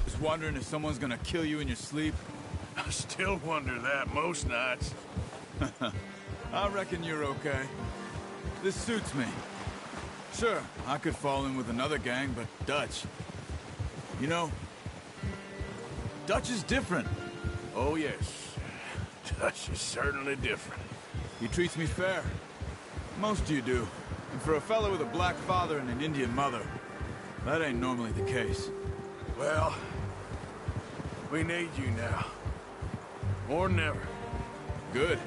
Just wondering if someone's gonna kill you in your sleep? I still wonder that most nights. I reckon you're okay. This suits me. Sure, I could fall in with another gang, but Dutch... You know, Dutch is different. Oh, yes. Dutch is certainly different. He treats me fair. Most of you do. And for a fellow with a black father and an Indian mother, that ain't normally the case. Well, we need you now. More than ever. Good.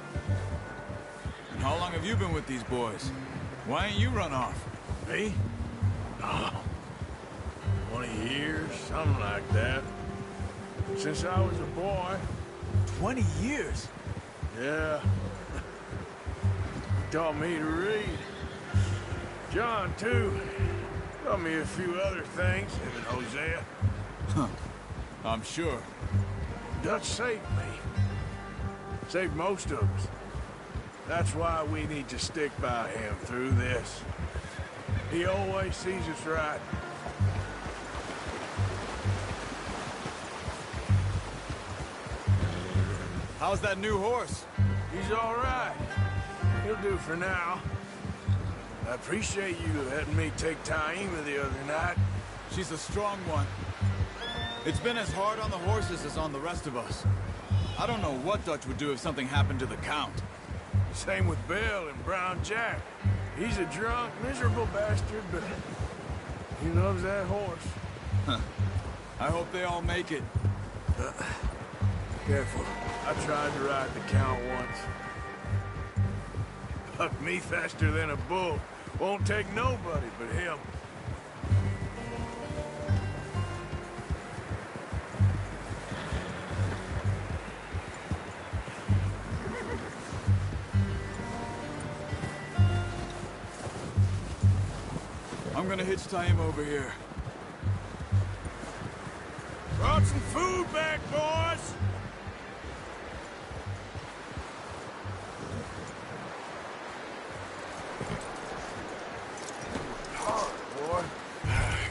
And how long have you been with these boys? Why ain't you run off? Me? Oh, 20 years, something like that. Since I was a boy. 20 years? Yeah. Taught me to read. John, too. Taught me a few other things, him and Hosea. Huh. I'm sure. Dutch saved me. Saved most of us. That's why we need to stick by him through this. He always sees us right. How's that new horse? He's all right. He'll do for now. I appreciate you letting me take Taima the other night. She's a strong one. It's been as hard on the horses as on the rest of us. I don't know what Dutch would do if something happened to the Count. Same with Bill and Brown Jack. He's a drunk, miserable bastard, but he loves that horse. Huh. I hope they all make it. Careful. I tried to ride the Count once. Bucked me faster than a bull. Won't take nobody but him. I'm gonna hitch Taima over here. Brought some food back, boys!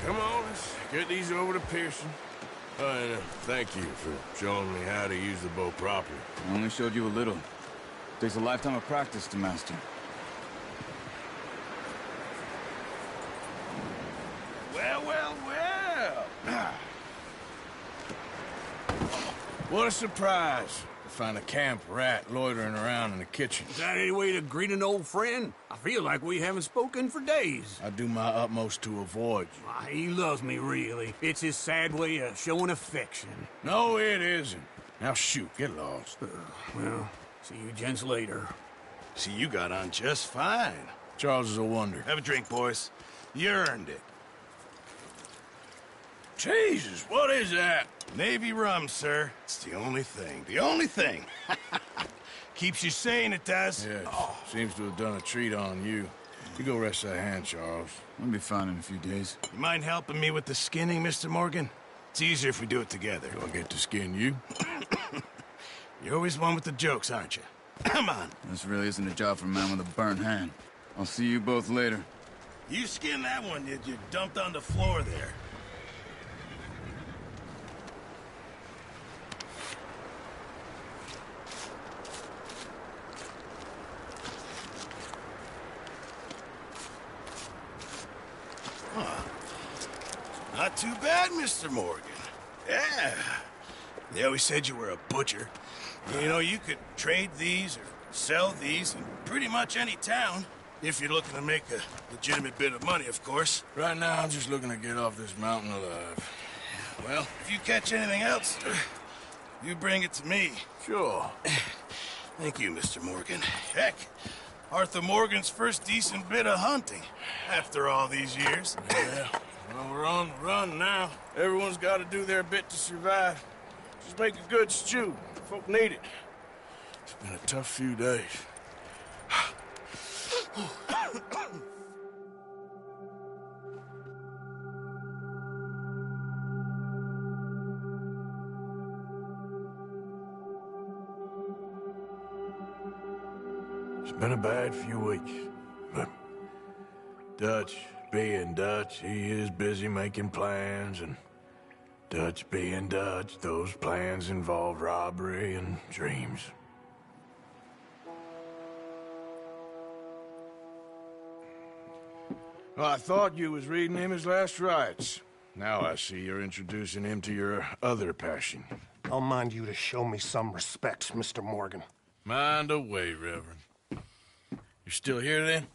Come on, let's get these over to Pearson. And thank you for showing me how to use the bow properly. I only showed you a little. Takes a lifetime of practice to master. Well, well, well! What a surprise to find a camp rat loitering around in the kitchen. Is that any way to greet an old friend? I feel like we haven't spoken for days. I do my utmost to avoid you. Why, he loves me, really. It's his sad way of showing affection. No, it isn't. Now shoot, get lost. Well, see you gents later. See, you got on just fine. Charles is a wonder. Have a drink, boys. You earned it. Jesus, what is that? Navy rum, sir. It's the only thing. The only thing. Keeps you sane, it does. Yes, seems to have done a treat on you. You go rest that hand, Charles. I'll be fine in a few days. You mind helping me with the skinning, Mr. Morgan? It's easier if we do it together. Do I get to skin you? You're always one with the jokes, aren't you? Come on. This really isn't a job for a man with a burnt hand. I'll see you both later. You skinned that one, did you? Dumped on the floor there. Not too bad, Mr. Morgan. Yeah. They always said you were a butcher. You know, you could trade these or sell these in pretty much any town. If you're looking to make a legitimate bit of money, of course. Right now, I'm just looking to get off this mountain alive. Well, if you catch anything else, you bring it to me. Sure. Thank you, Mr. Morgan. Heck, Arthur Morgan's first decent bit of hunting after all these years. Yeah. Well, we're on the run now. Everyone's got to do their bit to survive. Just make a good stew. Folk need it. It's been a tough few days. It's been a bad few weeks, but Dutch, being Dutch, he is busy making plans, and Dutch being Dutch, those plans involved robbery and dreams. Well, I thought you was reading him his last rites. Now I see you're introducing him to your other passion. I'll mind you to show me some respect, Mr. Morgan. Mind away, Reverend. You still here, then?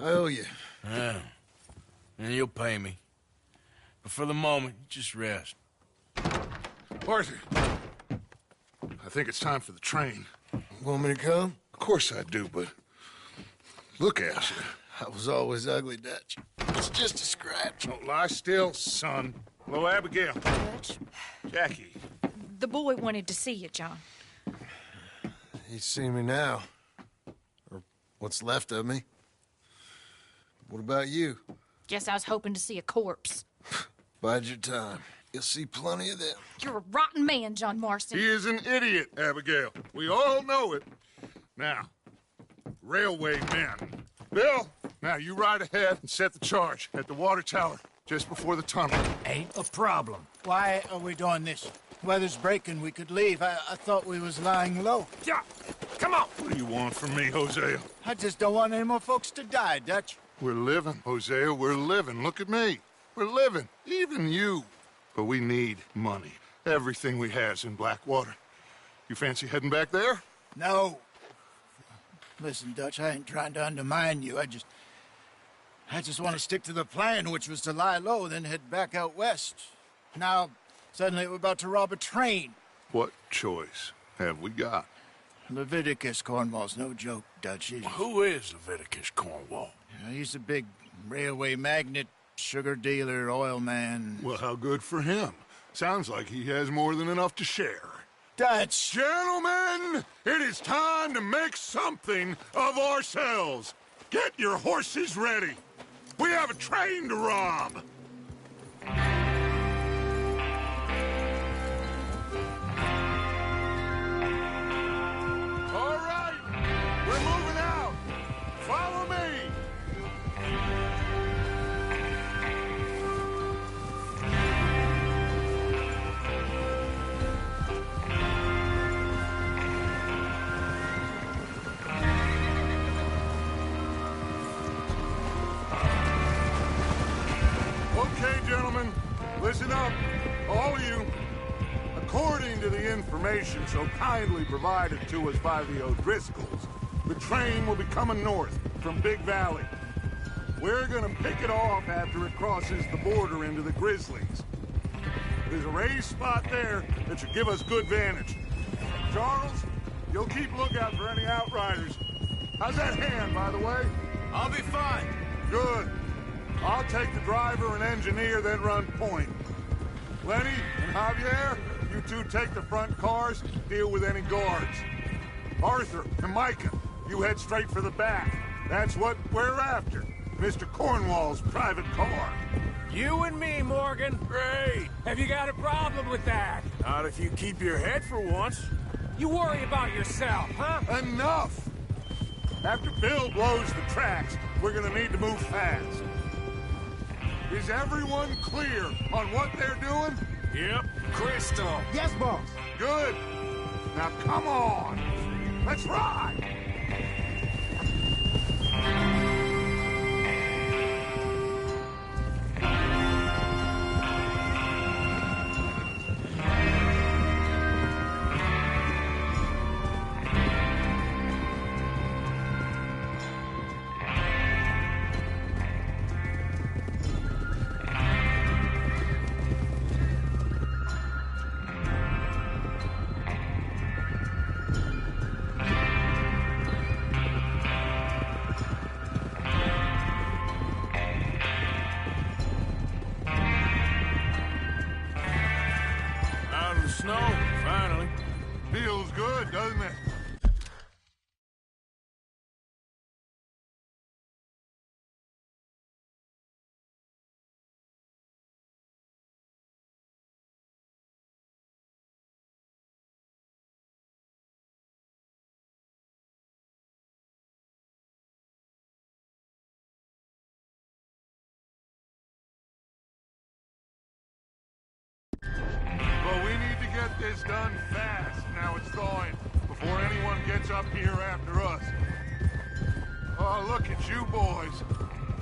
I owe you. Yeah. And you'll pay me. But for the moment, just rest. Arthur, I think it's time for the train. Want me to come? Of course I do, but look at you. I was always ugly, Dutch. It's just a scratch. Don't lie still, son. Hello, Abigail. Dutch, Jackie. the boy wanted to see you, John. He's seen me now. Or what's left of me. What about you? Guess I was hoping to see a corpse. Bide your time. You'll see plenty of them. You're a rotten man, John Marston. He is an idiot, Abigail. We all know it. Now, railway men. Bill, now you ride ahead and set the charge at the water tower just before the tunnel. Ain't a problem. Why are we doing this? Weather's breaking, we could leave. I thought we was lying low. Yeah, come on. What do you want from me, Hosea? I just don't want any more folks to die, Dutch. We're living, Hosea, we're living. Look at me. We're living, even you. But we need money. Everything we has in Blackwater. You fancy heading back there? No. Listen, Dutch, I ain't trying to undermine you. I just want to stick to the plan, which was to lie low, then head back out west. Now, suddenly we're about to rob a train. What choice have we got? Leviticus Cornwall's no joke, Dutch. Who is Leviticus Cornwall? He's a big railway magnate, sugar dealer, oil man. Well, how good for him. Sounds like he has more than enough to share. Dutch! Gentlemen, it is time to make something of ourselves. Get your horses ready. We have a train to rob. All right, we're moving out. Follow me. Okay, gentlemen, listen up, all of you. According to the information so kindly provided to us by the O'Driscolls, the train will be coming north from Big Valley. We're gonna pick it off after it crosses the border into the Grizzlies. There's a raised spot there that should give us good vantage. Charles, you'll keep lookout for any outriders. How's that hand, by the way? I'll be fine. Good. I'll take the driver and engineer, then run point. Lenny and Javier, you two take the front cars, deal with any guards. Arthur and Micah, you head straight for the back. That's what we're after. Mr. Cornwall's private car. You and me, Morgan. Great. Have you got a problem with that? Not if you keep your head for once. You worry about yourself, huh? Enough! After Bill blows the tracks, we're gonna need to move fast. Is everyone clear on what they're doing? Yep. Crystal. Yes, boss. Good. Now come on. Let's ride. look at you boys.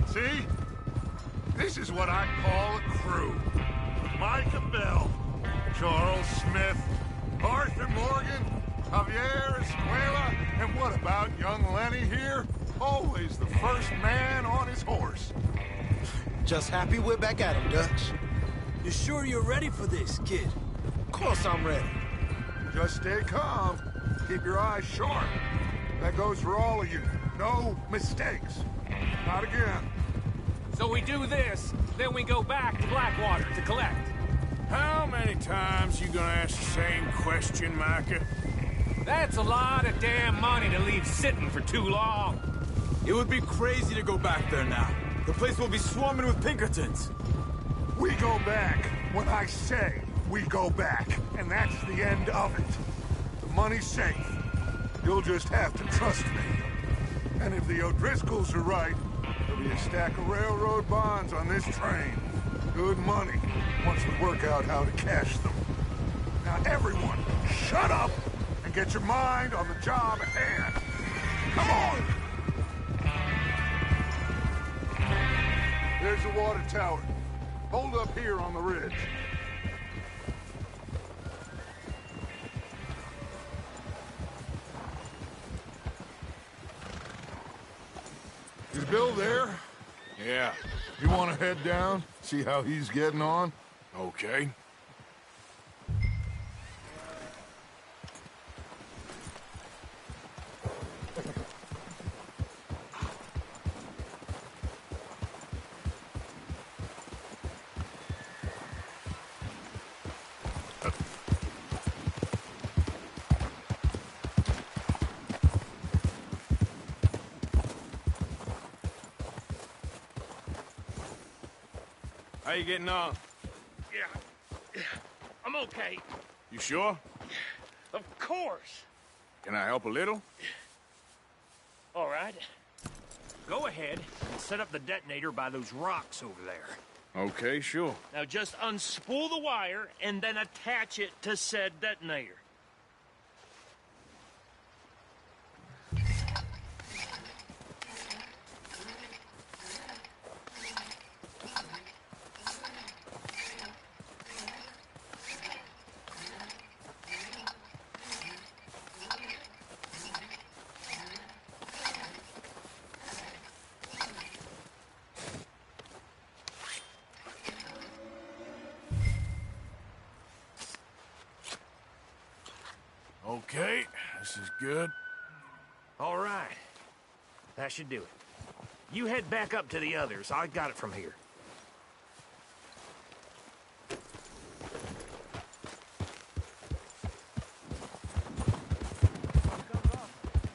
See? This is what I call a crew. Micah Bell, Charles Smith, Arthur Morgan, Javier Escuela, and what about young Lenny here? Always the first man on his horse. Just happy we're back at him, Dutch. You sure you're ready for this, kid? Of course I'm ready. Just stay calm. Keep your eyes sharp. That goes for all of you. No mistakes. Not again. So we do this, then we go back to Blackwater to collect. How many times you gonna ask the same question, Micah? That's a lot of damn money to leave sitting for too long. It would be crazy to go back there now. The place will be swarming with Pinkertons. We go back when I say we go back, and that's the end of it. The money's safe. You'll just have to trust me. And if the O'Driscolls are right, there'll be a stack of railroad bonds on this train. Good money, once we work out how to cash them. Now everyone, shut up and get your mind on the job at hand. Come on! There's the water tower. Hold up here on the ridge. Is Bill there? Yeah. You want to head down? See how he's getting on? Okay. How you getting on? Yeah, I'm okay. You sure? Of course. Can I help a little? All right. Go ahead and set up the detonator by those rocks over there. Okay, sure. Now just unspool the wire and then attach it to said detonator. Okay, this is good. All right. That should do it. You head back up to the others. I got it from here.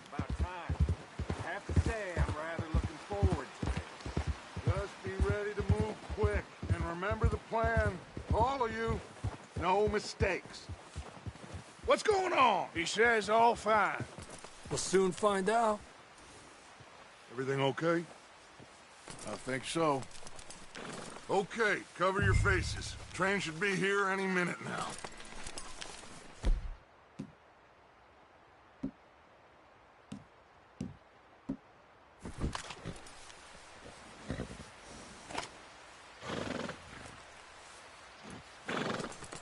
About time. I have to say, I'm rather looking forward to it. Just be ready to move quick. And remember the plan. All of you, no mistakes. What's going on? He says all fine. We'll soon find out. Everything okay? I think so. Okay, cover your faces. Train should be here any minute now.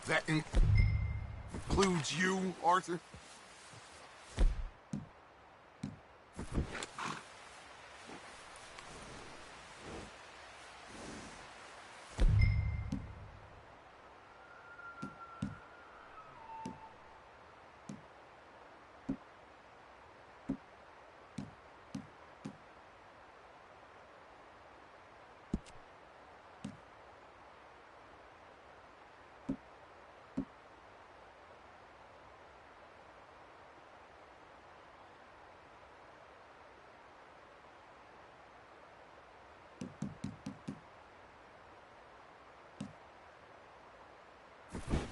That includes you, Arthur?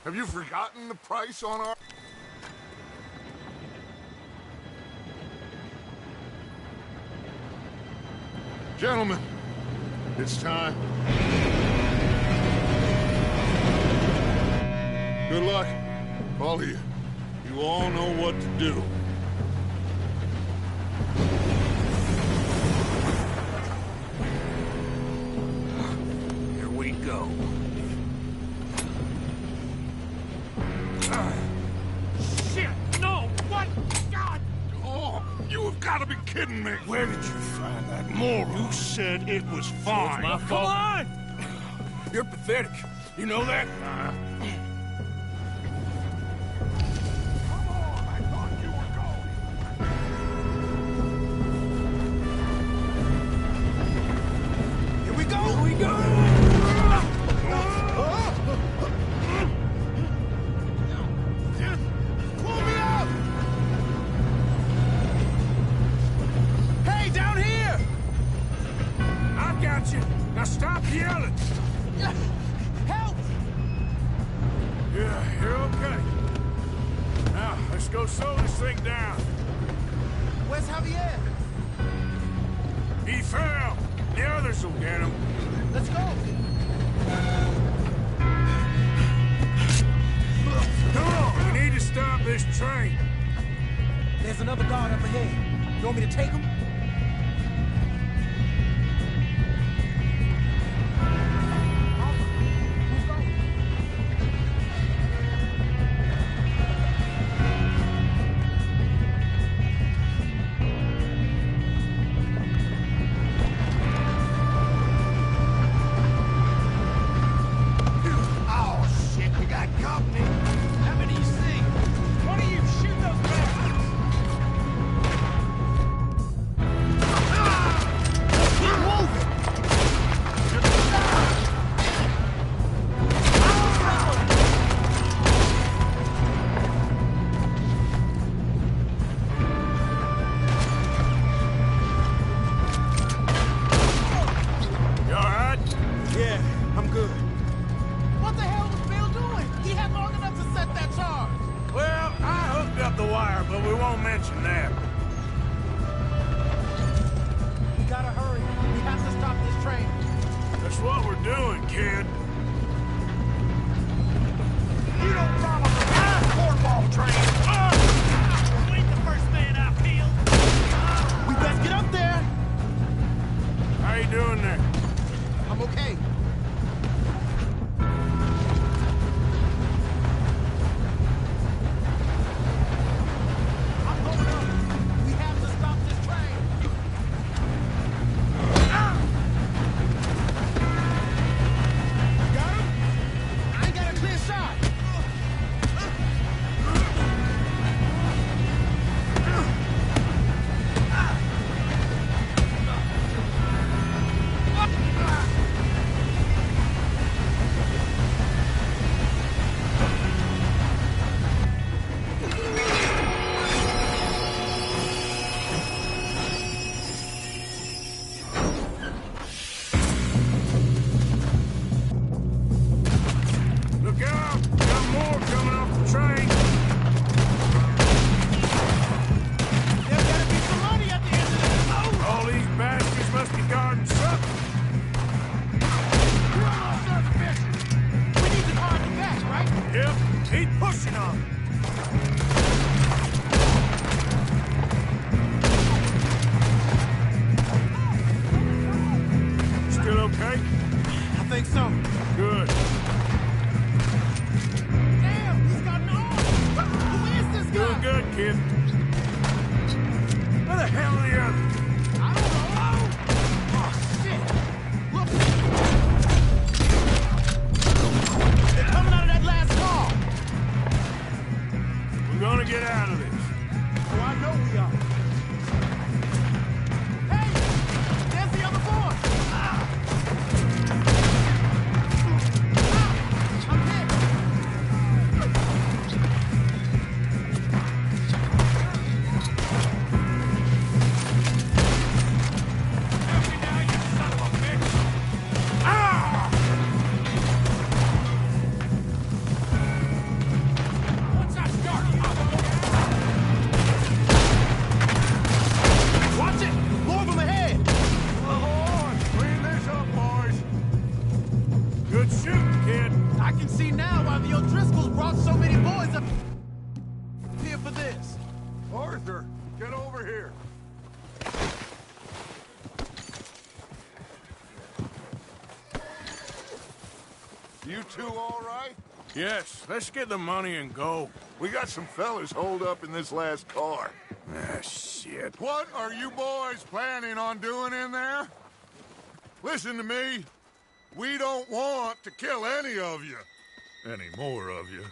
Have you forgotten the price on our... Gentlemen, it's time. Good luck, all of you. You all know what to do. Where did you find that moron? You said it was fine. My fault. Come on! You're pathetic. You know that? Here we go! Here we go! Pull me up! Hey, down here! I've got you. Now stop yelling. Help! Yeah, you're okay. Now, let's go slow this thing down. Where's Javier? He fell. The others will get him. Let's go! Come on, we need to stop this train. There's another guard up ahead. You want me to take him? You two all right? Yes, let's get the money and go. We got some fellas holed up in this last car. Ah, shit. yet. What are you boys planning on doing in there? Listen to me. We don't want to kill any of you. Any more of you.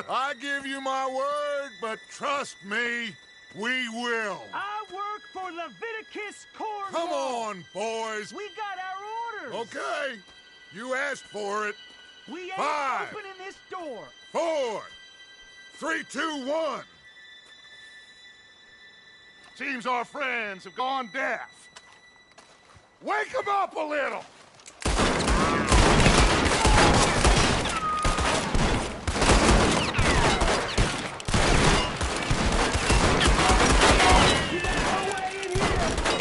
I give you my word, but trust me, we will. I work for Leviticus Cornwall. Come on, boys. We got our orders. Okay. You asked for it. We ain't 5, opening this door. 4, 3, 2, 1. Seems our friends have gone deaf. Wake them up a little!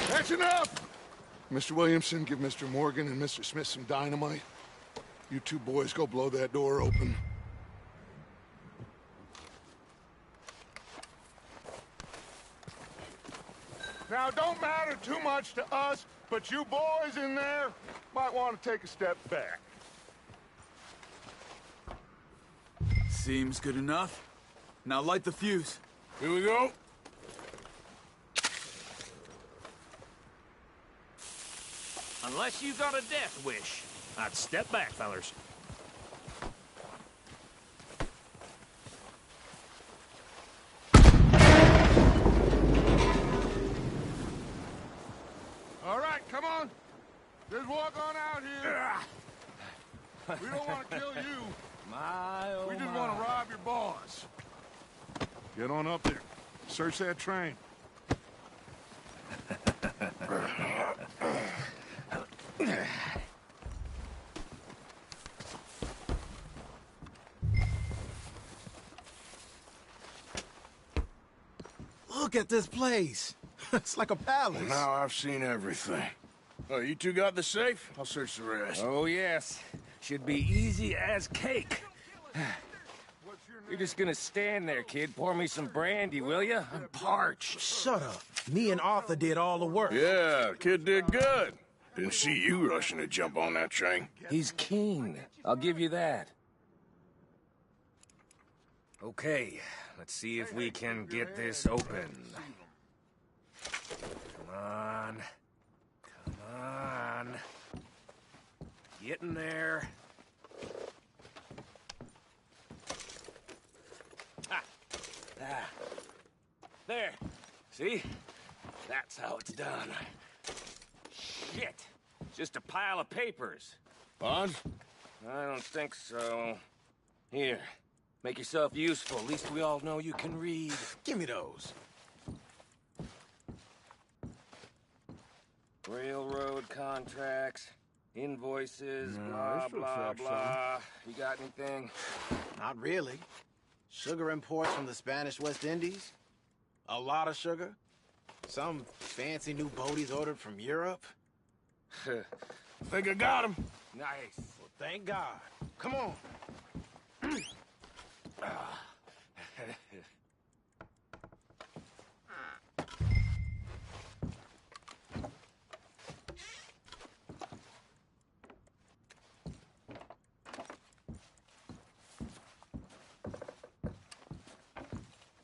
That's enough! Mr. Williamson, give Mr. Morgan and Mr. Smith some dynamite. You two boys go blow that door open. Now, don't matter too much to us, but you boys in there might want to take a step back. Seems good enough. Now light the fuse. Here we go. Unless you got a death wish, I'd step back, fellers. All right, come on. Just walk on out here. We don't want to kill you. We just want to rob your boss. Get on up there. Search that train. Look at this place. It's like a palace. Well, now I've seen everything. Oh, you two got the safe? I'll search the rest. Oh, yes. Should be easy as cake. You're just gonna stand there, kid. Pour me some brandy, will you? I'm parched. Shut up. Me and Arthur did all the work. Yeah, kid did good. Didn't see you rushing to jump on that train. He's keen. I'll give you that. Okay, let's see if we can get this open. Come on. Come on. Get in there. Ah. There. See? That's how it's done. Shit. Just a pile of papers. Bonds? I don't think so. Here. Make yourself useful. At least we all know you can read. Give me those. Railroad contracts, invoices, blah, blah, blah. You got anything? Not really. Sugar imports from the Spanish West Indies. A lot of sugar. Some fancy new boaties ordered from Europe. Think I got him. Nice. Well, thank God. Come on.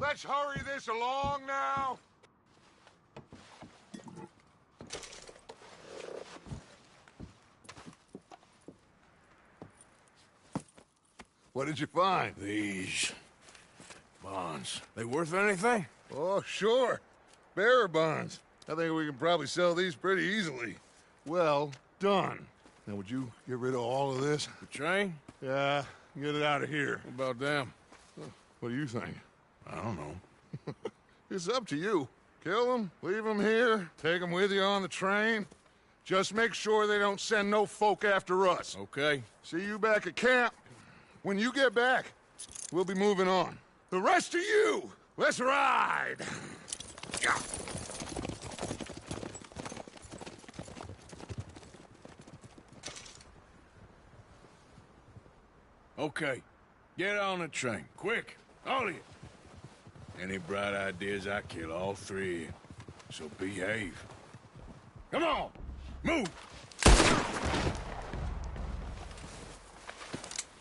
Let's hurry this along now. What did you find? These bonds. They worth anything? Oh, sure. Bearer bonds. I think we can probably sell these pretty easily. Well done. Now, would you get rid of all of this? The train? Yeah, get it out of here. What about them? What do you think? I don't know. It's up to you. Kill them, leave them here, take them with you on the train. Just make sure they don't send no folk after us. Okay. See you back at camp. When you get back, we'll be moving on. The rest of you, let's ride! Okay. Get on the train. Quick. All of you. Any bright ideas, I kill all three of you. So behave. Come on! Move!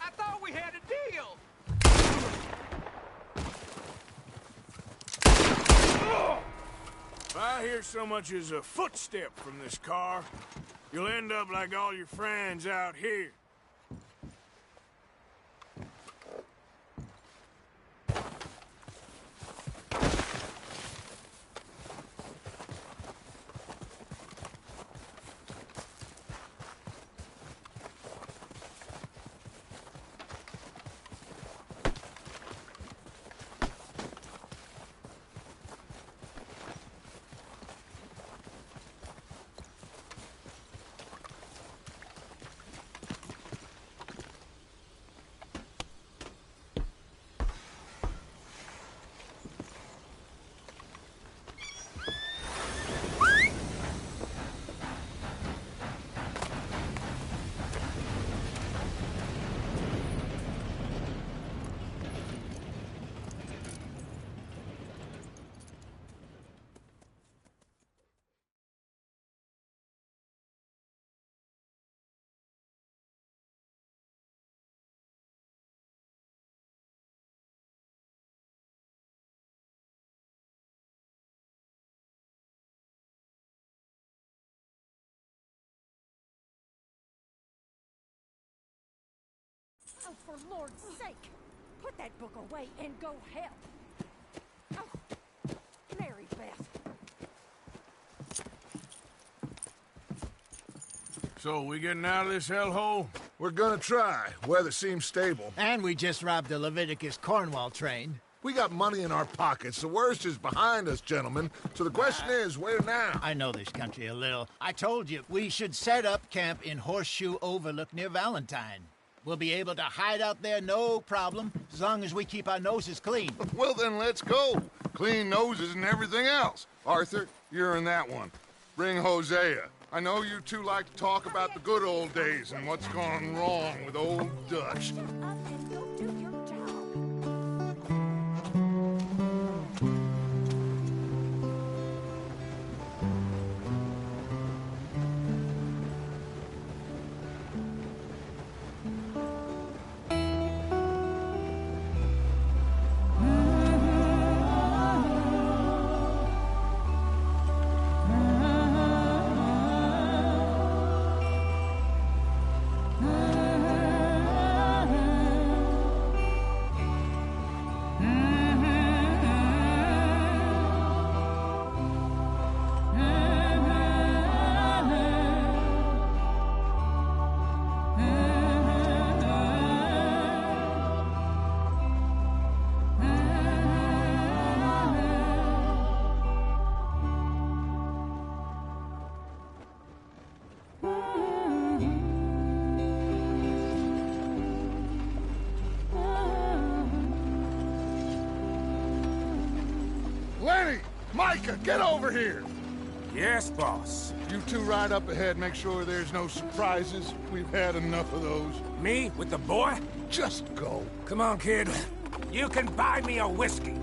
I thought we had a deal. I hear so much as a footstep from this car, you'll end up like all your friends out here. Oh, for Lord's sake! Put that book away and go help! Oh, Mary Beth. So, we getting out of this hellhole? We're gonna try. Weather seems stable. And we just robbed the Leviticus Cornwall train. We got money in our pockets. The worst is behind us, gentlemen. So the question is, where now? I know this country a little. I told you, we should set up camp in Horseshoe Overlook near Valentine. We'll be able to hide out there, no problem, as long as we keep our noses clean. Well, then let's go. Clean noses and everything else. Arthur, you're in that one. Bring Hosea. I know you two like to talk about the good old days and what's gone wrong with old Dutch. Shut up and go do your job. Lenny! Micah, get over here! Yes, boss. You two ride up ahead, make sure there's no surprises. We've had enough of those. Me with the boy? Just go. Come on, kid. You can buy me a whiskey.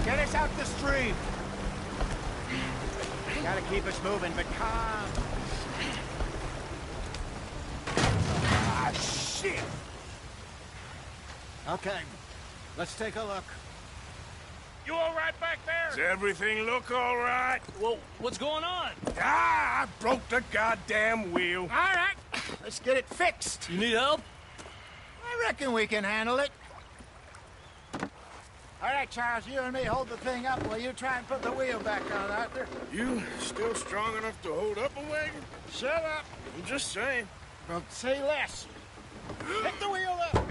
Get us out the stream. Gotta keep us moving, but calm. Ah, shit! Okay, let's take a look. You all right back there? Does everything look all right? Well, what's going on? Ah, I broke the goddamn wheel. All right, let's get it fixed. You need help? I reckon we can handle it. All right, Charles, you and me hold the thing up while you try and put the wheel back on, Arthur. You still strong enough to hold up a wagon? Shut up. I'm just saying. Well, say less. Pick the wheel up.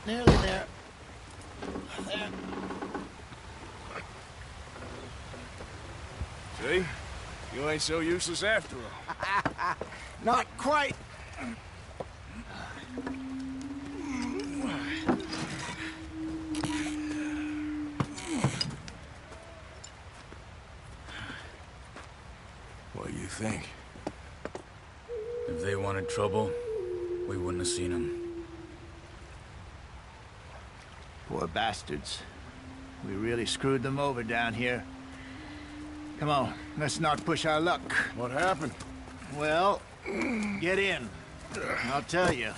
Nearly there. There. See? You ain't ain't so useless after all. Not quite. What do you think? If they wanted trouble, we wouldn't have seen them. Poor bastards. We really screwed them over down here. Come on, let's not push our luck. What happened? Well, get in. I'll tell you.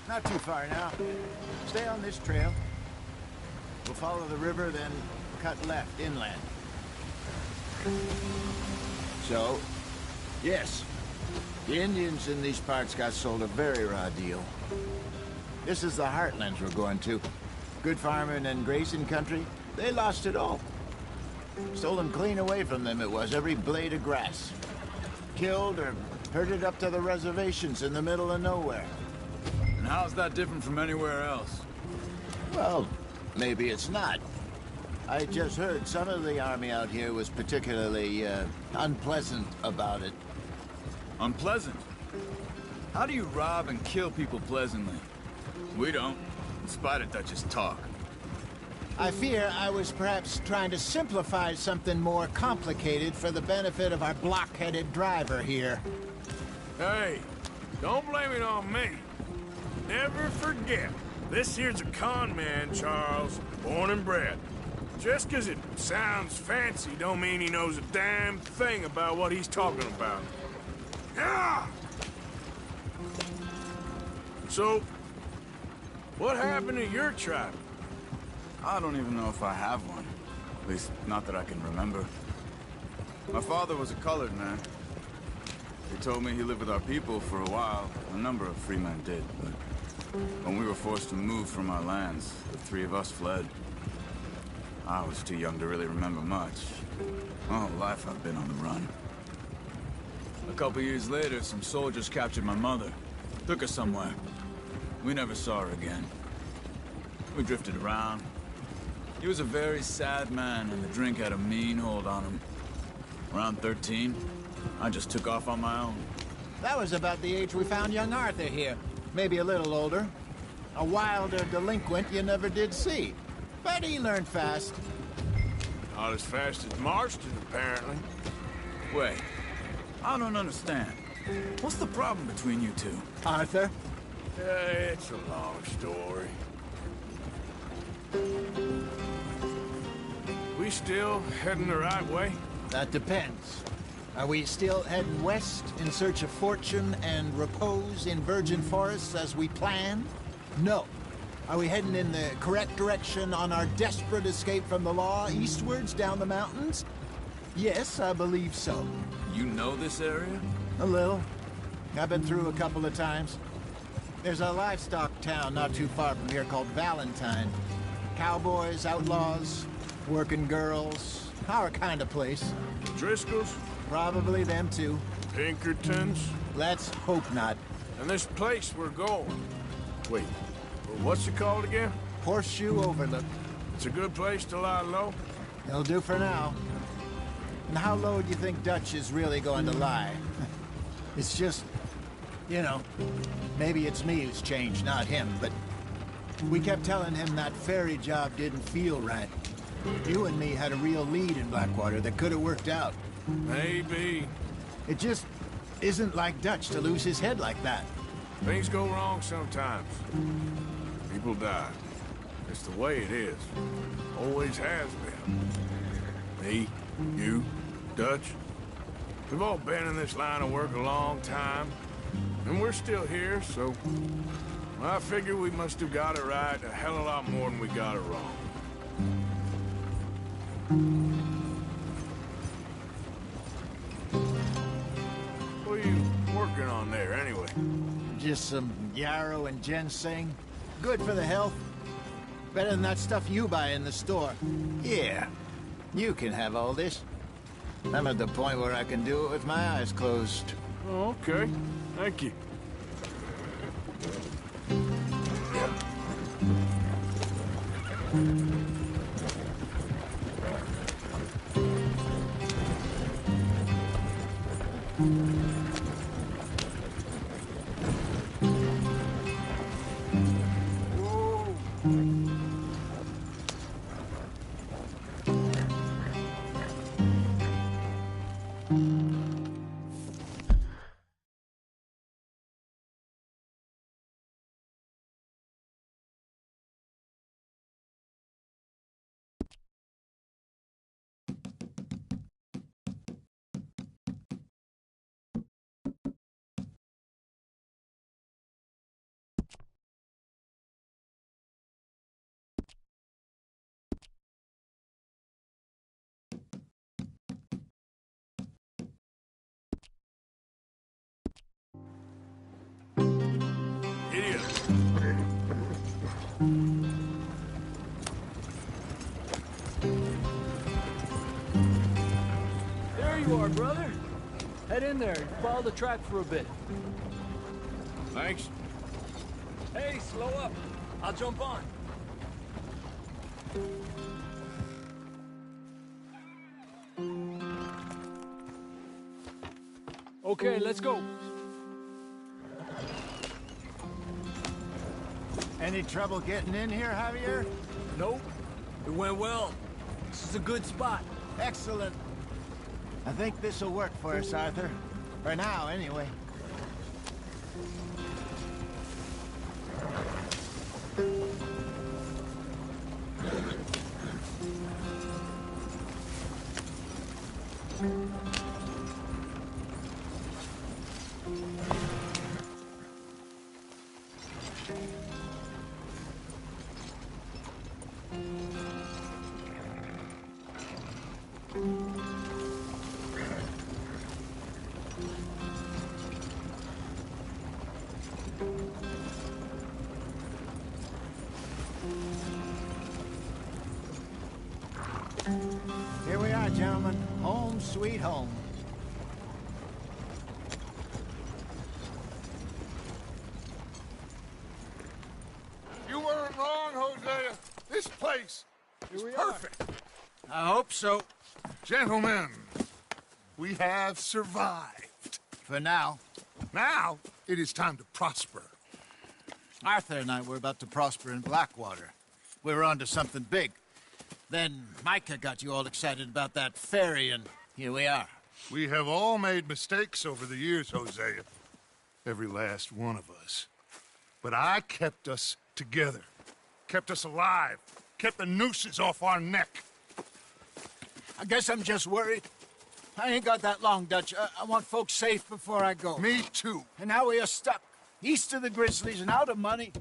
Not too far now. Stay on this trail. We'll follow the river, then cut left inland. So, yes, the Indians in these parts got sold a very raw deal. This is the heartlands we're going to. Good farming and grazing country, they lost it all. Stolen clean away from them it was, every blade of grass. Killed or herded up to the reservations in the middle of nowhere. And how's that different from anywhere else? Well, maybe it's not. I just heard some of the army out here was particularly, unpleasant about it. Unpleasant? How do you rob and kill people pleasantly? We don't, in spite of Dutch's talk. I fear I was perhaps trying to simplify something more complicated for the benefit of our block-headed driver here. Hey, don't blame it on me. Never forget, this here's a con man, Charles, born and bred. Just 'cause it sounds fancy don't mean he knows a damn thing about what he's talking about. Yeah! So, what happened to your tribe? I don't even know if I have one. At least, not that I can remember. My father was a colored man. He told me he lived with our people for a while. A number of free men did, but when we were forced to move from our lands, the three of us fled. I was too young to really remember much. My whole life I've been on the run. A couple years later, some soldiers captured my mother. Took her somewhere. We never saw her again. We drifted around. He was a very sad man, and the drink had a mean hold on him. Around 13, I just took off on my own. That was about the age we found young Arthur here. Maybe a little older. A wilder delinquent you never did see. But he learned fast. Not as fast as Marston, apparently. Wait, I don't understand. What's the problem between you two? Arthur? It's a long story. We still heading the right way? That depends. Are we still heading west in search of fortune and repose in virgin forests as we planned? No. Are we heading in the correct direction on our desperate escape from the law eastwards down the mountains? Yes, I believe so. You know this area? A little. I've been through a couple of times. There's a livestock town not too far from here called Valentine. Cowboys, outlaws, working girls, our kind of place. Driscolls? Probably them too. Pinkertons? Let's hope not. And this place we're going. Wait, what's it called again? Horseshoe Overlook. It's a good place to lie low? It'll do for now. And how low do you think Dutch is really going to lie? It's just, you know, maybe it's me who's changed, not him, but we kept telling him that ferry job didn't feel right. You and me had a real lead in Blackwater that could have worked out. Maybe. It just isn't like Dutch to lose his head like that. Things go wrong sometimes. People die. It's the way it is. Always has been. Me, you, Dutch. We've all been in this line of work a long time. And we're still here, so... I figure we must have got it right a hell of a lot more than we got it wrong. What are you working on there, anyway? Just some yarrow and ginseng. Good for the health. Better than that stuff you buy in the store. Yeah, you can have all this. I'm at the point where I can do it with my eyes closed. Oh, okay. Thank you. There you are, brother. Head in there and follow the track for a bit. Thanks. Hey, slow up. I'll jump on. Okay, let's go. Any trouble getting in here, Javier? Nope. It went well. This is a good spot. Excellent. I think this'll work for us, Arthur. For now, anyway. Here we are, gentlemen. Home sweet home. You weren't wrong, Hosea. This place is perfect. I hope so. Gentlemen, we have survived. For now. Now, it is time to prosper. Arthur and I were about to prosper in Blackwater. We were onto something big. Then Micah got you all excited about that ferry, and here we are. We have all made mistakes over the years, Hosea. Every last one of us. But I kept us together. Kept us alive. Kept the nooses off our neck. I guess I'm just worried. I ain't got that long, Dutch. I want folks safe before I go. Me too. And now we are stuck, east of the Grizzlies and out of money,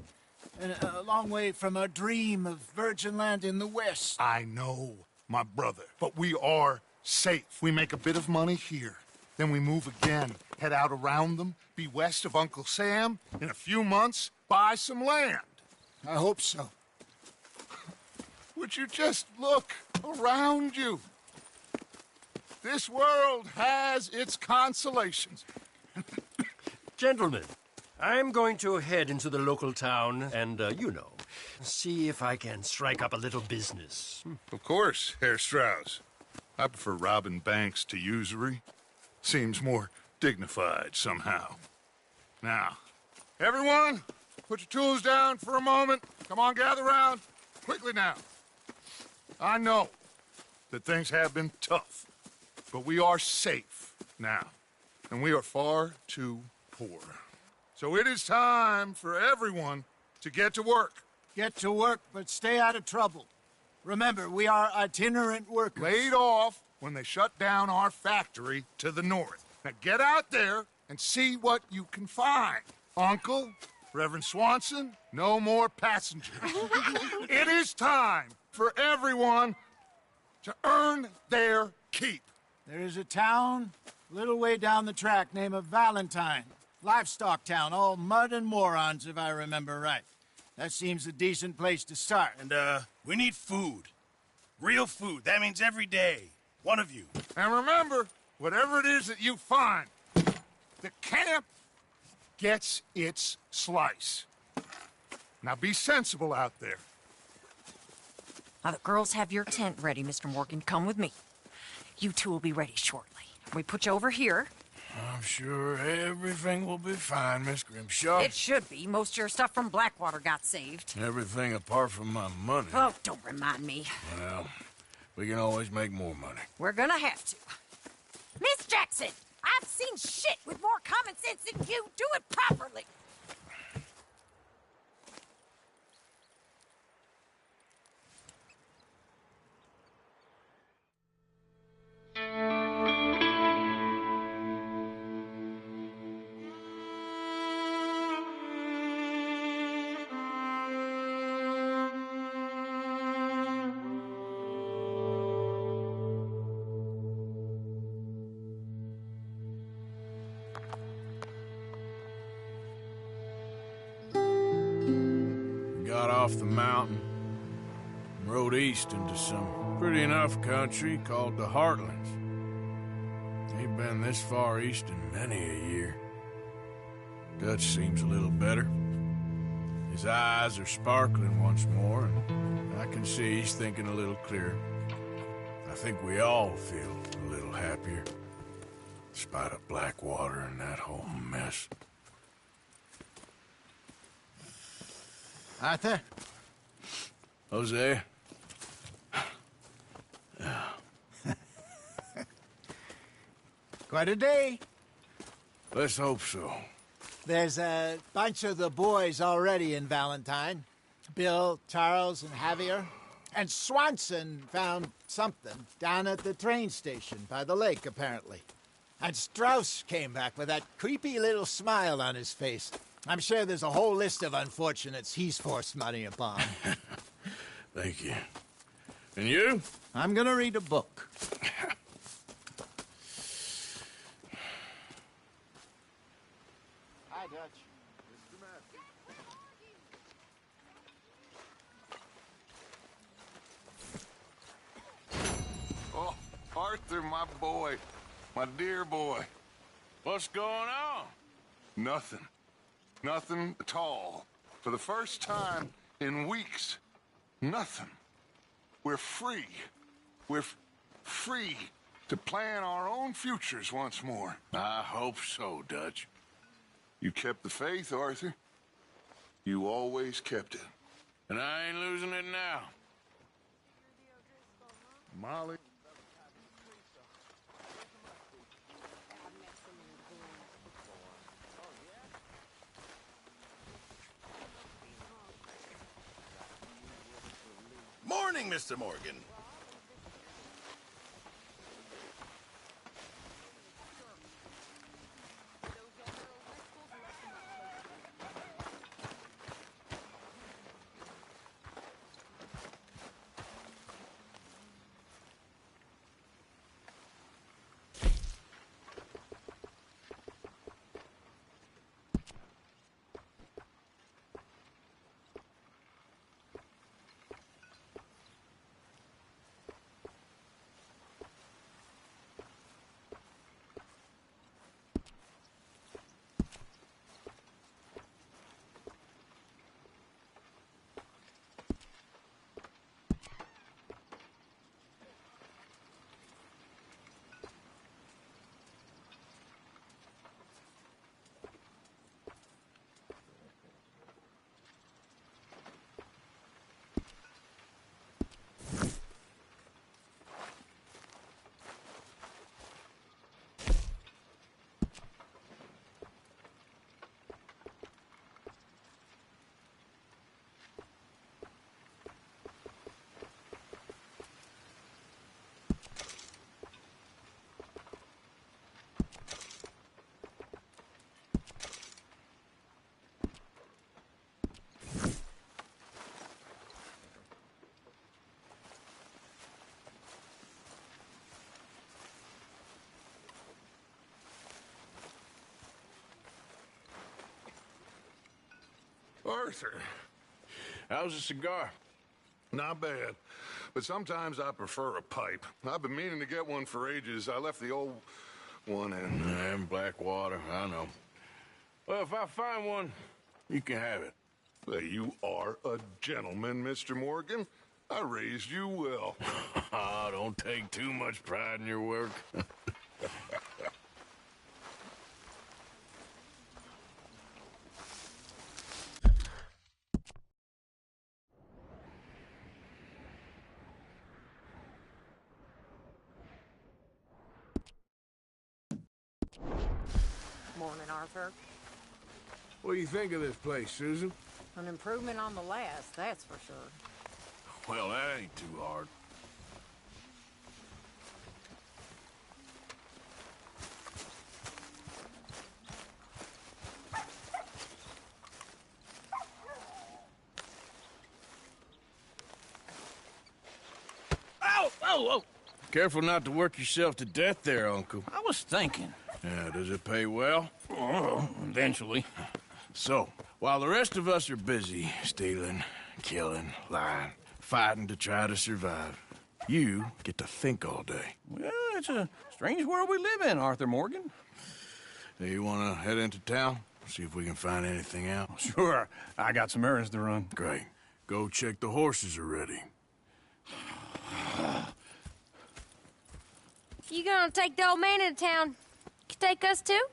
and a long way from our dream of virgin land in the west. I know, my brother, but we are safe. We make a bit of money here, then we move again, head out around them, be west of Uncle Sam, in a few months, buy some land. I hope so. Would you just look around you? This world has its consolations. Gentlemen, I'm going to head into the local town and, see if I can strike up a little business. Of course, Herr Strauss. I prefer robbing banks to usury. Seems more dignified somehow. Now, everyone, put your tools down for a moment. Come on, gather round. Quickly now. I know that things have been tough, but we are safe now, and we are far too poor. So it is time for everyone to get to work. Get to work, but stay out of trouble. Remember, we are itinerant workers. Laid off when they shut down our factory to the north. Now get out there and see what you can find. Uncle, Reverend Swanson, no more passengers. It is time for everyone to earn their keep. There is a town a little way down the track named Valentine. Livestock town, all mud and morons, if I remember right. That seems a decent place to start. And, we need food. Real food. That means every day. One of you. And remember, whatever it is that you find, the camp gets its slice. Now be sensible out there. Now, the girls have your tent ready, Mr. Morgan. Come with me. You two will be ready shortly. We put you over here. I'm sure everything will be fine, Miss Grimshaw. It should be. Most of your stuff from Blackwater got saved. Everything apart from my money. Oh, don't remind me. Well, we can always make more money. We're gonna have to. Miss Jackson, I've seen shit with more common sense than you. Do it properly. Got off the mountain and rode east into some pretty enough country called the Heartlands. Ain't been this far east in many a year. Dutch seems a little better. His eyes are sparkling once more, and I can see he's thinking a little clearer. I think we all feel a little happier, despite of Blackwater and that whole mess. Arthur? Jose? Quite a day. Let's hope so. There's a bunch of the boys already in Valentine. Bill, Charles, and Javier. And Swanson found something down at the train station by the lake, apparently. And Strauss came back with that creepy little smile on his face. I'm sure there's a whole list of unfortunates he's forced money upon. Thank you. And you? I'm gonna read a book. Hi, Dutch. Oh, Arthur, my boy. My dear boy. What's going on? Nothing. Nothing at all. For the first time in weeks, nothing. We're free. We're free to plan our own futures once more. I hope so, Dutch. You kept the faith, Arthur. You always kept it. And I ain't losing it now. Molly. Morning, Mr. Morgan. Arthur. How's a cigar? Not bad. But sometimes I prefer a pipe. I've been meaning to get one for ages. I left the old one in. And Blackwater, I know. Well, if I find one, you can have it. Well, you are a gentleman, Mr. Morgan. I raised you well. Don't take too much pride in your work. Morning, Arthur. What do you think of this place, Susan? An improvement on the last, that's for sure. Well, that ain't too hard. Ow! Oh, oh! Careful not to work yourself to death there, Uncle. I was thinking. Yeah, does it pay well? Oh, eventually. So, while the rest of us are busy stealing, killing, lying, fighting to try to survive, you get to think all day. Well, it's a strange world we live in, Arthur Morgan. Hey, you want to head into town? See if we can find anything out? Sure. I got some errands to run. Great. Go check the horses are ready. You gonna take the old man into town? You take us too?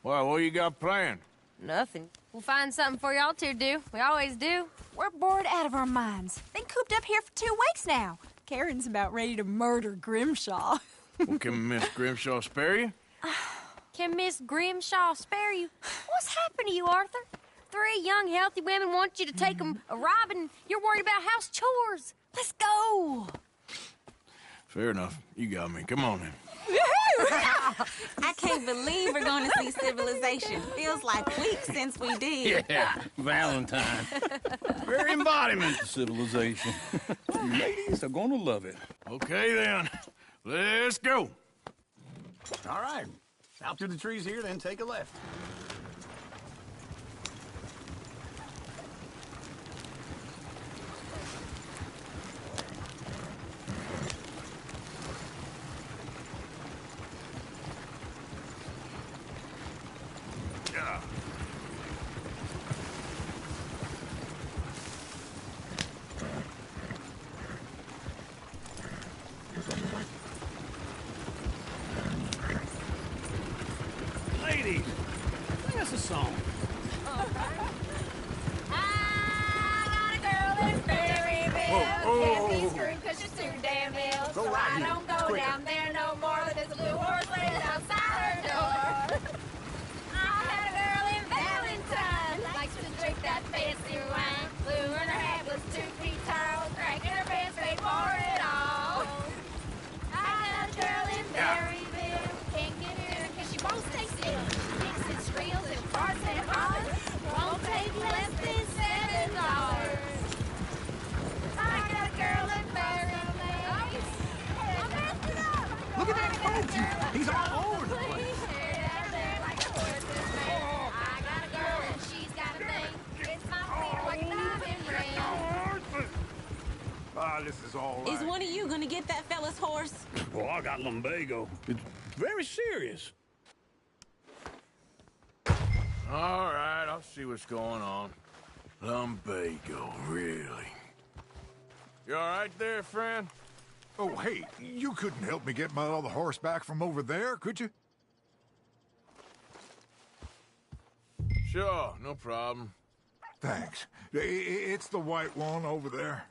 Well, what you got planned? Nothing. We'll find something for y'all to do. We always do. We're bored out of our minds. Been cooped up here for 2 weeks now. Karen's about ready to murder Grimshaw. Well, can Miss Grimshaw spare you? Can Miss Grimshaw spare you? What's happened to you, Arthur? 3 young, healthy women want you to take them a robbing. You're worried about house chores. Let's go. Fair enough. You got me. Come on then. I can't believe we're going to see civilization. Feels like weeks since we did. Yeah, Valentine. Very embodiment of civilization. Ladies are gonna love it. Okay then. Let's go. All right. Out through the trees here, then take a left. Ladies, sing us a song. Can't be screwed 'cause she's too damn ill. Go So right I here. don't go Quicker. down there no more. There's a blue horse laying outside her door. I had a girl in Valentine. Likes to drink that fancy wine. Blue in her hat was 2 feet tall. Cracking her pants, paid for it all. I got a girl in Berryville. Can't get her 'cause she won't stay still. Kicks and squeals and farts and hollers. Won't take less than $7. I got a girl in Berryville. Look at that coach. He's all over the place. I got a girl and she's got a thing. It's my feet like a diamond ring. Ah, this is all right. Is one of you going to get that fella's horse? Well, I got lumbago. It's very serious. All right, I'll see what's going on. Lumbago, really? You all right there, friend? Oh, hey, you couldn't help me get my other horse back from over there, could you? Sure, no problem. Thanks. It's the white one over there.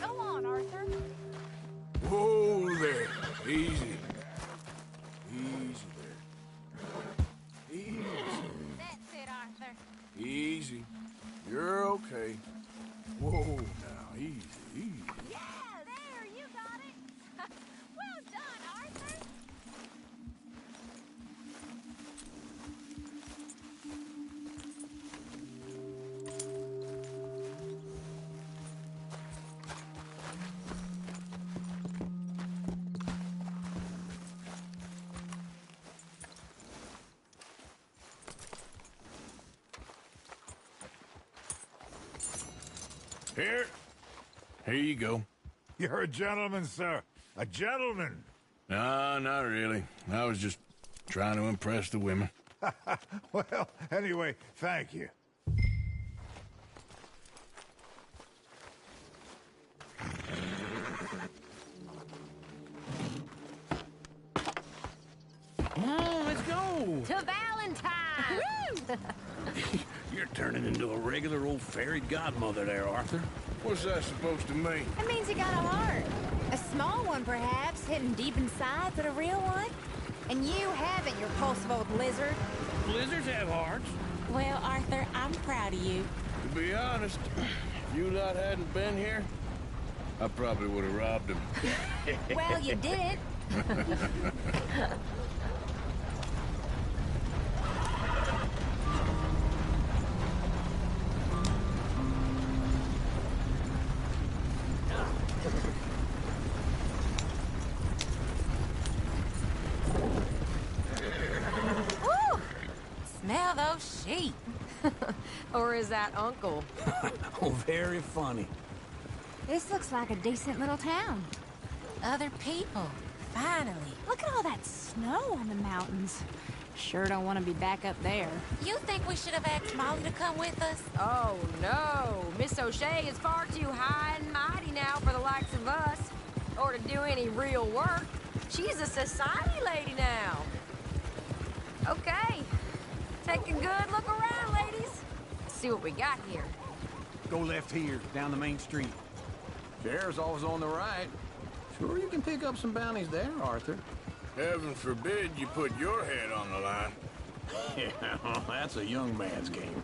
Go on, Arthur. Whoa there. Easy. Easy there. Easy. That's it, Arthur. Easy. You're okay. Whoa now. Easy, easy. Yeah, there, you got it. Well done, Arthur. Here you go. You're a gentleman, sir. A gentleman. No, not really. I was just trying to impress the women. Well, anyway, thank you. Come on, let's go. To Valentine! You're turning into a regular old fairy godmother there, Arthur. What's that supposed to mean? It means you got a heart. A small one, perhaps, hidden deep inside, but a real one. And you haven't, you repulsive old lizard. Lizards have hearts. Well, Arthur, I'm proud of you. To be honest, if you lot hadn't been here, I probably would have robbed him. Well, you did. Woo! Smell those sheep. Or is that Uncle? Oh, very funny. This looks like a decent little town. Other people, finally. Look at all that snow on the mountains. Sure don't want to be back up there. You think we should have asked Molly to come with us? Oh, no. Miss O'Shea is far too high and mighty now for the likes of us. Or to do any real work. She's a society lady now. Okay. Take a good look around, ladies. See what we got here. Go left here, down the main street. Fair's always on the right. Sure you can pick up some bounties there, Arthur. Heaven forbid you put your head on the line. Yeah, well, that's a young man's game.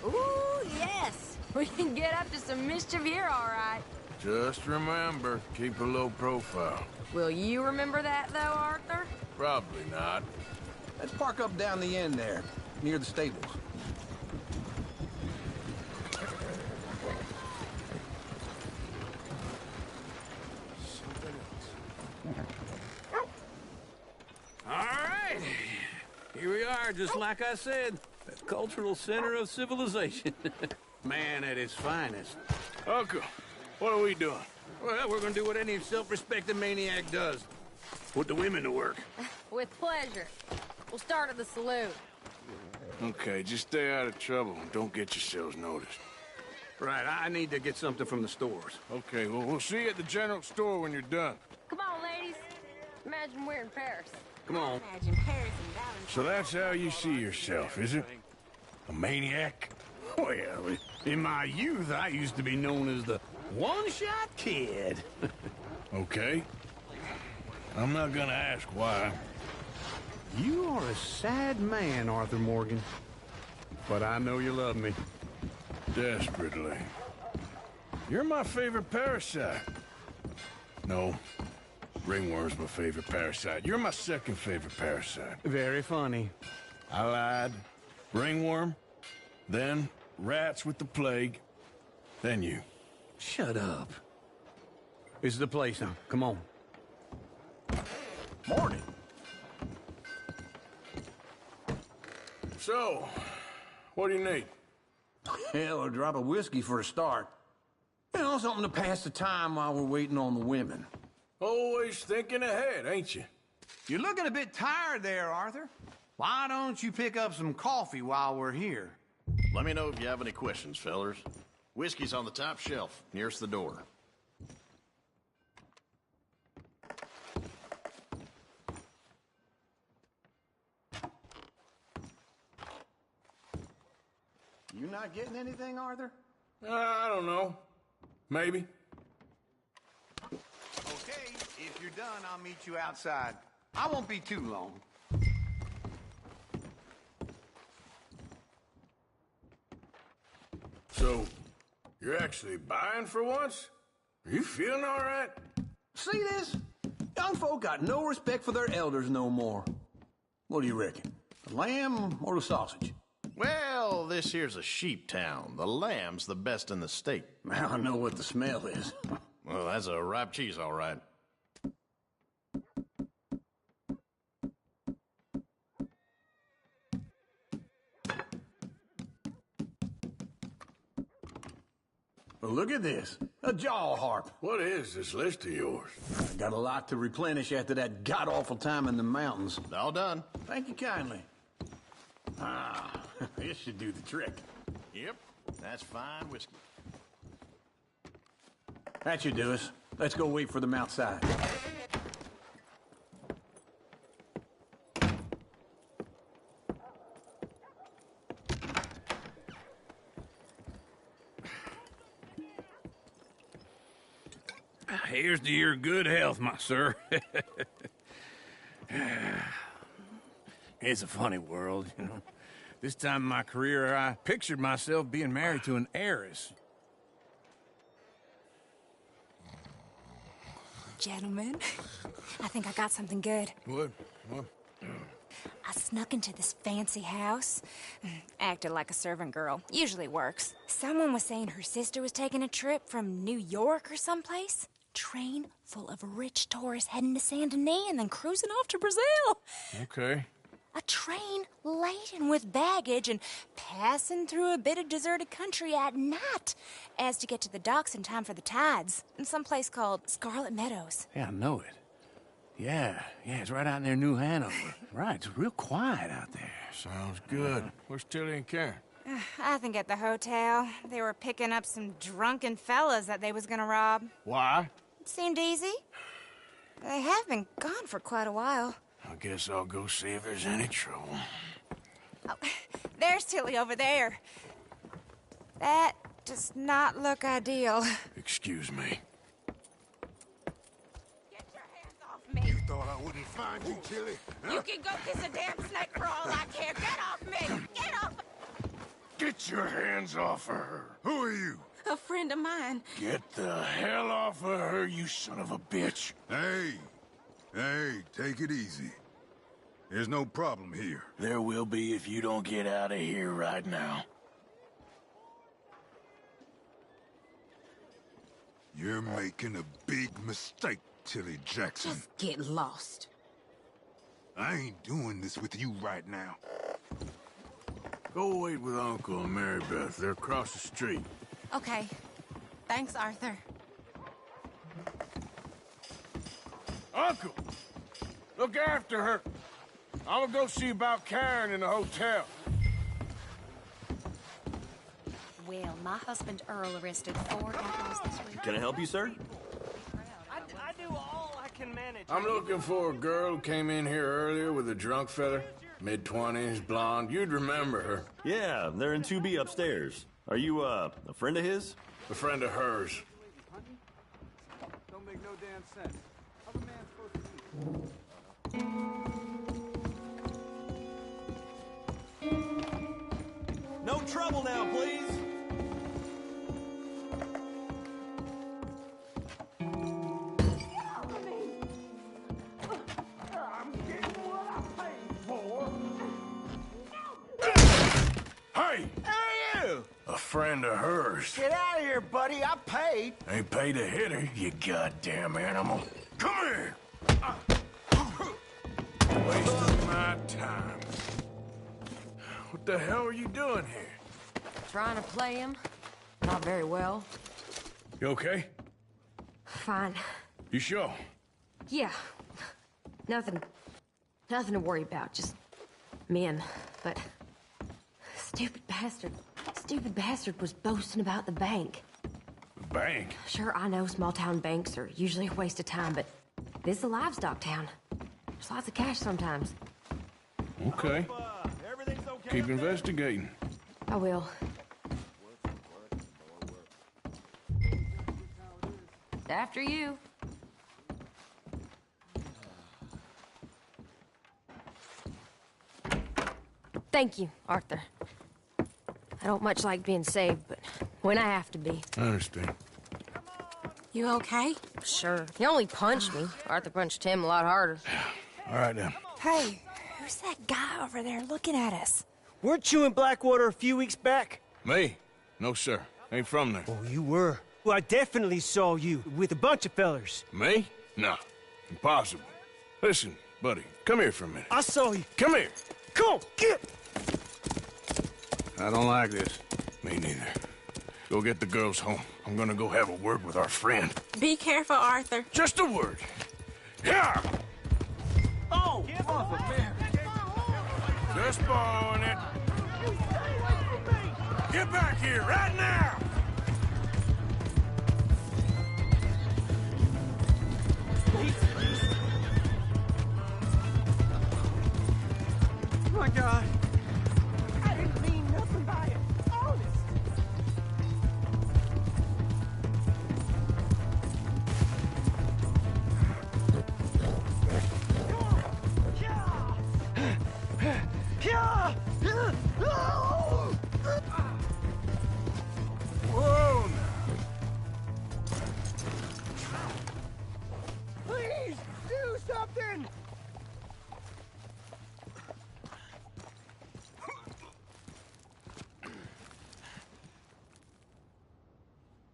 Ooh, yes. We can get up to some mischief here, all right. Just remember, keep a low profile. Will you remember that, though, Arthur? Probably not. Let's park up down the end there, near the stables. All right. Here we are, just like I said. The cultural center of civilization. Man at his finest. Uncle, what are we doing? Well, we're gonna do what any self-respecting maniac does. Put the women to work. With pleasure. We'll start at the saloon. Okay, just stay out of trouble and don't get yourselves noticed. Right, I need to get something from the stores. Okay, well, we'll see you at the general store when you're done. Come on, ladies. Imagine we're in Paris. Come on. Imagine Paris and Valentine. So that's how you see yourself, is it? A maniac? Well, in my youth, I used to be known as the one-shot kid. Okay. I'm not gonna ask why. You are a sad man, Arthur Morgan. But I know you love me. Desperately. You're my favorite parasite. No. Ringworm's my favorite parasite. You're my second favorite parasite. Very funny. I lied. Ringworm, then rats with the plague, then you. Shut up. This is the place now. Come on. Morning. So, what do you need? Hell, a drop of whiskey for a start. You know, something to pass the time while we're waiting on the women. Always thinking ahead, ain't you? You're looking a bit tired there, Arthur. Why don't you pick up some coffee while we're here? Let me know if you have any questions, fellers. Whiskey's on the top shelf, nearest the door. You not getting anything, Arthur? I don't know. Maybe. Okay, if you're done, I'll meet you outside. I won't be too long. So, you're actually buying for once? Are you feeling all right? See this? Young folk got no respect for their elders no more. What do you reckon? The lamb or the sausage? Well, this here's a sheep town. The lamb's the best in the state. I know what the smell is. Well, that's a ripe cheese, all right. Well, look at this. A jaw harp. What is this list of yours? I got a lot to replenish after that god-awful time in the mountains. All done. Thank you kindly. Ah, this should do the trick. Yep, that's fine whiskey. That should do us. Let's go wait for them outside. Here's to your good health, my sir. It's a funny world, you know. This time in my career, I pictured myself being married to an heiress. Gentlemen, I think I got something good. What? I snuck into this fancy house. Acted like a servant girl. Usually works. Someone was saying her sister was taking a trip from New York or someplace. Train full of rich tourists heading to Saint Denis and then cruising off to Brazil. Okay. A train laden with baggage and passing through a bit of deserted country at night as to get to the docks in time for the tides in some place called Scarlet Meadows. Yeah, I know it. Yeah, it's right out near New Hanover. Right, it's real quiet out there. Sounds good. Where's Tilly and Karen? I think at the hotel. They were picking up some drunken fellas that they was gonna rob. Why? It seemed easy. They have been gone for quite a while. I guess I'll go see if there's any trouble. Oh, there's Tilly over there. That does not look ideal. Excuse me. Get your hands off me. You thought I wouldn't find you, Tilly? Huh? You can go kiss a damn snake for all I care. Get off me! Get off! Get your hands off of her. Who are you? A friend of mine. Get the hell off of her, you son of a bitch. Hey, take it easy. There's no problem here. There will be if you don't get out of here right now. You're making a big mistake, Tilly Jackson. Just get lost. I ain't doing this with you right now. Go wait with Uncle and Mary Beth. They're across the street. Okay. Thanks, Arthur. Uncle! Look after her. I'm gonna go see about Karen in the hotel. Well, my husband Earl arrested 4 outlaws this week. Can I help you, sir? I do all I can manage. I'm looking for a girl who came in here earlier with a drunk fella. Mid-20s, blonde. You'd remember her. Yeah, they're in 2B upstairs. Are you, a friend of his? A friend of hers. Don't make no damn sense. How's a man supposed to be? No trouble now, please. I'm getting what I paid for. Hey! Who are you? A friend of hers. Get out of here, buddy. I paid. Ain't paid to hit her, you goddamn animal. Come here! Wasting my time. What the hell are you doing here? Trying to play him. Not very well. You okay? Fine. You sure? Yeah. Nothing to worry about. Just men. But stupid bastard was boasting about the bank. The bank? Sure, I know small town banks are usually a waste of time, but this is a livestock town. There's lots of cash sometimes. Okay. Keep investigating. I will. After you. Thank you, Arthur. I don't much like being saved, but when I have to be. I understand. You okay? Sure. He only punched me. Arthur punched him a lot harder. All right, then. Hey, who's that guy over there looking at us? Weren't you in Blackwater a few weeks back? Me? No, sir. Ain't from there. Oh, you were. Well, I definitely saw you with a bunch of fellers. Me? No. Impossible. Listen, buddy, come here for a minute. I saw you. Come here. Come on, get! I don't like this. Me neither. Go get the girls home. I'm gonna go have a word with our friend. Be careful, Arthur. Just a word. Yeah! Oh! Get off of me! Just borrowing it. Get back here, right now! Oh my God. I didn't mean nothing by it. Honest. Whoa! Please do something.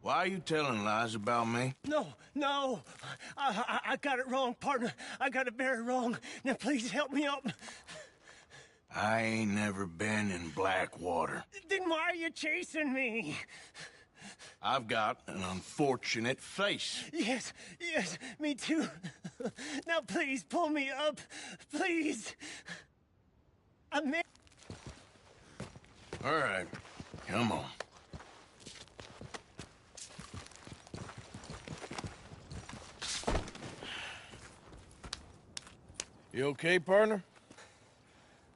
Why are you telling lies about me? No. I got it wrong, partner. I got it very wrong. Now, please help me up. I ain't never been in Blackwater. Then why are you chasing me? I've got an unfortunate face. Yes, me too. Now, please, pull me up. Please. All right, come on. You okay, partner?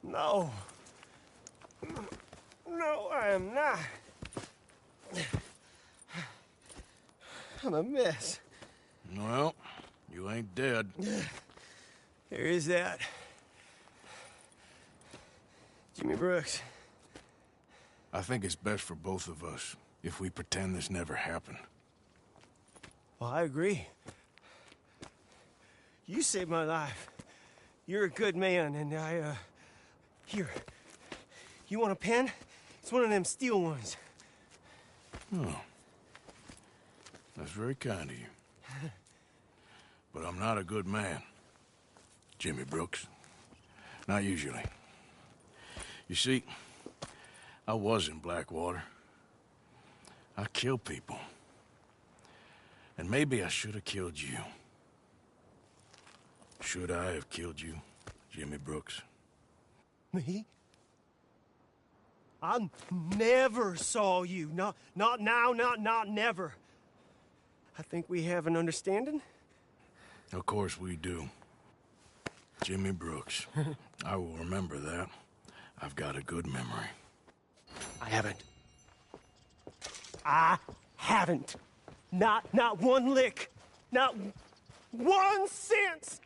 No. No, I am not. I'm a mess. Well, you ain't dead. There is that. Jimmy Brooks. I think it's best for both of us if we pretend this never happened. Well, I agree. You saved my life. You're a good man, and here. You want a pen? It's one of them steel ones. Oh. That's very kind of you. But I'm not a good man, Jimmy Brooks. Not usually. You see, I was in Blackwater. I killed people. And maybe I should have killed you. Should I have killed you, Jimmy Brooks? Me? I never saw you. Not now, not never. I think we have an understanding. Of course we do. Jimmy Brooks. I will remember that. I've got a good memory. I haven't. Not one lick. Not 1 cent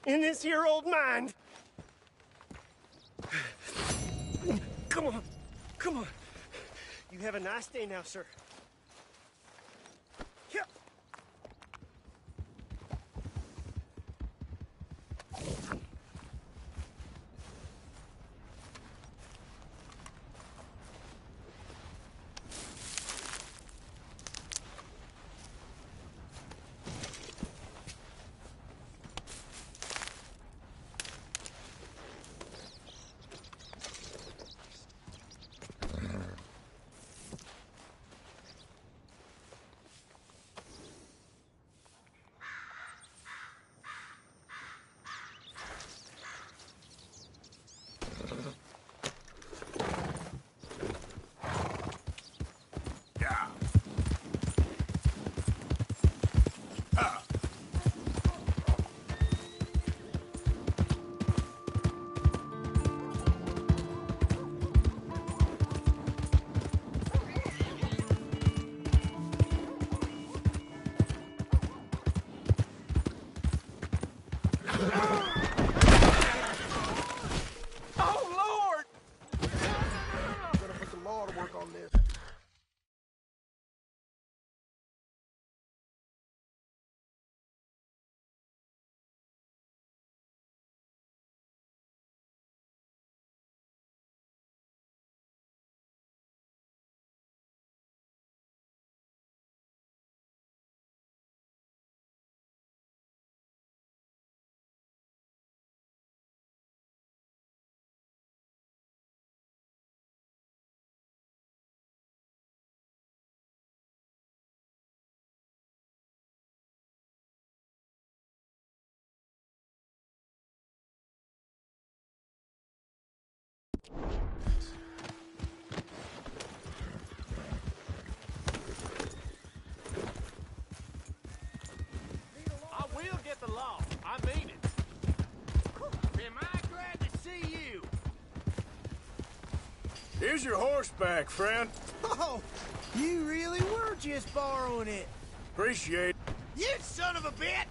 in this here old mind. Come on. You have a nice day now, sir. Here. Here's your horseback, friend. Oh, you really were just borrowing it. Appreciate it. You son of a bitch!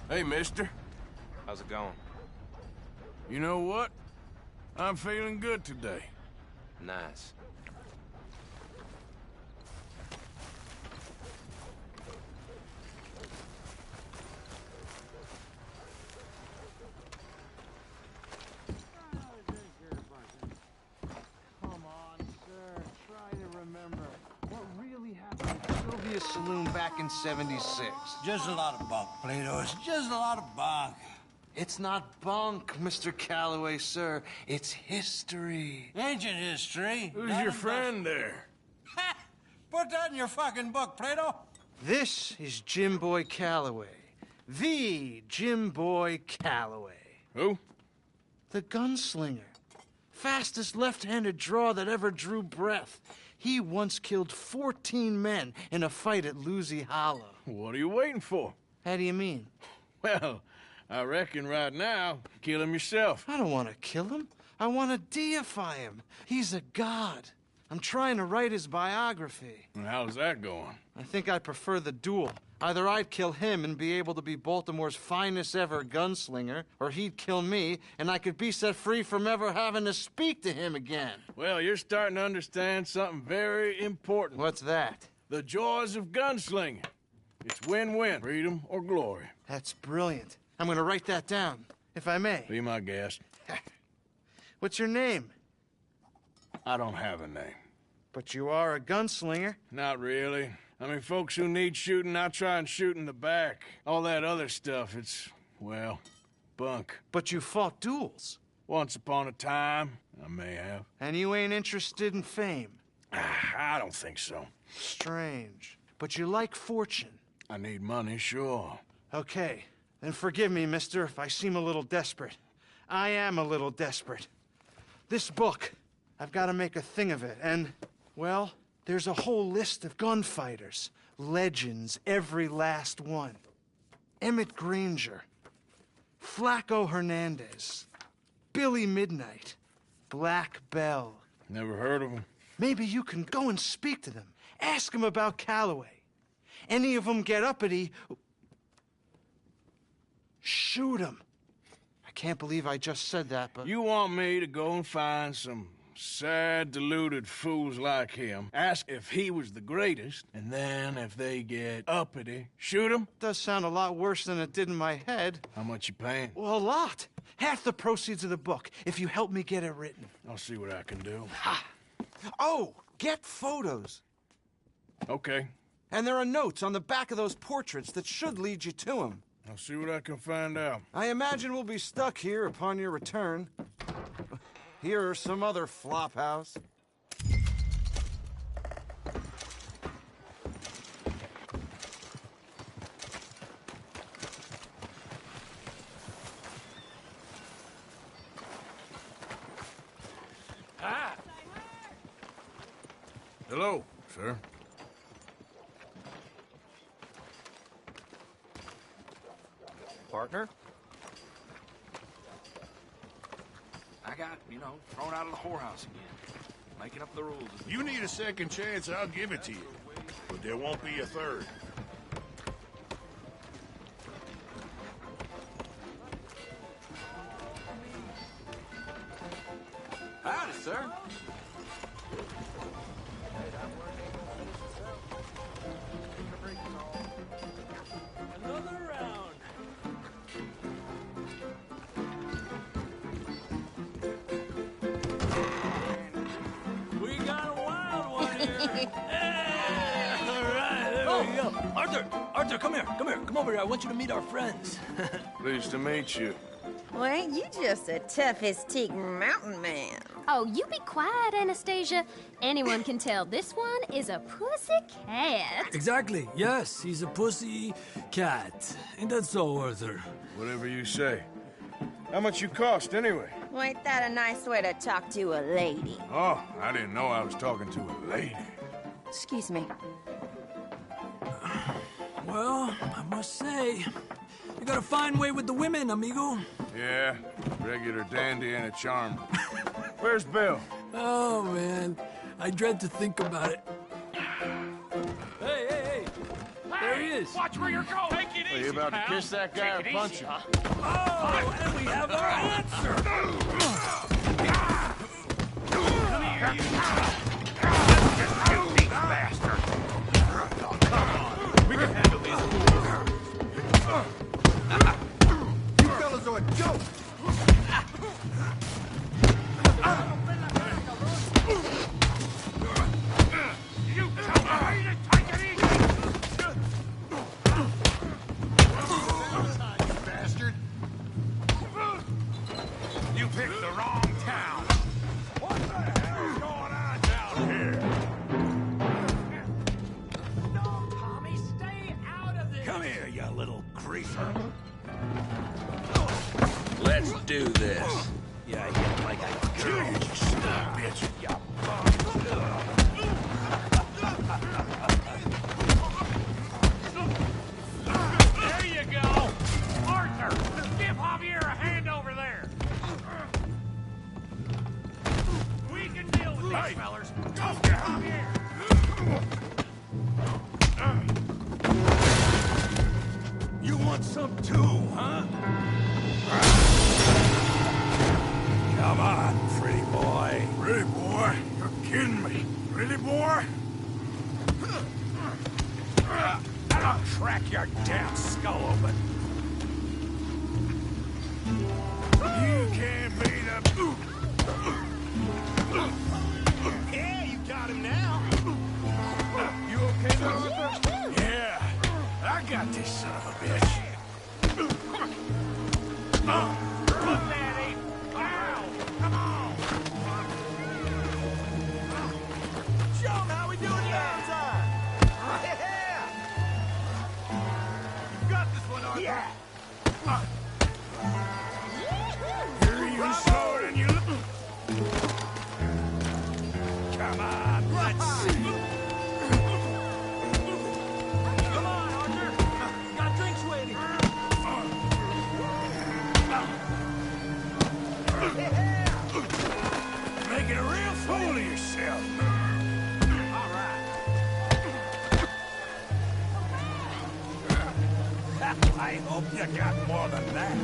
Hey, mister. How's it going? You know what? I'm feeling good today. Nice. Come on, sir. Try to remember what really happened at Sylvia's Saloon back in '76. Just a lot of bunk, Plato. It's just a lot of bunk. It's not bunk, Mr. Calloway, sir. It's history. Ancient history. Who's your friend there? Ha! Put that in your fucking book, Plato. This is Jim Boy Calloway. The Jim Boy Calloway. Who? The gunslinger. Fastest left-handed draw that ever drew breath. He once killed 14 men in a fight at Lucy Hollow. What are you waiting for? How do you mean? Well, I reckon right now, kill him yourself. I don't want to kill him. I want to deify him. He's a god. I'm trying to write his biography. And how's that going? I think I prefer the duel. Either I'd kill him and be able to be Baltimore's finest ever gunslinger, or he'd kill me and I could be set free from ever having to speak to him again. Well, you're starting to understand something very important. What's that? The joys of gunslinging. It's win-win, freedom or glory. That's brilliant. I'm gonna write that down, if I may. Be my guest. What's your name? I don't have a name. But you are a gunslinger. Not really. I mean, folks who need shooting, I try and shoot in the back. All that other stuff, it's, well, bunk. But you fought duels. Once upon a time, I may have. And you ain't interested in fame? I don't think so. Strange. But you like fortune. I need money, sure. Okay, then forgive me, mister, if I seem a little desperate. I am a little desperate. This book, I've got to make a thing of it, and, well, there's a whole list of gunfighters. Legends, every last one. Emmett Granger, Flaco Hernandez, Billy Midnight, Black Bell. Never heard of them. Maybe you can go and speak to them. Ask them about Calloway. Any of them get uppity, shoot them. I can't believe I just said that, but... You want me to go and find some sad, deluded fools like him, ask if he was the greatest, and then if they get uppity, shoot him? Does sound a lot worse than it did in my head. How much you paying? Well, a lot. Half the proceeds of the book, if you help me get it written. I'll see what I can do. Ha! Oh, get photos. Okay. And there are notes on the back of those portraits that should lead you to him. I'll see what I can find out. I imagine we'll be stuck here upon your return. Here or some other flop house. Ah! Hello, sir. Partner? I got, thrown out of the whorehouse again. Making up the rules. You need a second chance, I'll give it to you. But there won't be a third. Howdy, sir. Another round. We got a wild one here. Hey! All right, there we go. Arthur, come here. Come over here. I want you to meet our friends. Pleased to meet you. Well, ain't you just the toughest teak mountain man? Oh, you be quiet, Anastasia. Anyone can tell this one is a pussy cat. Exactly. Yes, he's a pussy cat. Ain't that so, Arthur? Whatever you say. How much you cost, anyway? Well, ain't that a nice way to talk to a lady? Oh, I didn't know I was talking to a lady. Excuse me. Well, I must say, you got a fine way with the women, amigo. Yeah, regular dandy and a charmer. Where's Bill? Oh, man. I dread to think about it. Hey! There he is. Watch where you're going. Take it easy, Are you about pal. to kiss that guy or punch him? Oh, and we have our answer. Come here, you weak bastard. Oh, come on. We can handle these fools. You fellas are a joke! You tell me to take it easy. Bastard! You picked the wrong town. What the hell's going on down here? No, Tommy, stay out of this. Come here, you little creeper. Let's do this. Yeah, I get like a girl. You stop, bitch. You There you go. Arthur, give Javier a hand over there. We can deal with these fellers. Go get Javier. You want some too, huh? Come on, pretty boy. Pretty boy? You're kidding me. Pretty boy? I'll crack your damn skull open. You can't beat a... Yeah, you got him now. You okay there, Arthur? Yeah, I got this son of a bitch. Put that in. Ow! Come on! Sean, how we doing downtown? Yeah! Got this one, Arthur. Yeah! You're even slower than you look. Come on, let's see. Come on, Arthur. Got drinks waiting. Making a real fool of yourself. All right. I hope you got more than that.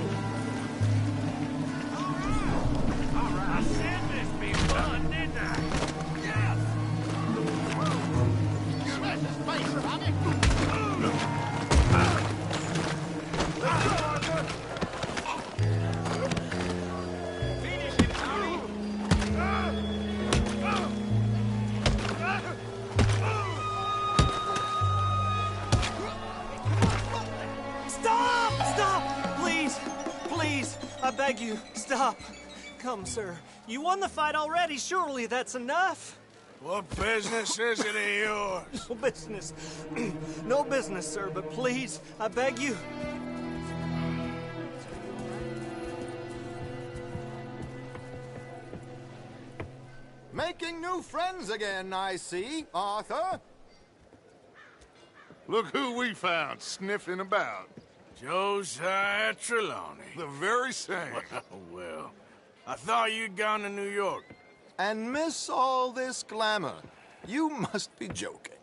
All right. I said this be fun, didn't I? Yes. Smash his face, Robbie. Let's go, Arthur. Finish him, Tony. Stop! Stop! Please! Please! I beg you, stop. Come, sir. You won the fight already. Surely that's enough. What business is it of yours? No business. No business, sir, but please, I beg you. Making new friends again, I see, Arthur. Look who we found sniffing about. Josiah Trelawney. The very same. Well, I thought you'd gone to New York. And miss all this glamour. You must be joking.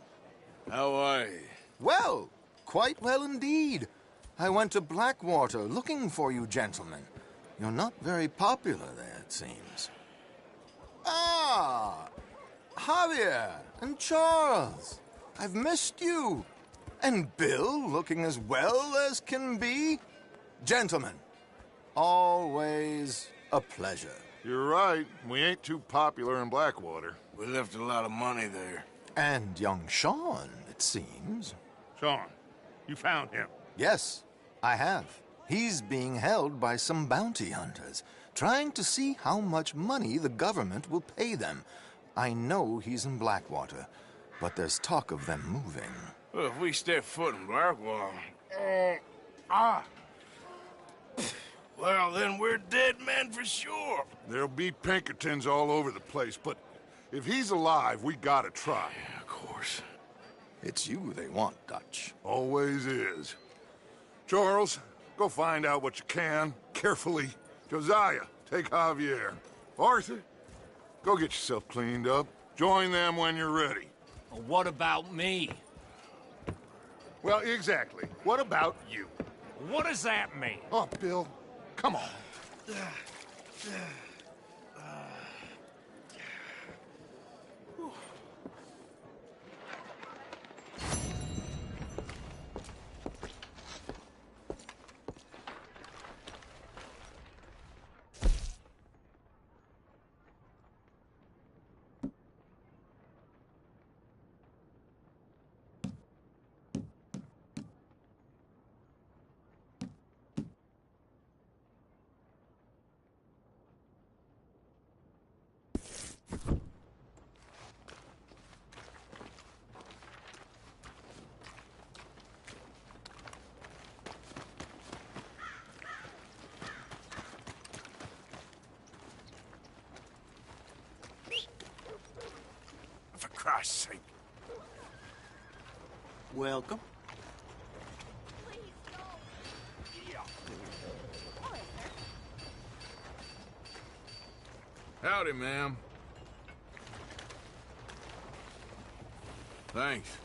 How are you? Well, quite well indeed. I went to Blackwater looking for you gentlemen. You're not very popular there, it seems. Ah! Javier and Charles. I've missed you. And Bill looking as well as can be. Gentlemen, always a pleasure. You're right. We ain't too popular in Blackwater. We left a lot of money there. And young Sean, it seems. Sean, you found him? Yes, I have. He's being held by some bounty hunters, trying to see how much money the government will pay them. I know he's in Blackwater, but there's talk of them moving. Well, if we step foot in Blackwater... Well, then we're dead men for sure. There'll be Pinkertons all over the place, but if he's alive, we gotta try. Yeah, of course. It's you they want, Dutch. Always is. Charles, go find out what you can, carefully. Josiah, take Javier. Arthur, go get yourself cleaned up. Join them when you're ready. Well, what about me? Well, exactly. What about you? What does that mean? Oh, Bill, come on. For Christ's sake. Welcome. Howdy, ma'am. Thanks.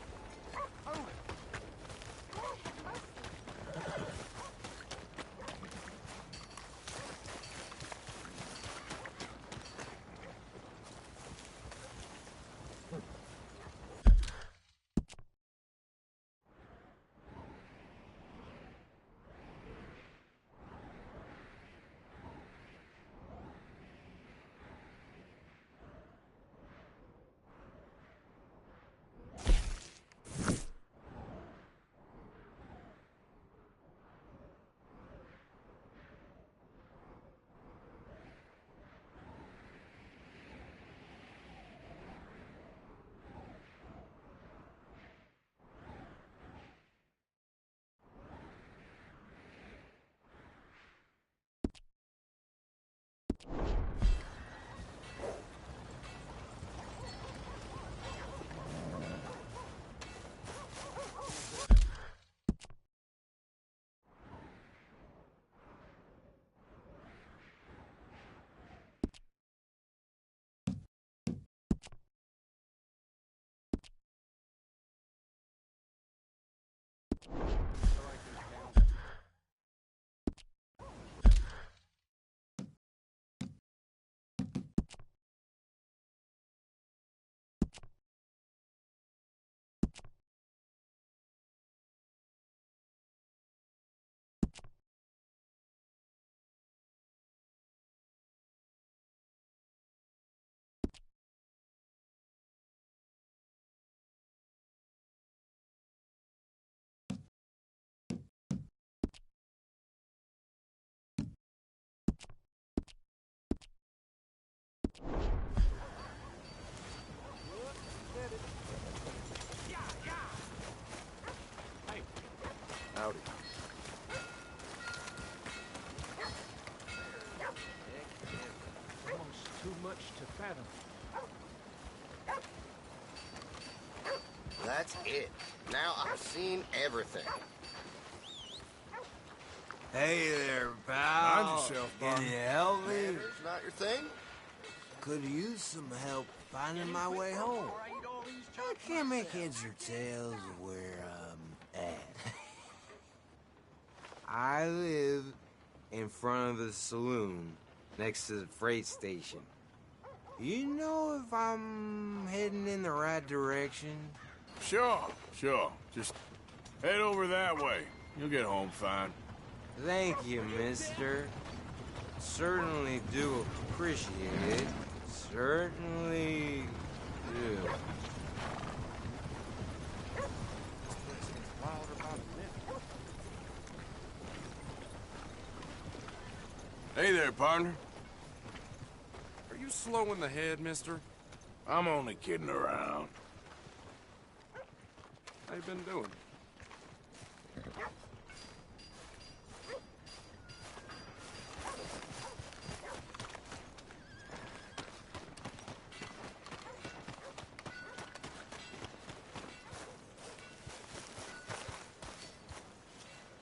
Adam. That's it. Now I've seen everything. Hey there, pal. Mind yourself, Can Barney. you help me? Manners not your thing? Could use some help finding my way home. I can't make heads or tails of where I'm at. I live in front of the saloon next to the freight station. You know if I'm heading in the right direction? Sure. Just head over that way. You'll get home fine. Thank you, mister. Certainly do appreciate it. Certainly do. Hey there, partner. Are you slow in the head, mister? I'm only kidding around. How you been doing?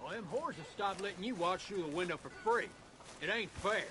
Well, them horses stopped letting you watch through the window for free. It ain't fair.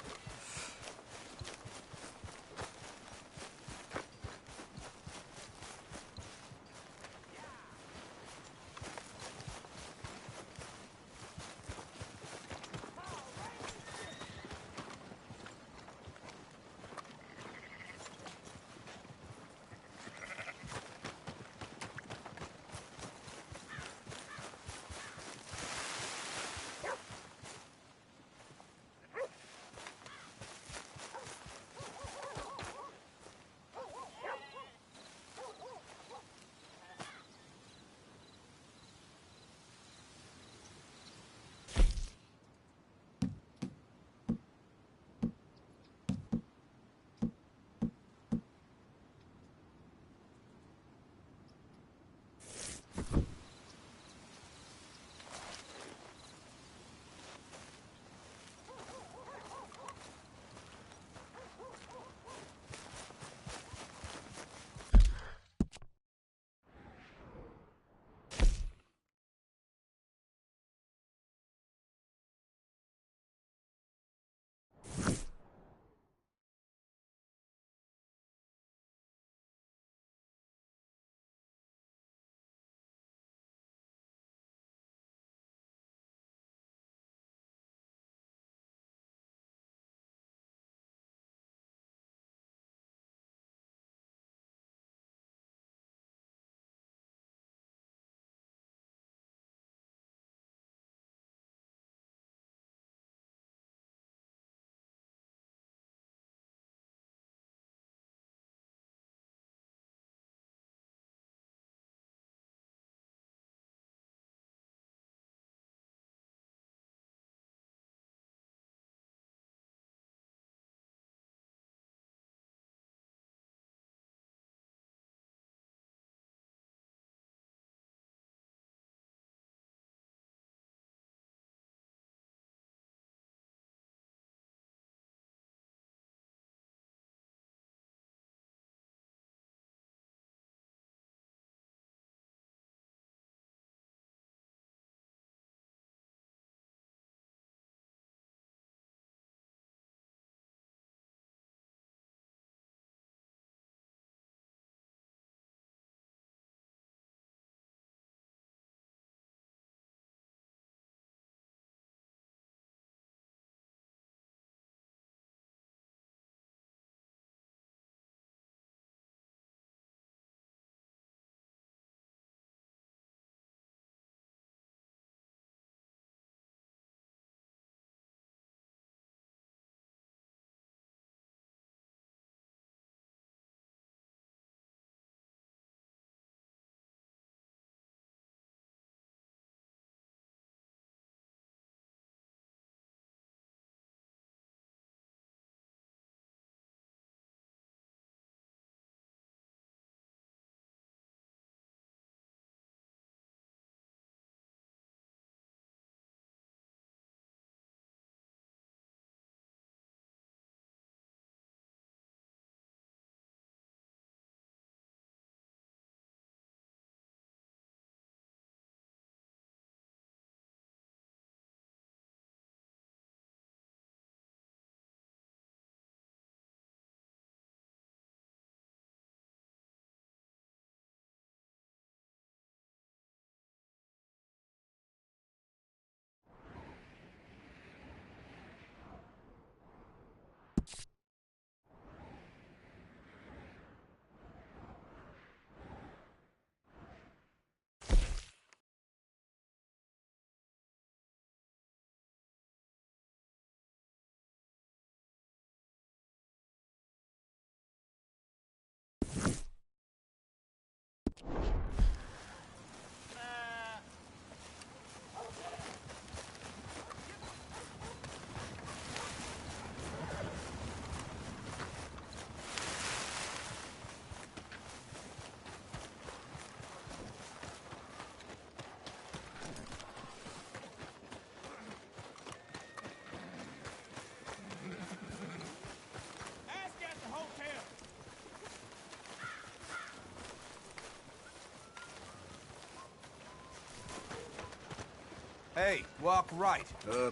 Hey, walk right.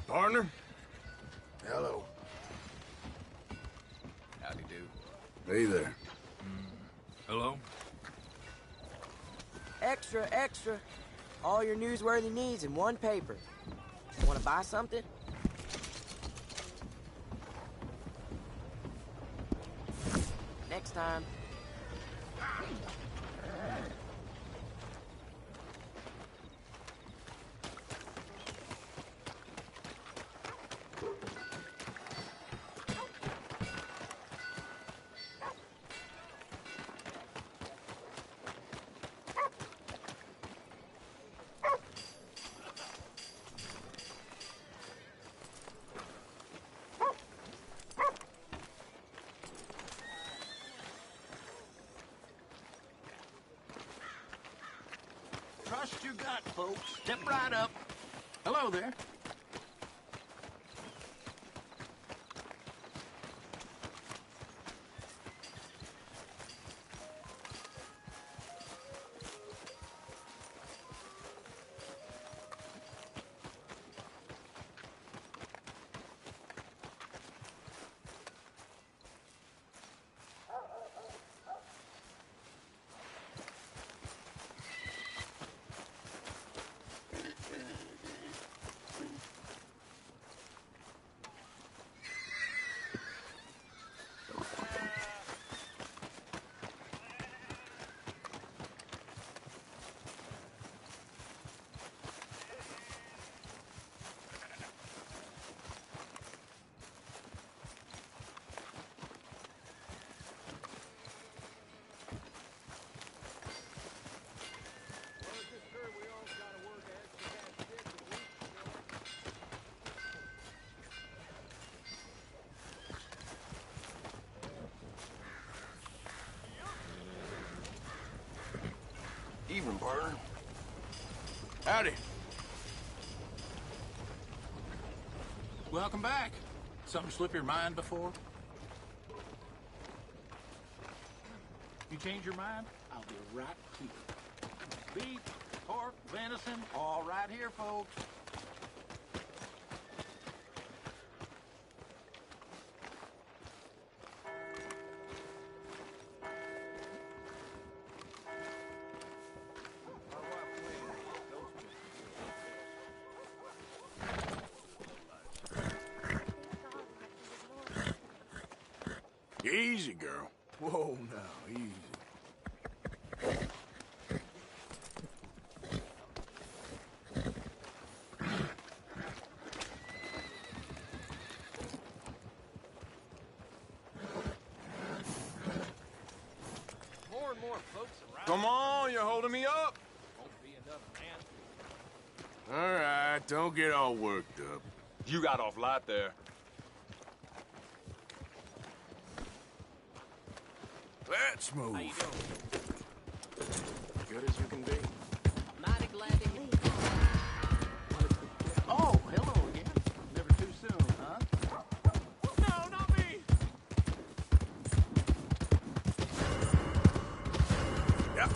Partner? Hello. Howdy do. Hey there. Hello? Extra, extra. All your newsworthy needs in one paper. Want to buy something? Next time. Trust your gut, folks. Step right up. Hello there. Evening, partner. Howdy. Welcome back. Something slip your mind before? You change your mind? I'll be right here. Beef, pork, venison, all right here, folks. Easy, girl. Whoa, now, easy. More and more folks around. Come on, you're holding me up. Won't be enough, man. All right, don't get all worked up. You got off light there. Let's move. How you doing? Good as you can be. Mighty glad to meet you. Oh, hello again. Never too soon, huh? No, not me! Yeah.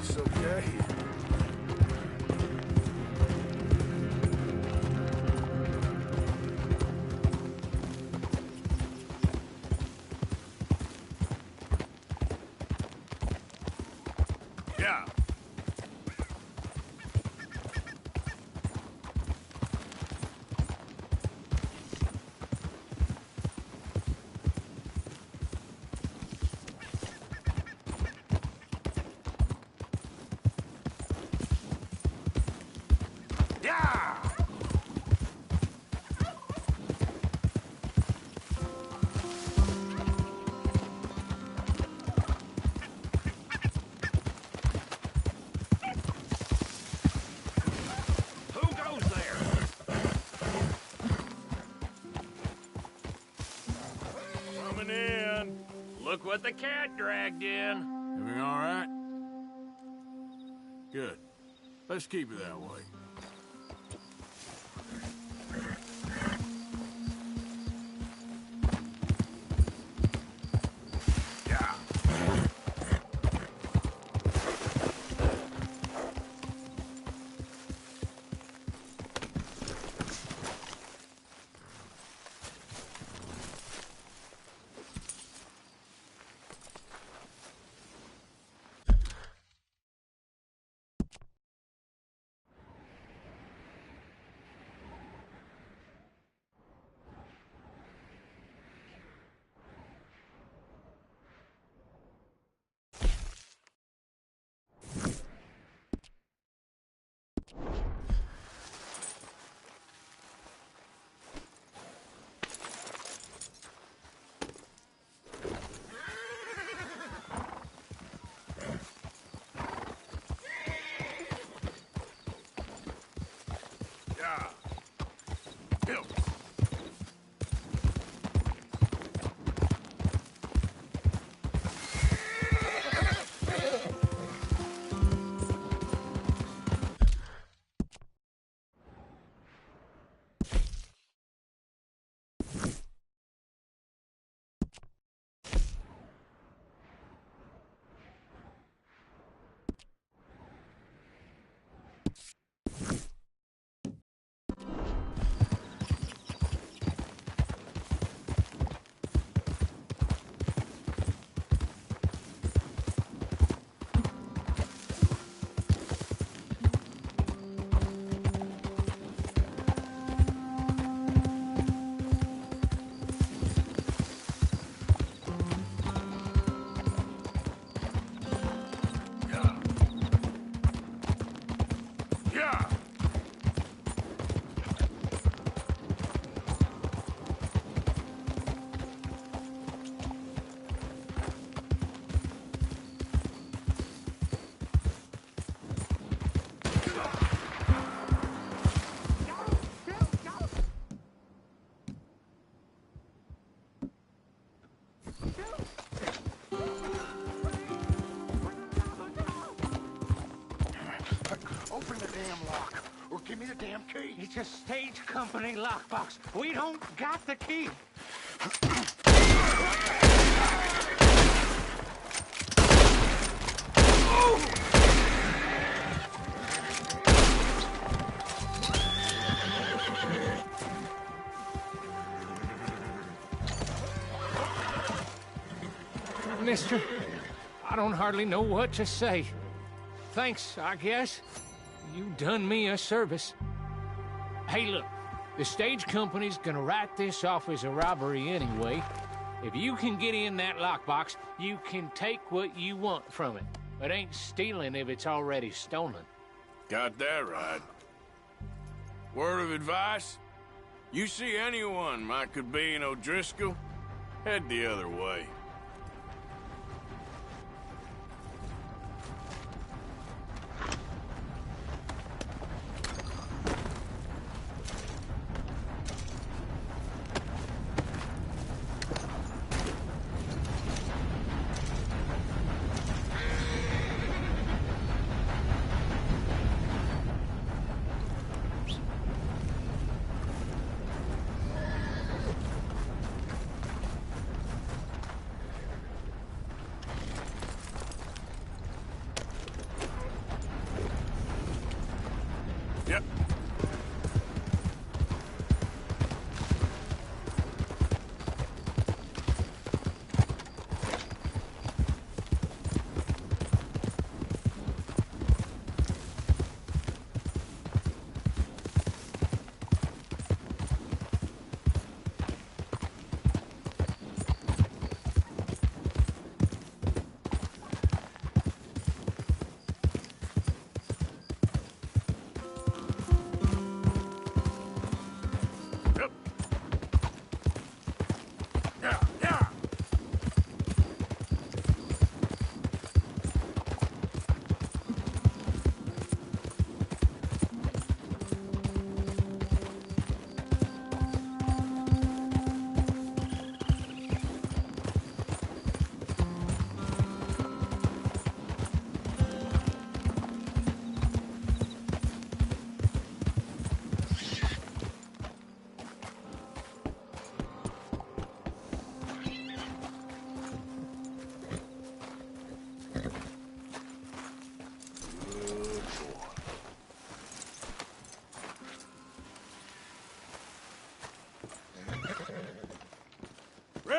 It's okay. Yeah. coming in. Look what the cat dragged in. Everything all right? Good. Let's keep it that way. Open the damn lock, or give me the damn key. It's a stage company lockbox. We don't got the key. Mister, I don't hardly know what to say. Thanks, I guess. You done me a service. Hey, look, the stage company's gonna write this off as a robbery anyway. If you can get in that lockbox, you can take what you want from it. It ain't stealing if it's already stolen. Got that right. Word of advice? You see anyone might could be in O'Driscoll, head the other way.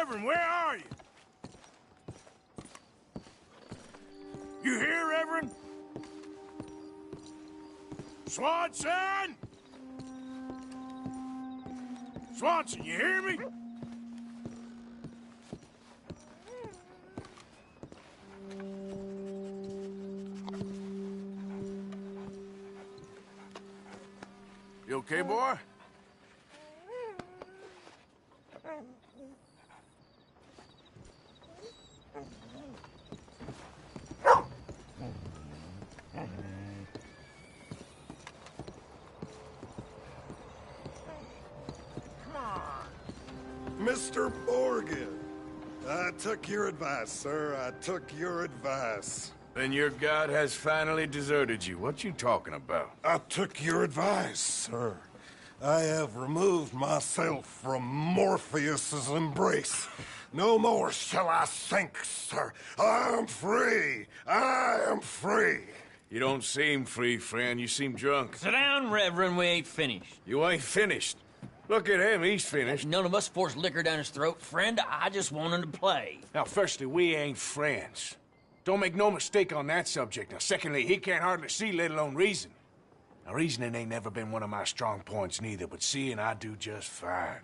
Reverend, where are you? You here, Reverend? Swanson! Swanson, you hear me? You okay, boy? Mr. Morgan, I took your advice, sir. I took your advice. Then your god has finally deserted you. What you talking about? I took your advice, sir. I have removed myself from Morpheus's embrace. No more shall I sink, sir. I am free. I am free. You don't seem free, friend. You seem drunk. Sit down, Reverend. We ain't finished. You ain't finished. Look at him. He's finished. None of us forced liquor down his throat. Friend, I just want him to play. Now, firstly, we ain't friends. Don't make no mistake on that subject. Now, secondly, he can't hardly see, let alone reason. Now, reasoning ain't never been one of my strong points neither, but seeing I do just fine.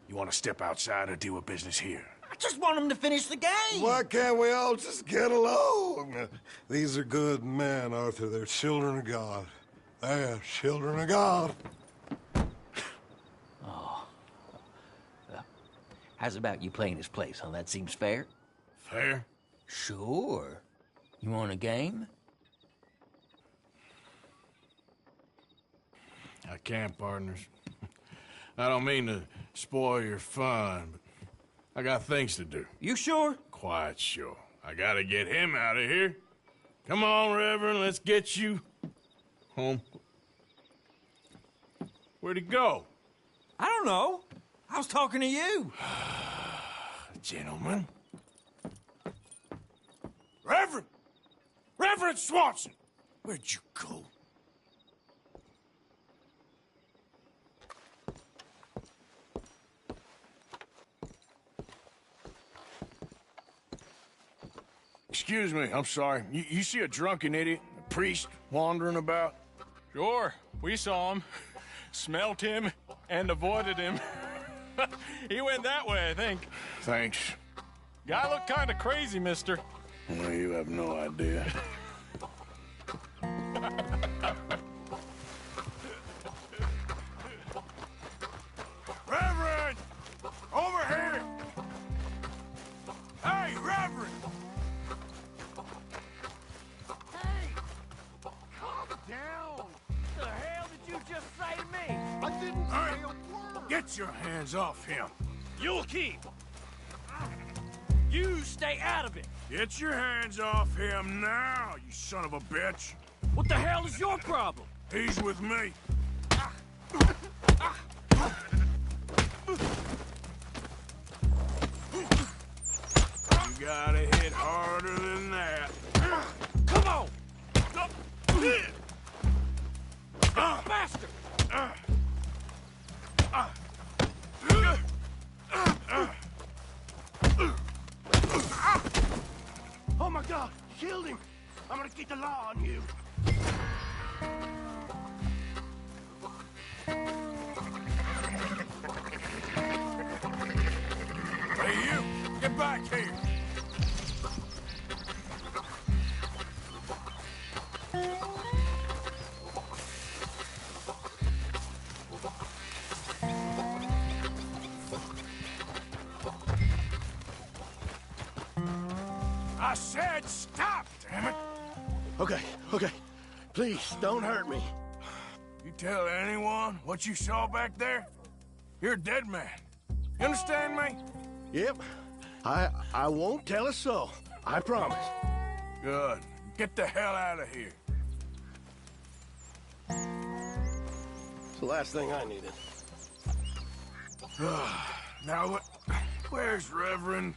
You want to step outside or deal with business here? I just want him to finish the game. Why can't we all just get along? These are good men, Arthur. They're children of God. They're children of God. How's about you playing his place, huh? That seems fair? Fair? Sure. You want a game? I can't, partners. I don't mean to spoil your fun, but I got things to do. You sure? Quite sure. I gotta get him out of here. Come on, Reverend, let's get you home. Where'd he go? I don't know. I was talking to you. Gentlemen. Reverend! Reverend Swanson! Where'd you go? Excuse me, I'm sorry. You see a drunken idiot, a priest, wandering about? Sure, we saw him, smelt him, and avoided him. He went that way, I think. Thanks. Guy looked kind of crazy, mister. Well, you have no idea. Reverend! Over here! Hey, Reverend! Hey! Calm down! What the hell did you just say to me? I didn't say a word. Get your hands off him. You'll keep. You stay out of it. Get your hands off him now, you son of a bitch. What the hell is your problem? He's with me. You gotta hit harder than that. Come on! Faster! Oh my God! Killed him! I'm gonna keep the law on you. Hey, you! Get back here! I said stop, damn it! Okay. Please, don't hurt me. You tell anyone what you saw back there? You're a dead man. You understand me? Yep. I won't tell a soul. I promise. Good. Get the hell out of here. It's the last thing I needed. Now, where's Reverend?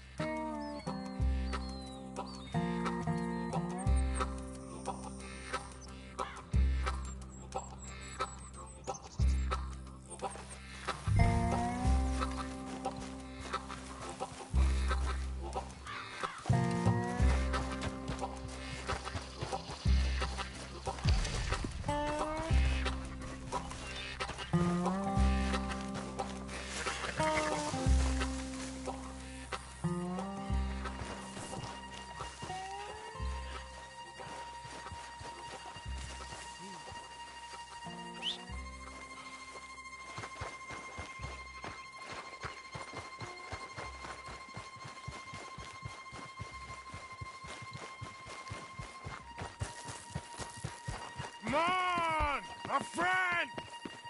Come on, my friend!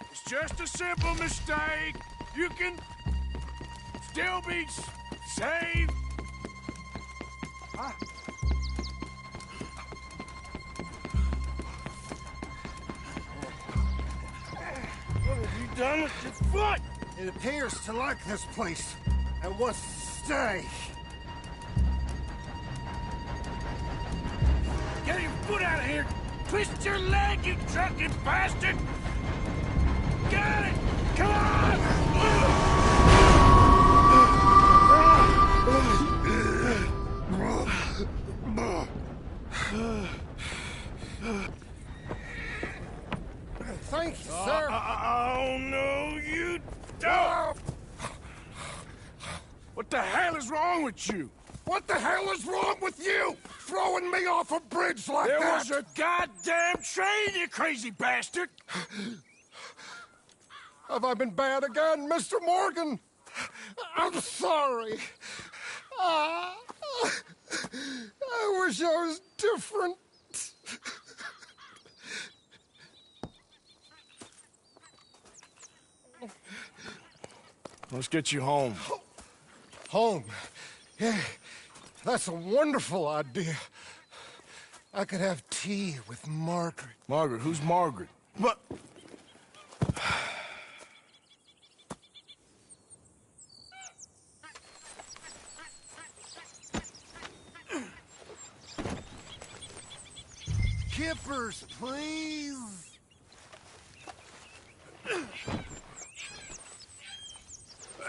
It's just a simple mistake. You can still be saved. Huh? What have you done with your foot? It appears to like this place and wants to stay. Get your foot out of here! Twist your leg, you drunken bastard! Get it! Come on! Thank you, sir. Oh, no, you don't! What the hell is wrong with you? What the hell is wrong with you? Throwing me off a bridge like that? There was a goddamn train, you crazy bastard! Have I been bad again, Mr. Morgan? I'm sorry. I wish I was different. Let's get you home. Home? Yeah, that's a wonderful idea. I could have tea with Margaret. Margaret? Who's Margaret? What? Kippers, please.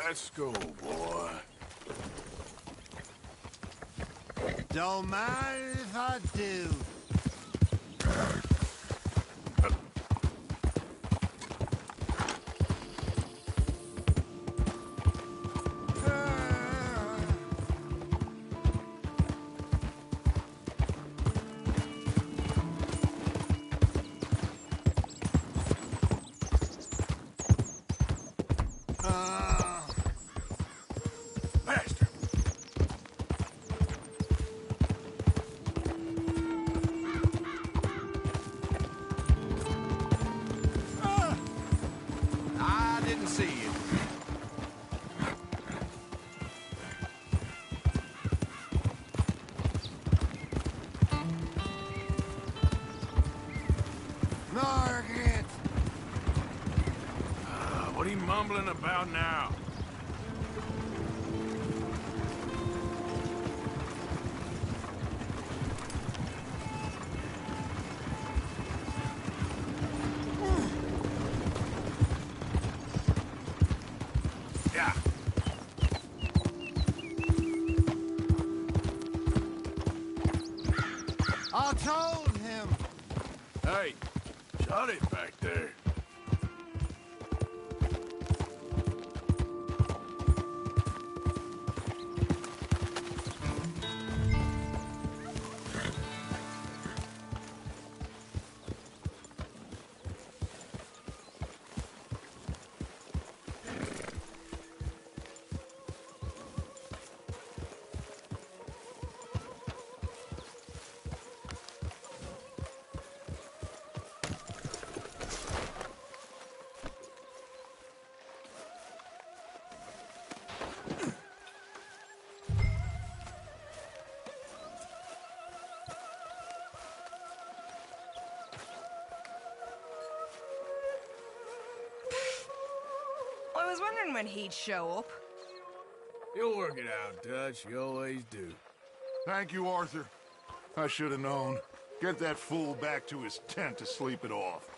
Let's go, boy. Don't mind if I do. I didn't see you. Margaret! What are you mumbling about now? Yeah. I told him. Hey, shut it back there. I was wondering when he'd show up. You'll work it out, Dutch. You always do. Thank you, Arthur. I should have known. Get that fool back to his tent to sleep it off.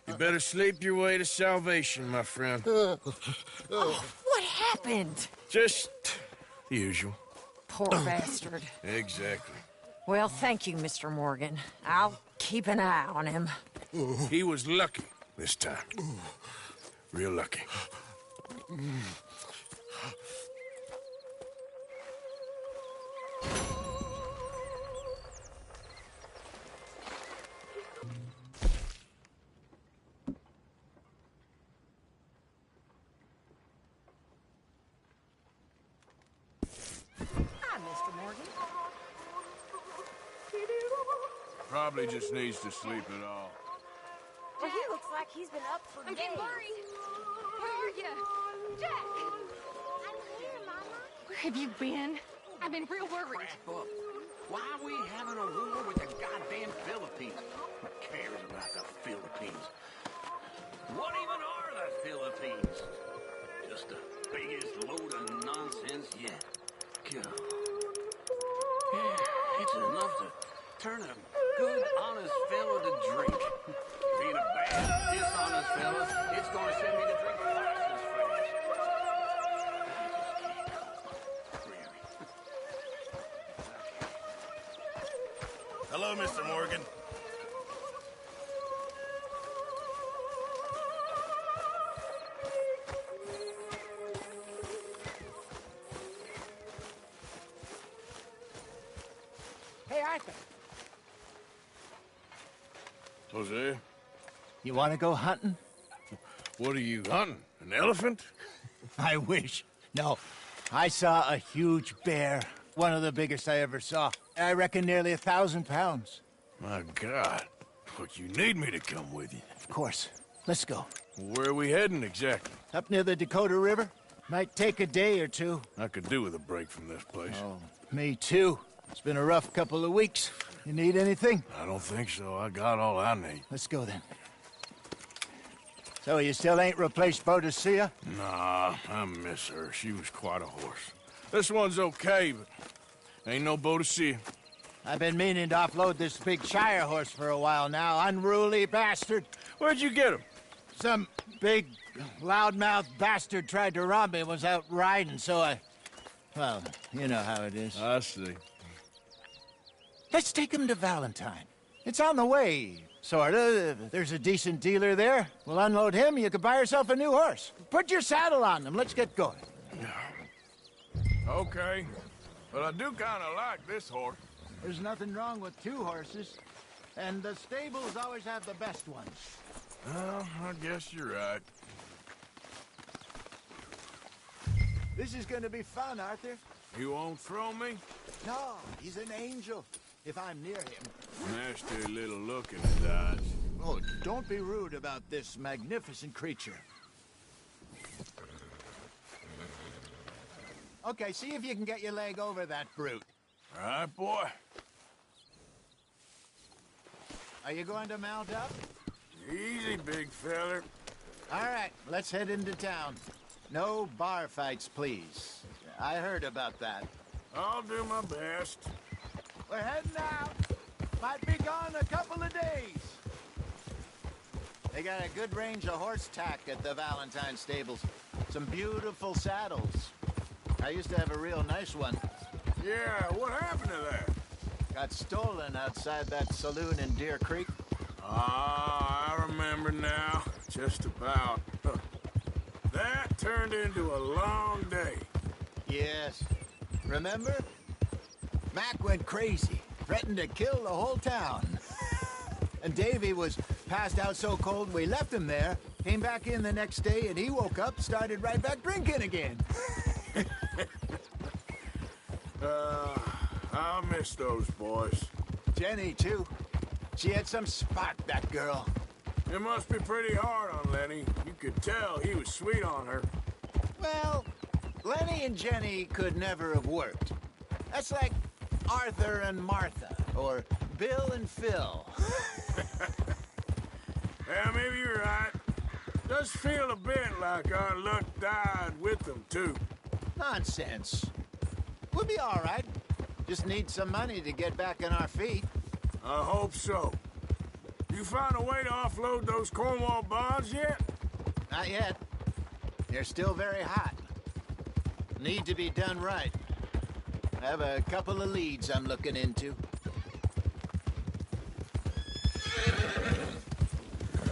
You better sleep your way to salvation, my friend. Oh, what happened? Just the usual. Poor bastard. Exactly. Well, thank you, Mr. Morgan. I'll keep an eye on him. He was lucky this time. Real lucky. Probably just needs to sleep it off. Well, he looks like he's been up for I'm days. getting worried. Where are you? Jack! I'm here, Mama. Where have you been? I've been real worried. Crap up. Why are we having a war with the goddamn Philippines? Who cares about the Philippines? What even are the Philippines? Just the biggest load of nonsense yet. God. Yeah, it's enough to turn a good, honest fella to drink. Being a bad, dishonest fella, it's gonna send me to drink twice as fast. I just can't. Really. Hello, Mr. Morgan. Hey, Arthur. Jose, You want to go hunting? what are you hunting? An elephant? I wish. No, I saw a huge bear. One of the biggest I ever saw. I reckon nearly 1,000 pounds. My God. But you need me to come with you. Of course. Let's go. Where are we heading exactly? Up near the Dakota River. Might take a day or two. I could do with a break from this place. Oh, me too. It's been a rough couple of weeks. You need anything? I don't think so. I got all I need. Let's go then. So you still ain't replaced Boadicea? Nah, I miss her. She was quite a horse. This one's okay, but ain't no Boadicea. I've been meaning to offload this big Shire horse for a while now. Unruly bastard. Where'd you get him? Some big, loudmouth bastard tried to rob me and was out riding, so I... Well, you know how it is. I see. Let's take him to Valentine. It's on the way, sorta. There's a decent dealer there. We'll unload him, you can buy yourself a new horse. Put your saddle on them, let's get going. Okay. But I do kind of like this horse. There's nothing wrong with two horses, and the stables always have the best ones. Well, I guess you're right. This is gonna be fun, Arthur. You won't throw me? No, he's an angel, if I'm near him. Nasty little look in his eyes. Oh, don't be rude about this magnificent creature. Okay, see if you can get your leg over that brute. All right, boy. Are you going to mount up? Easy, big feller. All right, let's head into town. No bar fights, please. I heard about that. I'll do my best. We're heading out. Might be gone a couple of days. They got a good range of horse tack at the Valentine stables. Some beautiful saddles. I used to have a real nice one. Yeah, what happened to that? Got stolen outside that saloon in Deer Creek. Ah, I remember now. Just about. That turned into a long day. Yes. Remember? Mac went crazy, threatened to kill the whole town. And Davy was passed out so cold we left him there, came back in the next day, and he woke up, started right back drinking again. I miss those boys. Jenny, too. She had some spot, that girl. It must be pretty hard on Lenny. You could tell he was sweet on her. Well, Lenny and Jenny could never have worked. That's like Arthur and Martha, or Bill and Phil. Yeah, maybe you're right. Does feel a bit like our luck died with them, too. Nonsense. We'll be all right. Just need some money to get back on our feet. I hope so. You found a way to offload those Cornwall bonds yet? Not yet. They're still very hot. Need to be done right. I have a couple of leads I'm looking into.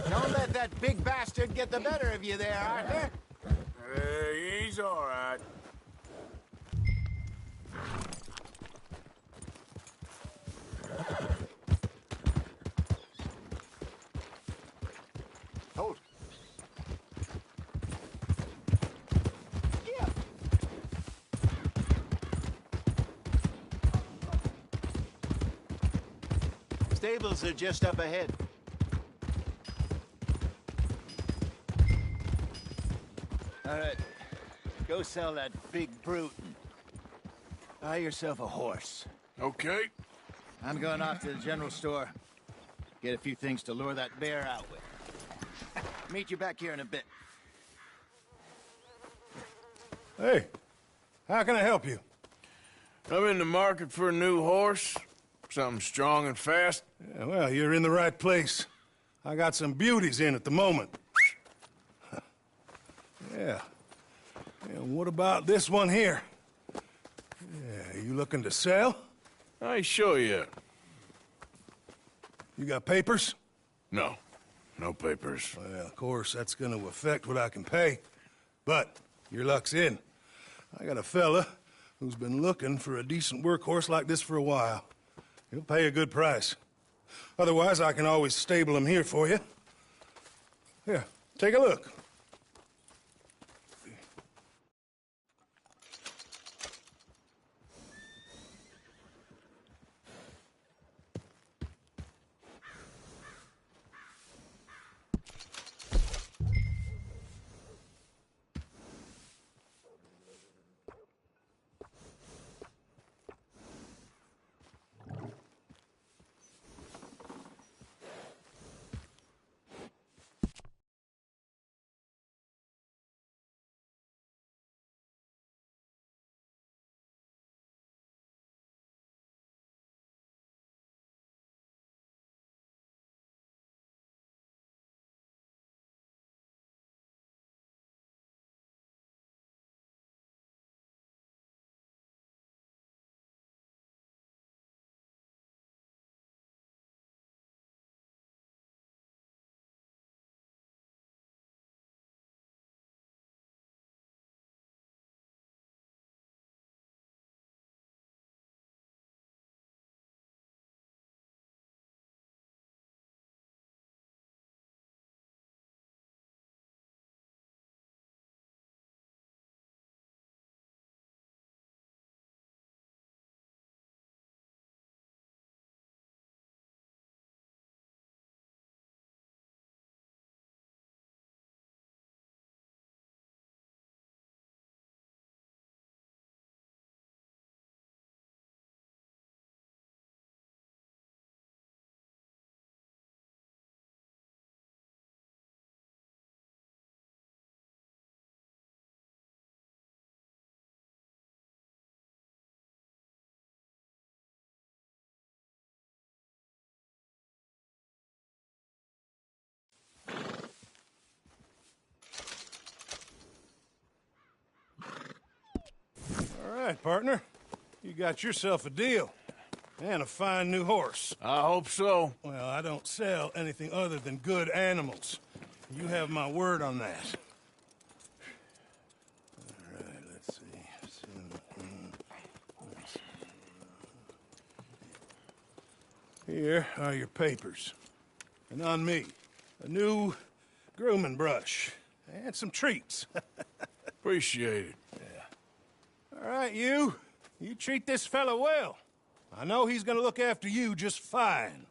Don't let that big bastard get the better of you there, Arthur. He's all right. Hold. Stables are just up ahead. All right. Go sell that big brute and buy yourself a horse. Okay. I'm going off to the general store. Get a few things to lure that bear out with. Meet you back here in a bit. Hey, how can I help you? I'm in the market for a new horse. Something strong and fast. Yeah, well, you're in the right place. I got some beauties in at the moment. Yeah. And what about this one here? Yeah, you looking to sell? I ain't sure yet. You got papers? No. No papers. Well, of course, that's gonna affect what I can pay. But your luck's in. I got a fella who's been looking for a decent workhorse like this for a while. He'll pay a good price. Otherwise, I can always stable him here for you. Here, take a look. All right, partner. You got yourself a deal. And a fine new horse. I hope so. Well, I don't sell anything other than good animals. You have my word on that. All right, let's see. Here are your papers. And on me, a new grooming brush. And some treats. Appreciate it. Yeah. All right, you. You treat this fella well. I know he's gonna look after you just fine.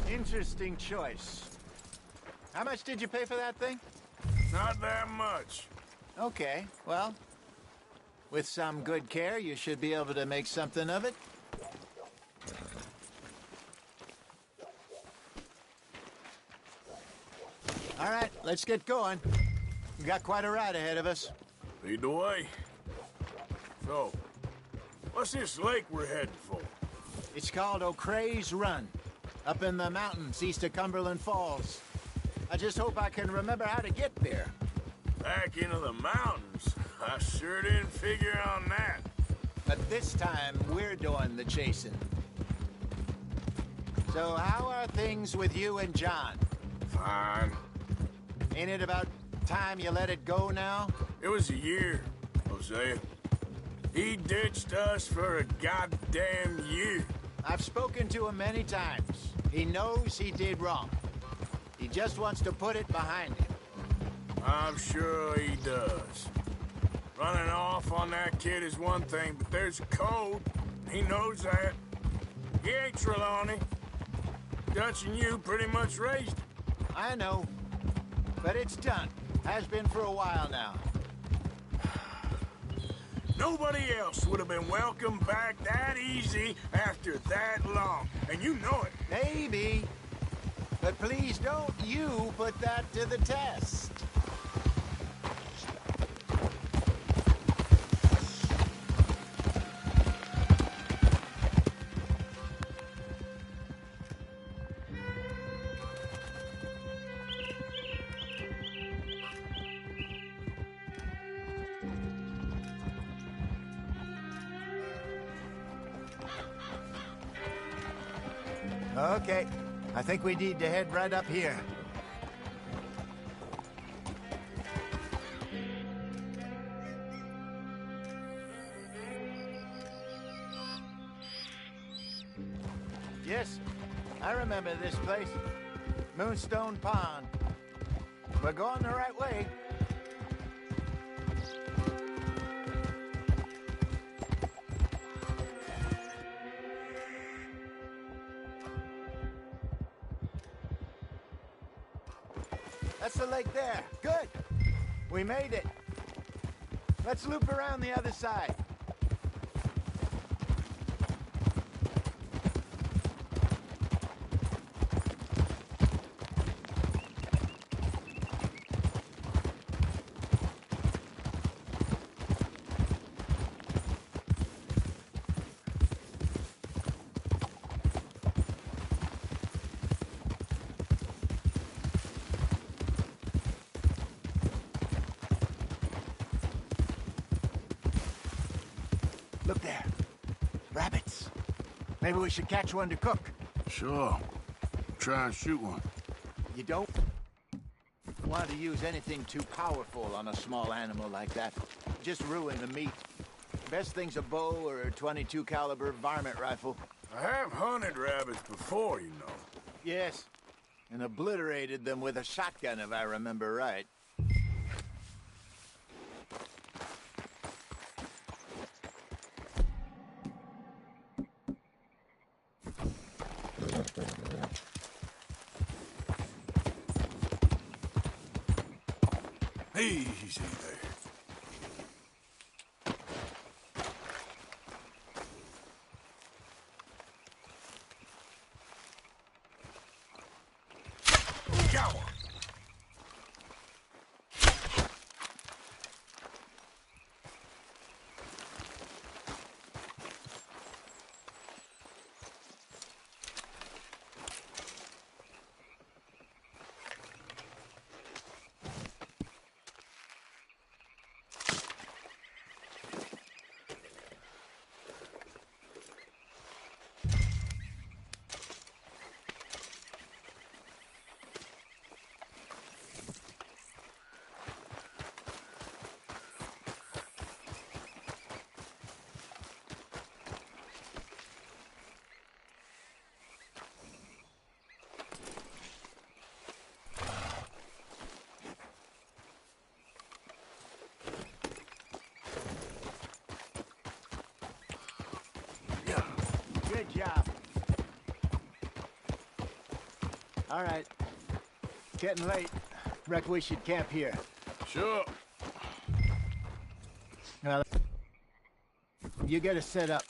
Interesting choice. How much did you pay for that thing? Not that much. Okay, well, with some good care, you should be able to make something of it. All right, let's get going. We got quite a ride ahead of us. Lead the way. So, what's this lake we're heading for? It's called O'Creagh's Run, up in the mountains east of Cumberland Falls. I just hope I can remember how to get there. Back into the mountains? I sure didn't figure on that. But this time, we're doing the chasing. So how are things with you and John? Fine. Ain't it about time you let it go now? It was a year, Hosea. He ditched us for a goddamn year. I've spoken to him many times. He knows he did wrong. He just wants to put it behind him. I'm sure he does. Running off on that kid is one thing, but there's a code. He knows that. He ain't Trelawney. Dutch and you pretty much raised him. I know. But it's done. Has been for a while now. Nobody else would have been welcomed back that easy after that long. And you know it. Maybe. But please don't you put that to the test. Okay, I think we need to head right up here. Yes, I remember this place. Moonstone Pond. We're going the right way. That's the lake there. Good. We made it. Let's loop around the other side. Look there. Rabbits. Maybe we should catch one to cook. Sure. Try and shoot one. You don't want to use anything too powerful on a small animal like that. Just ruin the meat. Best thing's a bow or a .22 caliber varmint rifle. I have hunted rabbits before, you know. Yes. And obliterated them with a shotgun, if I remember right. Easy there. Got one. Good job. All right. Getting late. Reckon we should camp here. Sure. Well, you get us set up.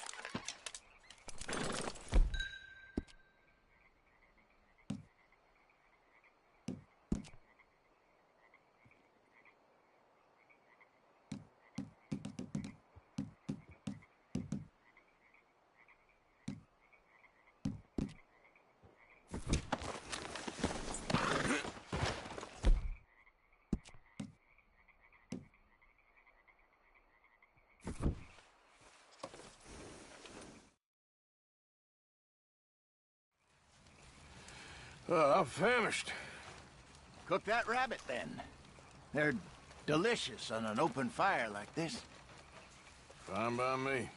I'm famished. Cook that rabbit, then. They're delicious on an open fire like this. Fine by me.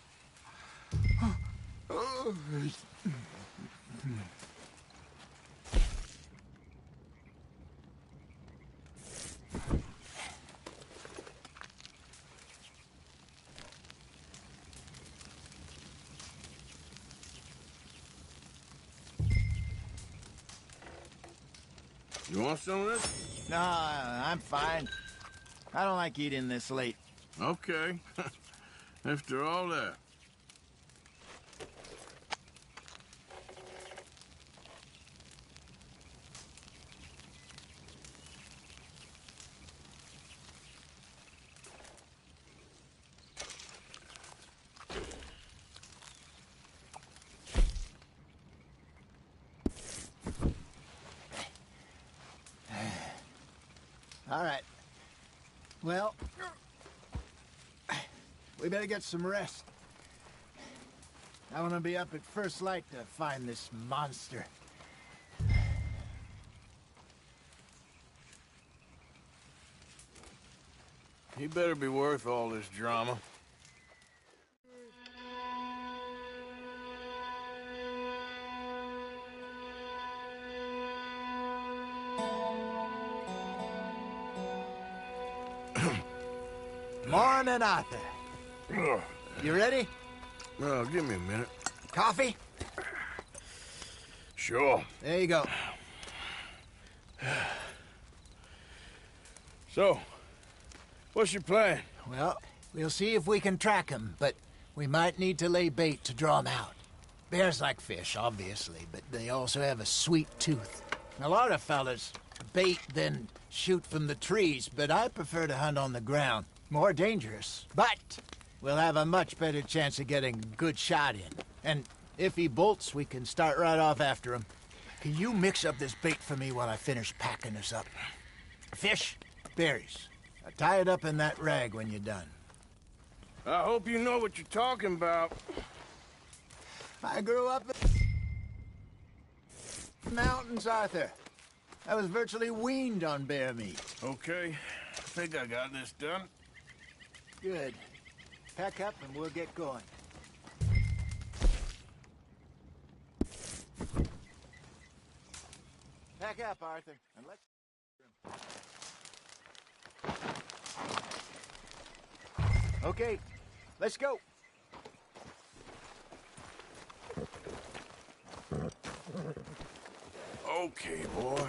want some of this? No, I'm fine. I don't like eating this late. Okay. After all that. All right. Well, we better get some rest. I want to be up at first light to find this monster. He better be worth all this drama. Morning, Arthur. You ready? Well, give me a minute. Coffee? Sure. There you go. So, what's your plan? Well, we'll see if we can track him, but we might need to lay bait to draw him out. Bears like fish, obviously, but they also have a sweet tooth. A lot of fellas bait, then shoot from the trees, but I prefer to hunt on the ground. More dangerous, but we'll have a much better chance of getting a good shot in. And if he bolts, we can start right off after him. Can you mix up this bait for me while I finish packing this up? Fish, berries. Tie it up in that rag when you're done. I hope you know what you're talking about. I grew up in the mountains, Arthur. I was virtually weaned on bear meat. Okay, I think I got this done. Good. Pack up and we'll get going. Pack up, Arthur, and let's... Okay, let's go. Okay, boy.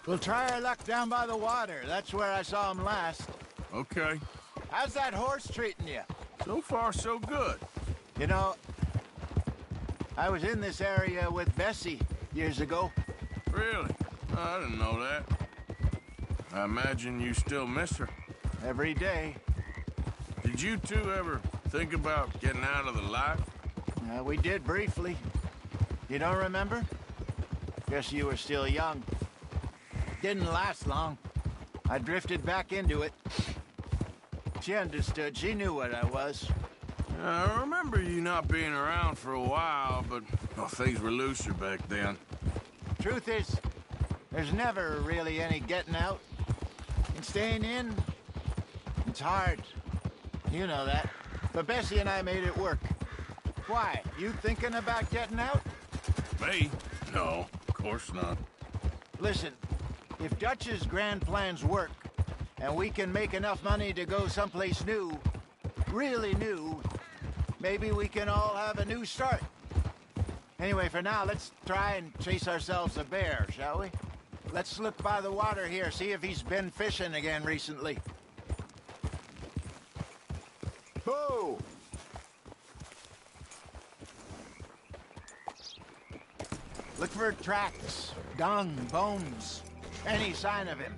We'll try our luck down by the water. That's where I saw him last. Okay. How's that horse treating you? So far, so good. You know, I was in this area with Bessie years ago. Really? I didn't know that. I imagine you still miss her. Every day. Did you two ever think about getting out of the life? We did briefly. You don't remember? Guess you were still young. Didn't last long. I drifted back into it. She understood. She knew what I was. I remember you not being around for a while, but well, things were looser back then. Truth is, there's never really any getting out. And staying in, it's hard. You know that. But Bessie and I made it work. Why? You thinking about getting out? Me? No, of course not. Listen, if Dutch's grand plans work, and we can make enough money to go someplace new, really new, maybe we can all have a new start. Anyway, for now, let's try and chase ourselves a bear, shall we? Let's look by the water here, see if he's been fishing again recently. Whoa! Look for tracks, dung, bones, any sign of him.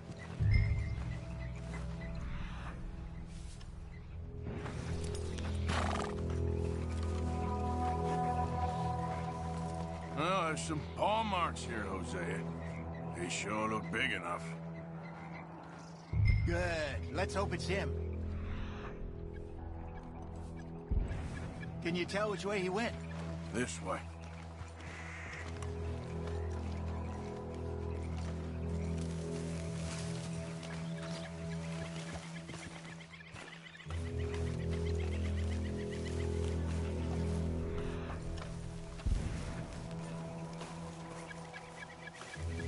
Well, there's some paw marks here, Hosea. They sure look big enough. Good. Let's hope it's him. Can you tell which way he went? This way.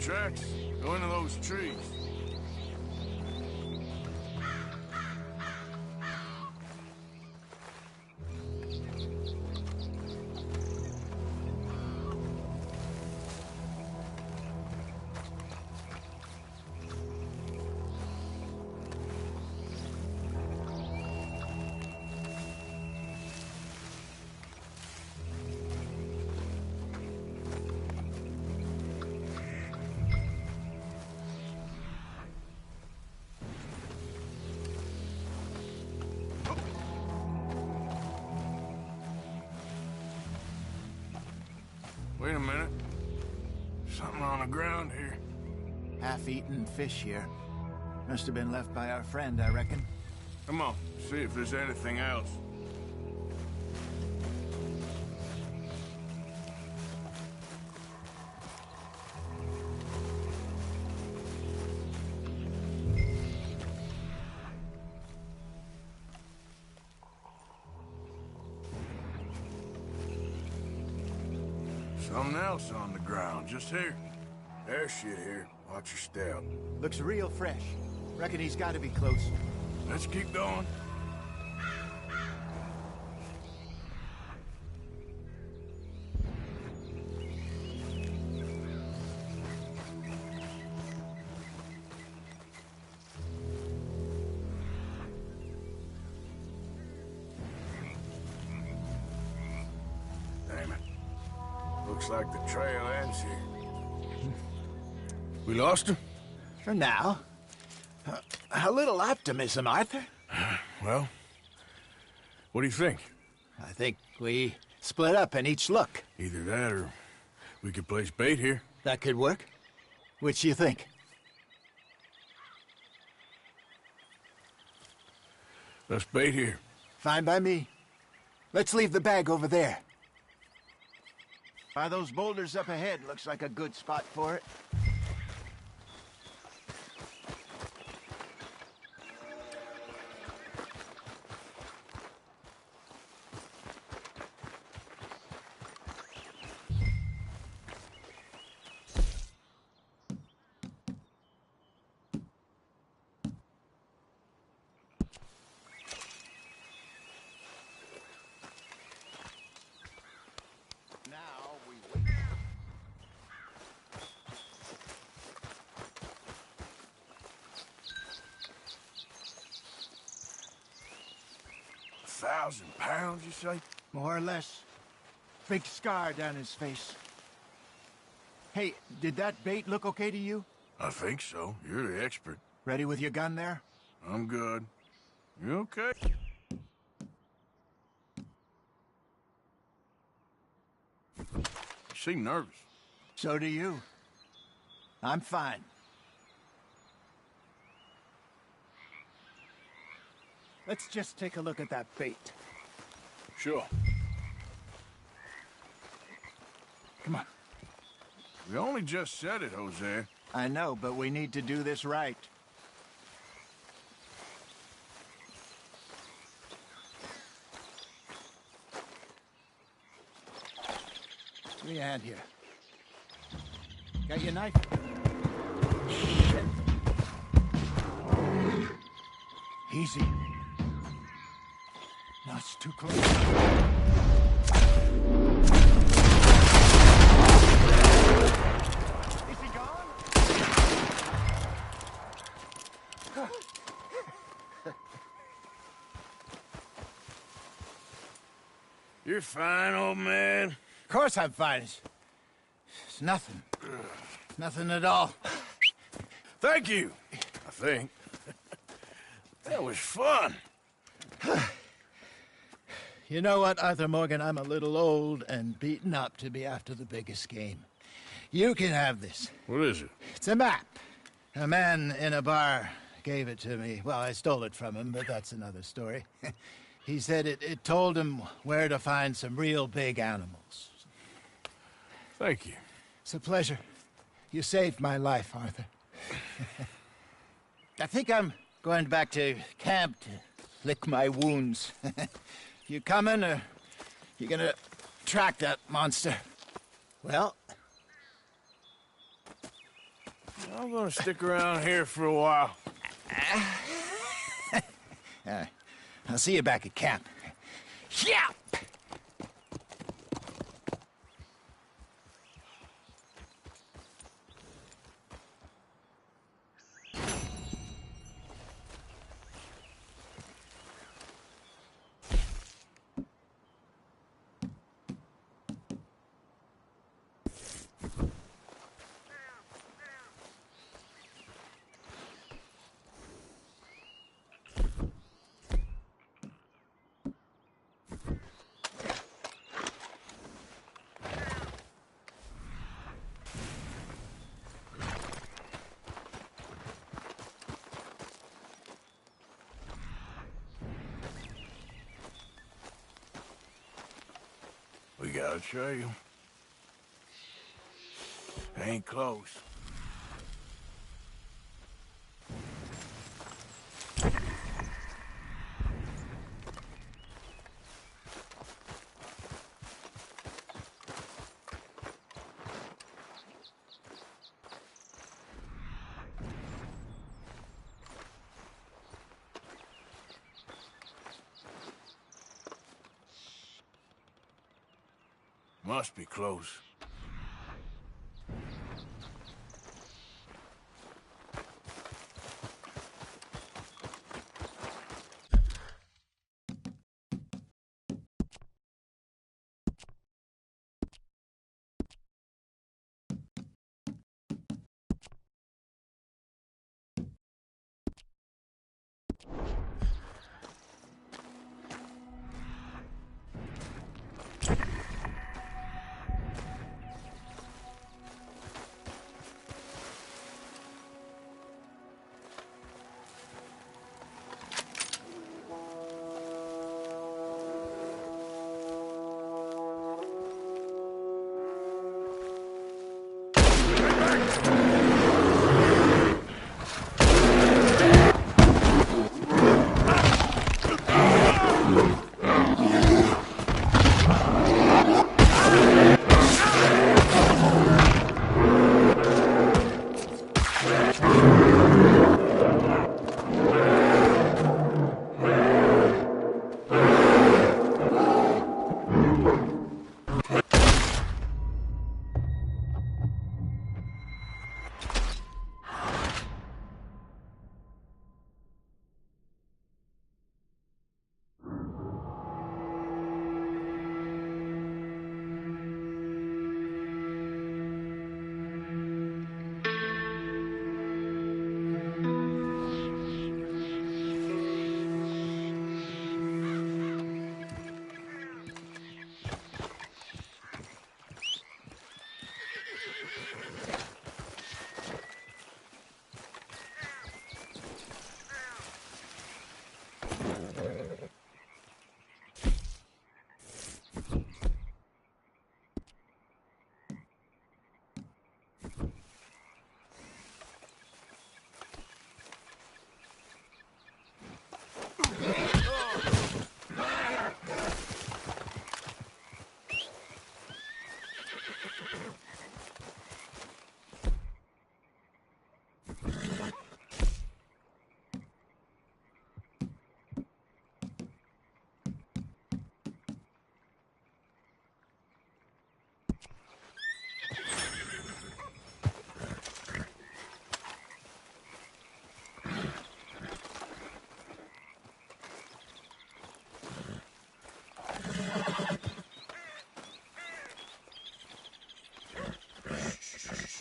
Tracks go into those trees. Wait a minute. Something on the ground here. Half-eaten fish here. Must have been left by our friend, I reckon. Come on, see if there's anything else. Something else on the ground, just here. There's shit here. Watch your step. Looks real fresh. Reckon he's got to be close. Let's keep going. Damn it. Looks like the trail ends here. We lost him? For now. A little optimism, Arthur. Well, what do you think? I think we split up and each look. Either that or we could place bait here. That could work. Which do you think? Let's bait here. Fine by me. Let's leave the bag over there. By those boulders up ahead, looks like a good spot for it. £1,000, you say? More or less. Big scar down his face. Hey, did that bait look okay to you? I think so. You're the expert. Ready with your gun there? I'm good. You okay? You seem nervous. So do you. I'm fine. Let's just take a look at that bait. Sure. Come on. We only just said it, Jose. I know, but we need to do this right. Give me a hand here. Got your knife? Shit. Easy. No, it's too close. Is he gone? You're fine, old man. Of course I'm fine. It's nothing. Nothing at all. Thank you, I think. That was fun. You know what, Arthur Morgan? I'm a little old and beaten up to be after the biggest game. You can have this. What is it? It's a map. A man in a bar gave it to me. Well, I stole it from him, but that's another story. He said it told him where to find some real big animals. Thank you. It's a pleasure. You saved my life, Arthur. I think I'm going back to camp to lick my wounds. You coming, or you gonna track that monster? Well, I'm gonna stick around here for a while. I'll see you back at camp. Yeah! gotta show you. Ain't close. Must be close.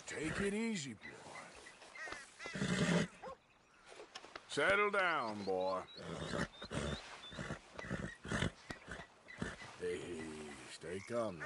Take it easy, boy. Settle down, boy. Hey, stay calm now.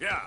Yeah.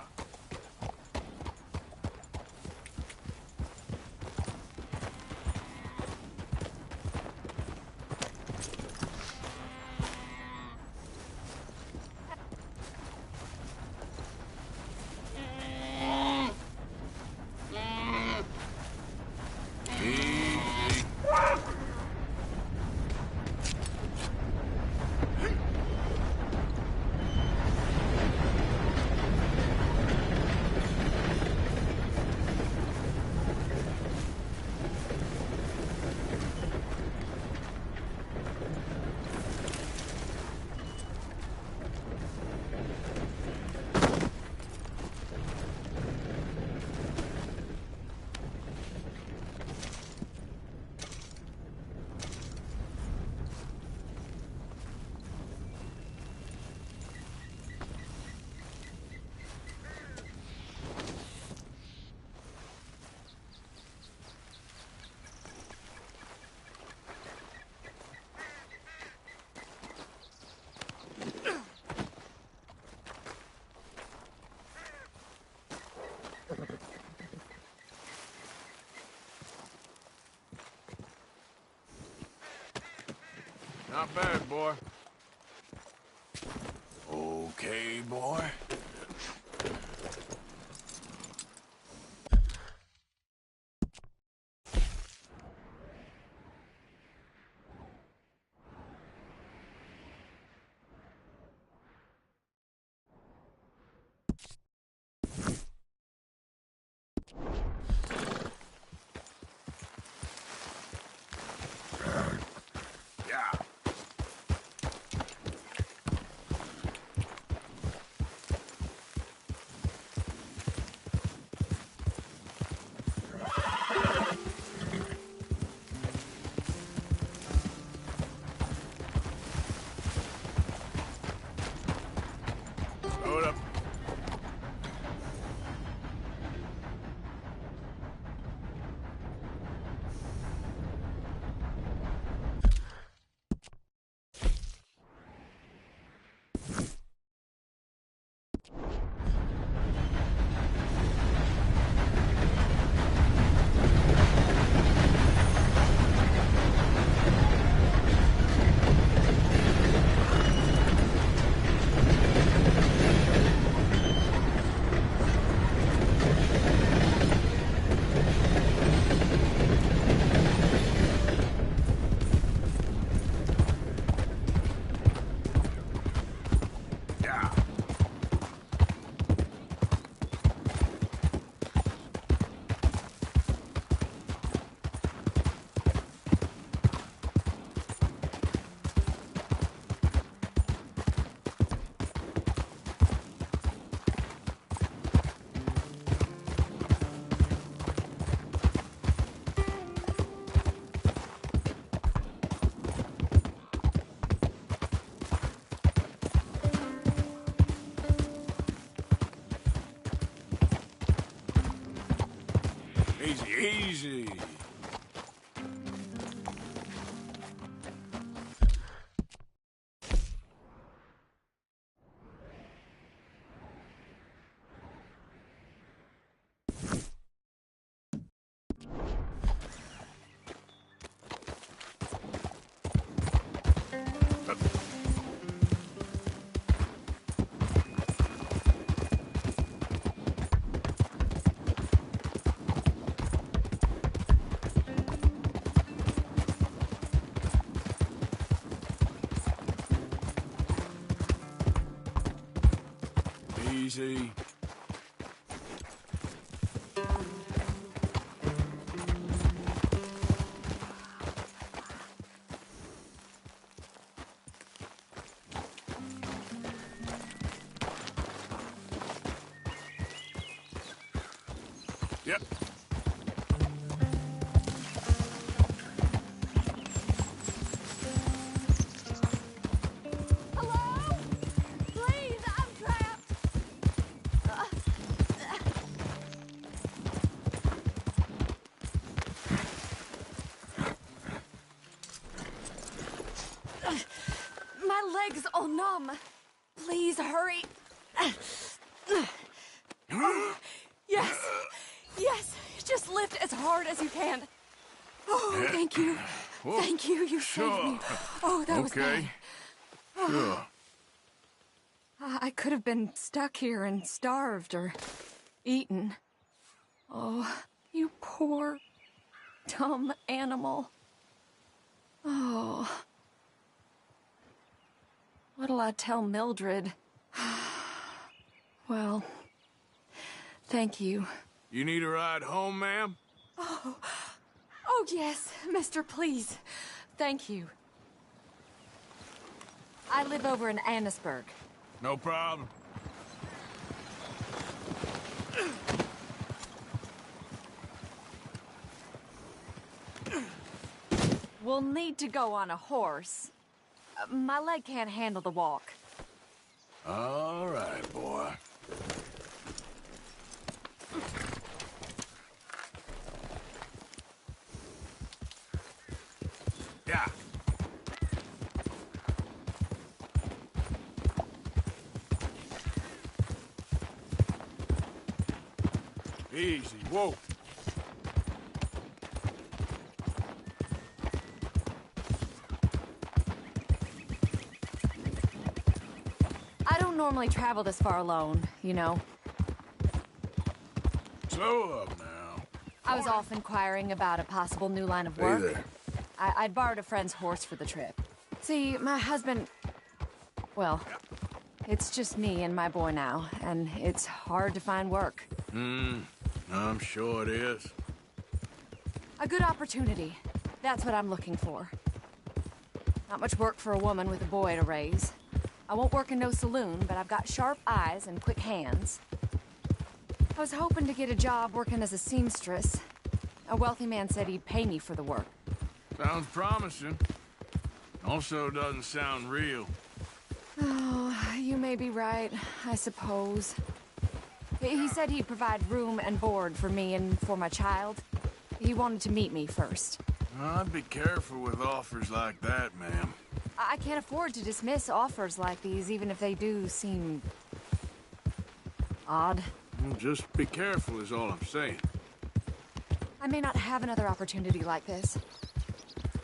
Not bad, boy. Okay, boy. Yeah. Easy. Easy. Yep. My leg's all numb. Please hurry. Yes. Yes. Just lift as hard as you can. Oh, thank you. Whoa. Thank you. You saved me. Oh, that was bad. Okay. Sure. I could have been stuck here and starved or eaten. Oh, you poor, dumb animal. Oh. What'll I tell Mildred? Well, thank you. You need a ride home, ma'am? Oh, yes, mister, please. Thank you. I live over in Annisburg. No problem. We'll need to go on a horse. My leg can't handle the walk. All right, boy. Yeah. Easy. Whoa. I don't normally travel this far alone, you know. Slow up now. I was off inquiring about a possible new line of work. Hey there. I'd borrowed a friend's horse for the trip. See, my husband... Well, it's just me and my boy now, and it's hard to find work. I'm sure it is. A good opportunity. That's what I'm looking for. Not much work for a woman with a boy to raise. I won't work in no saloon, but I've got sharp eyes and quick hands. I was hoping to get a job working as a seamstress. A wealthy man said he'd pay me for the work. Sounds promising. Also doesn't sound real. Oh, you may be right, I suppose. He said he'd provide room and board for me and for my child. He wanted to meet me first. I'd be careful with offers like that, ma'am. I can't afford to dismiss offers like these, even if they do seem... odd. Well, just be careful is all I'm saying. I may not have another opportunity like this.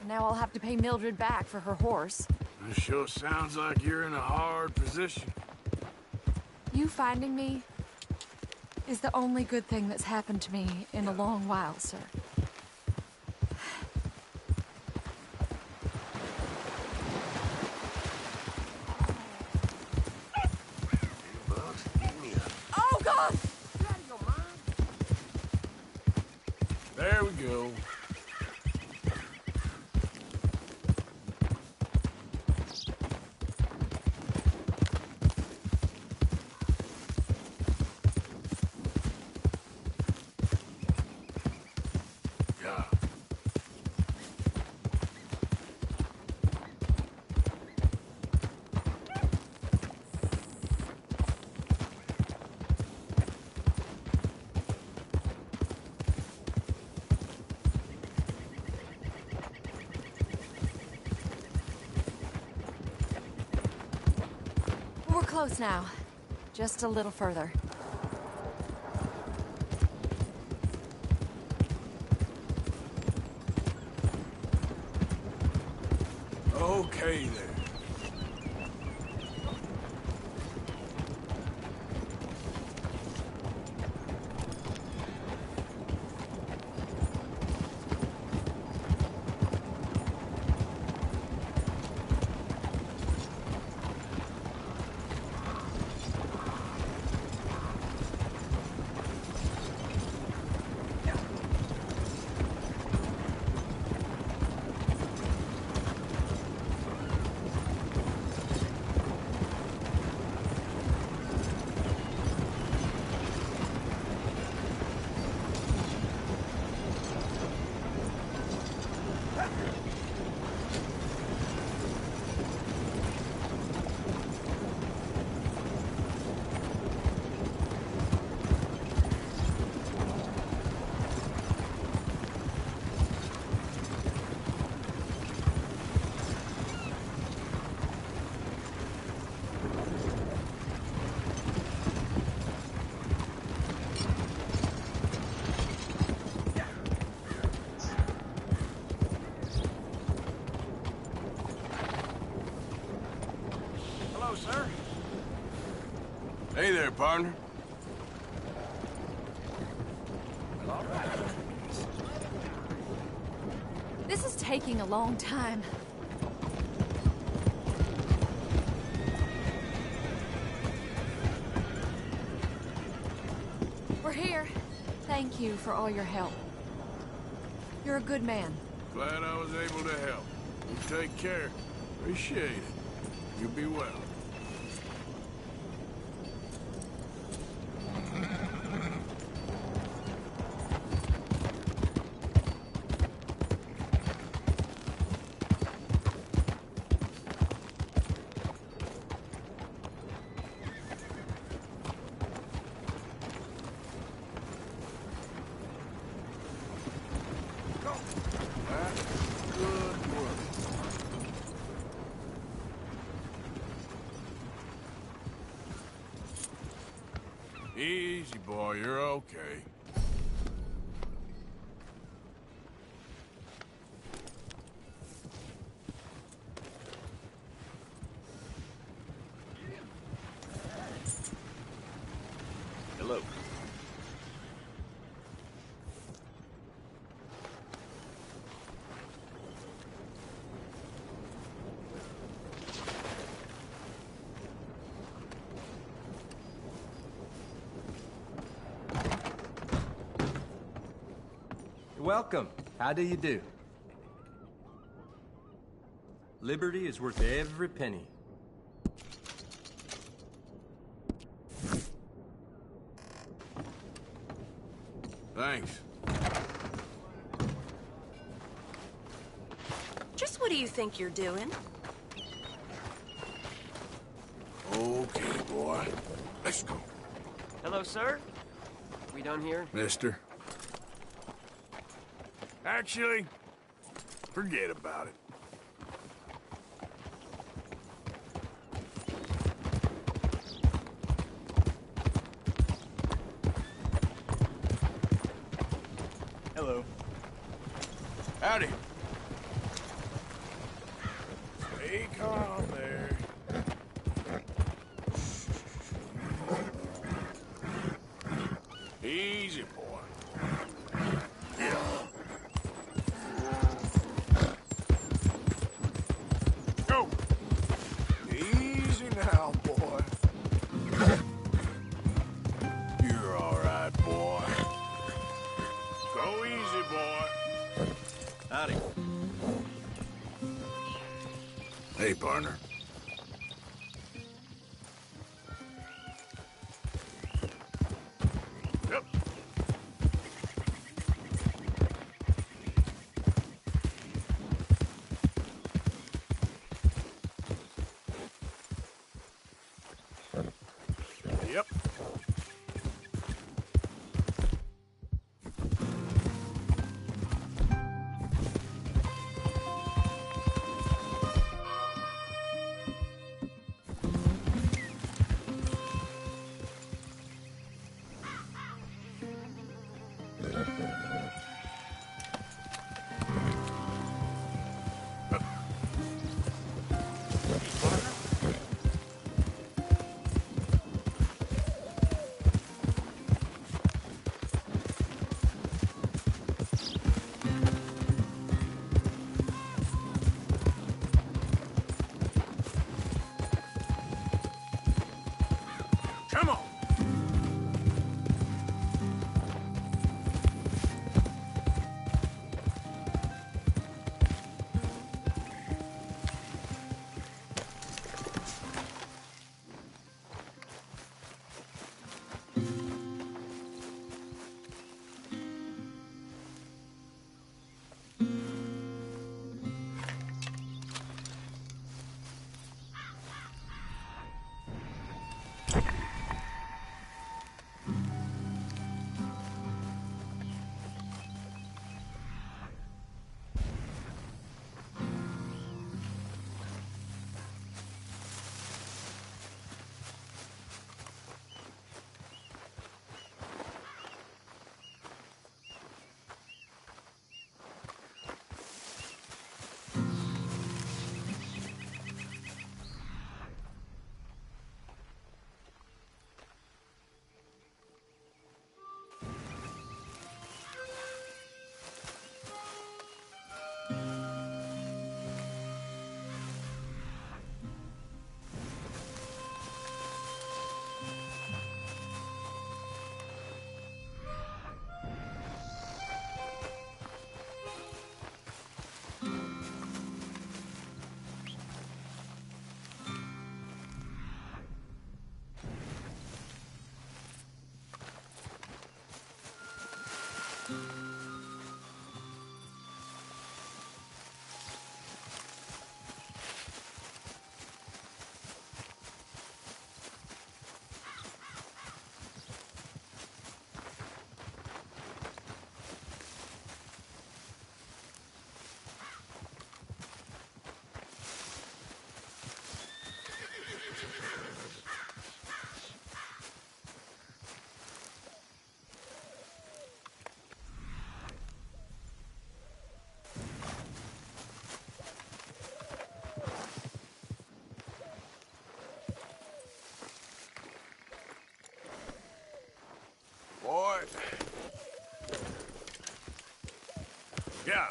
Now I'll have to pay Mildred back for her horse. It sure sounds like you're in a hard position. You finding me is the only good thing that's happened to me in a long while, sir. Oh, God! There we go. close now. Just a little further. Okay, then. Sir? Hey there, partner. All right. This is taking a long time. We're here. Thank you for all your help. You're a good man. Glad I was able to help. You take care. Appreciate it. You be well. Easy, boy. You're okay. Hello. Welcome. How do you do? Liberty is worth every penny. Thanks. Just what do you think you're doing? Okay, boy. Let's go. Hello, sir. We done here? Mister. Actually, forget about it. Hello. Howdy. Stay calm there. Easy, boy. Yeah. Go. Easy now, boy. You're all right, boy. Go easy, boy. Howdy. Hey, partner. Yep. Yep. right. Yeah.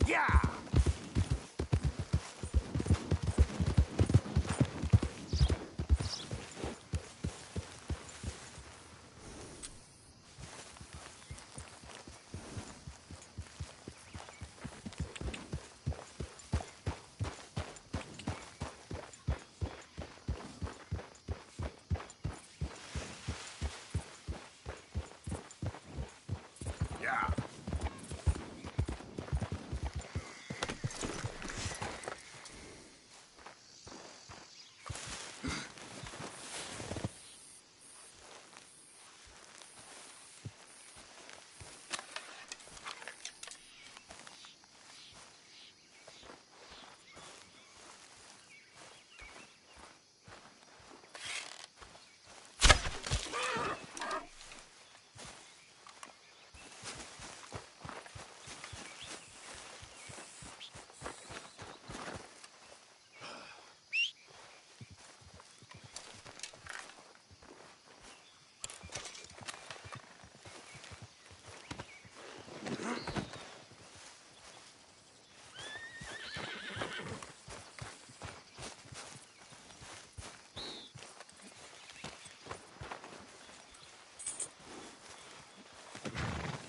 Yeah! Yeah.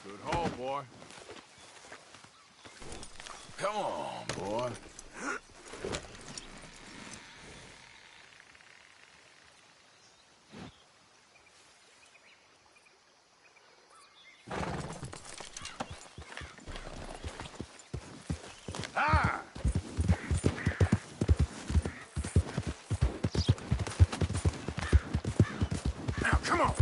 Good haul, boy. Come on, boy. Ah! Now, come on!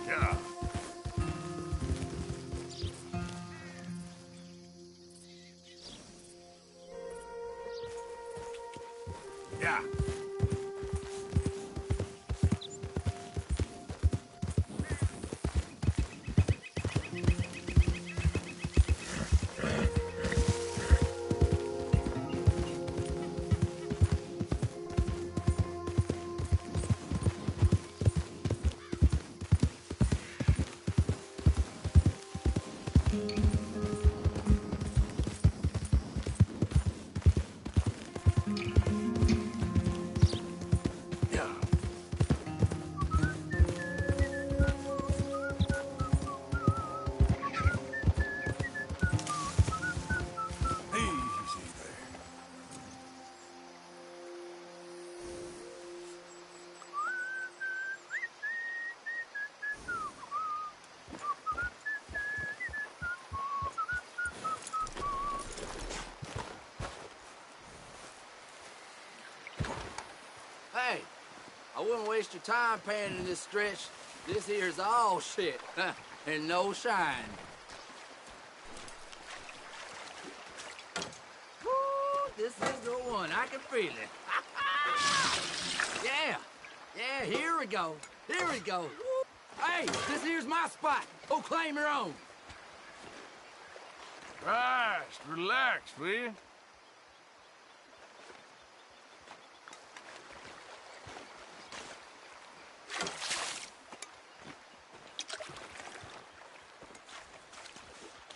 Yeah. Yeah. Hey, I wouldn't waste your time panning this stretch. This here's all shit, and no shine. Woo, this is the one. I can feel it. Yeah, here we go. Here we go. Woo. Hey, this here's my spot. Go claim your own. Christ, relax, will you?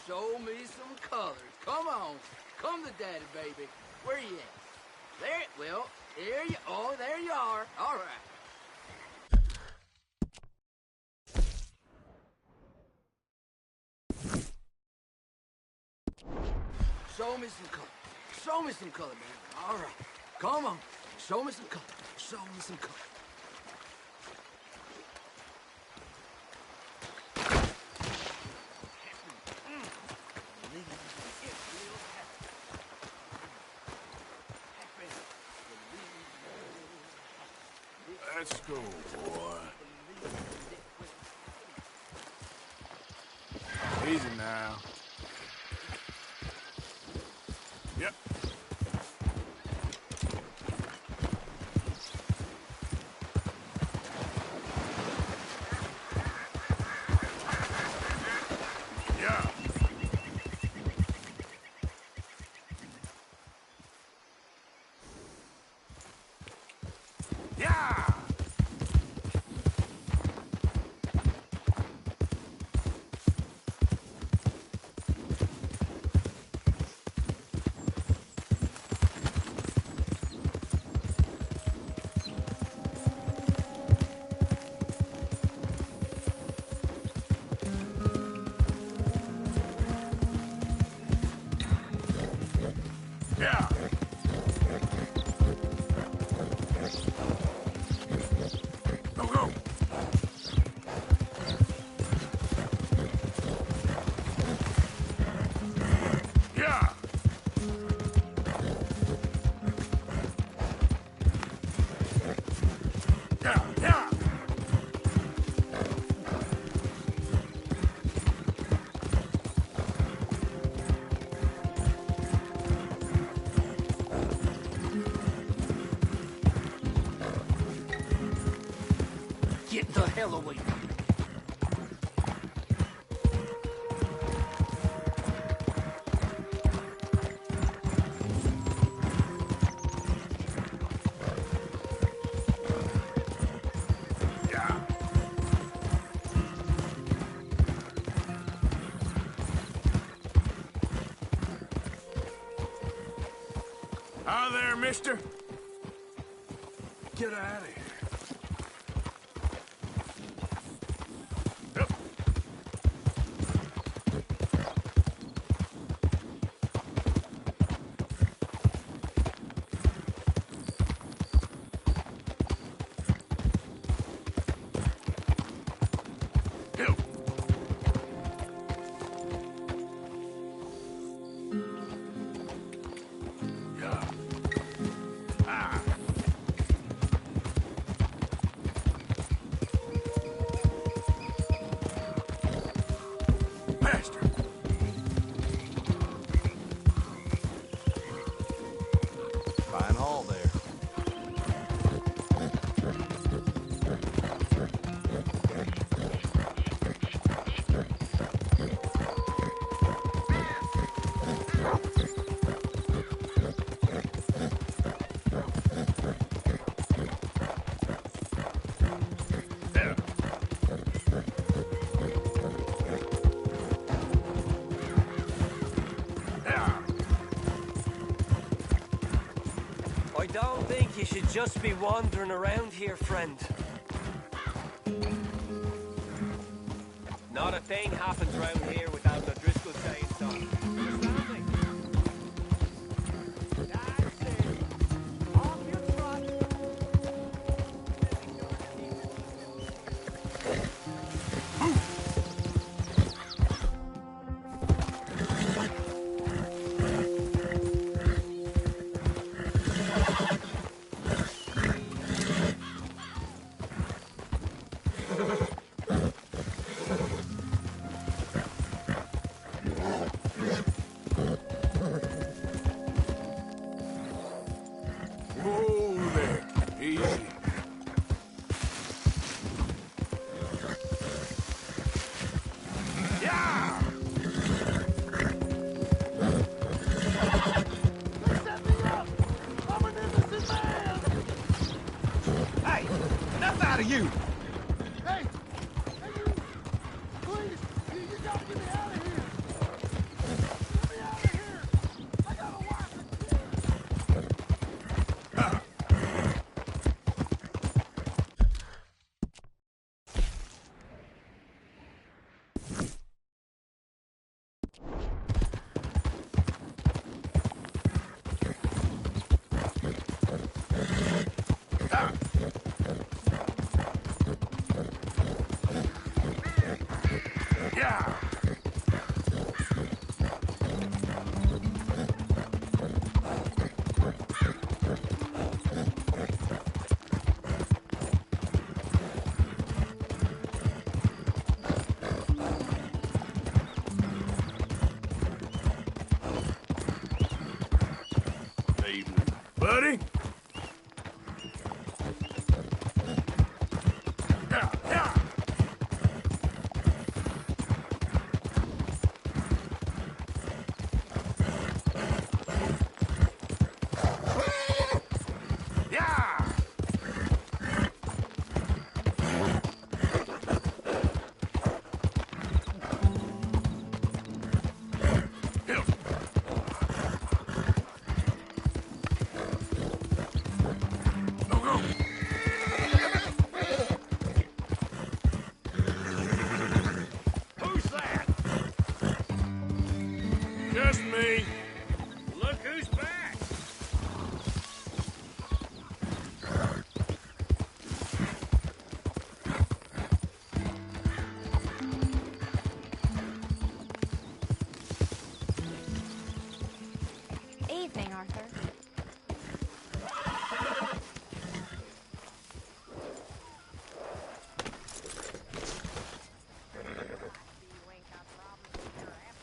Show me some colors. Come on. Come to daddy, baby. Where you at? There, well, there you, oh, there you are. All right. Show me some color. Show me some color, man. All right. Come on. Show me some color. Show me some color. Let's go, boy. Easy now. Yep. Yeah. Yeah. Yeah. Go, go. Yeah. Yeah, yeah. Get the hell away. Yeah. Hi there, mister. Get out of here. Yep. Go. Yeah. Ah. Master. Fine haul there. There. Yeah. I don't think you should just be wandering around here, friend. Not a thing happens around here without an O'Driscoll saying so. Understand me? That's it. Off your trot. Whoa there. Easy. Yeah. Hey, enough out of you! Hey! Hey, you! Please! You gotta get me out of here! Get me out of here! I got a wife and kids! Evening. Buddy? Who's that? Just me. Look who's back. Evening, Arthur.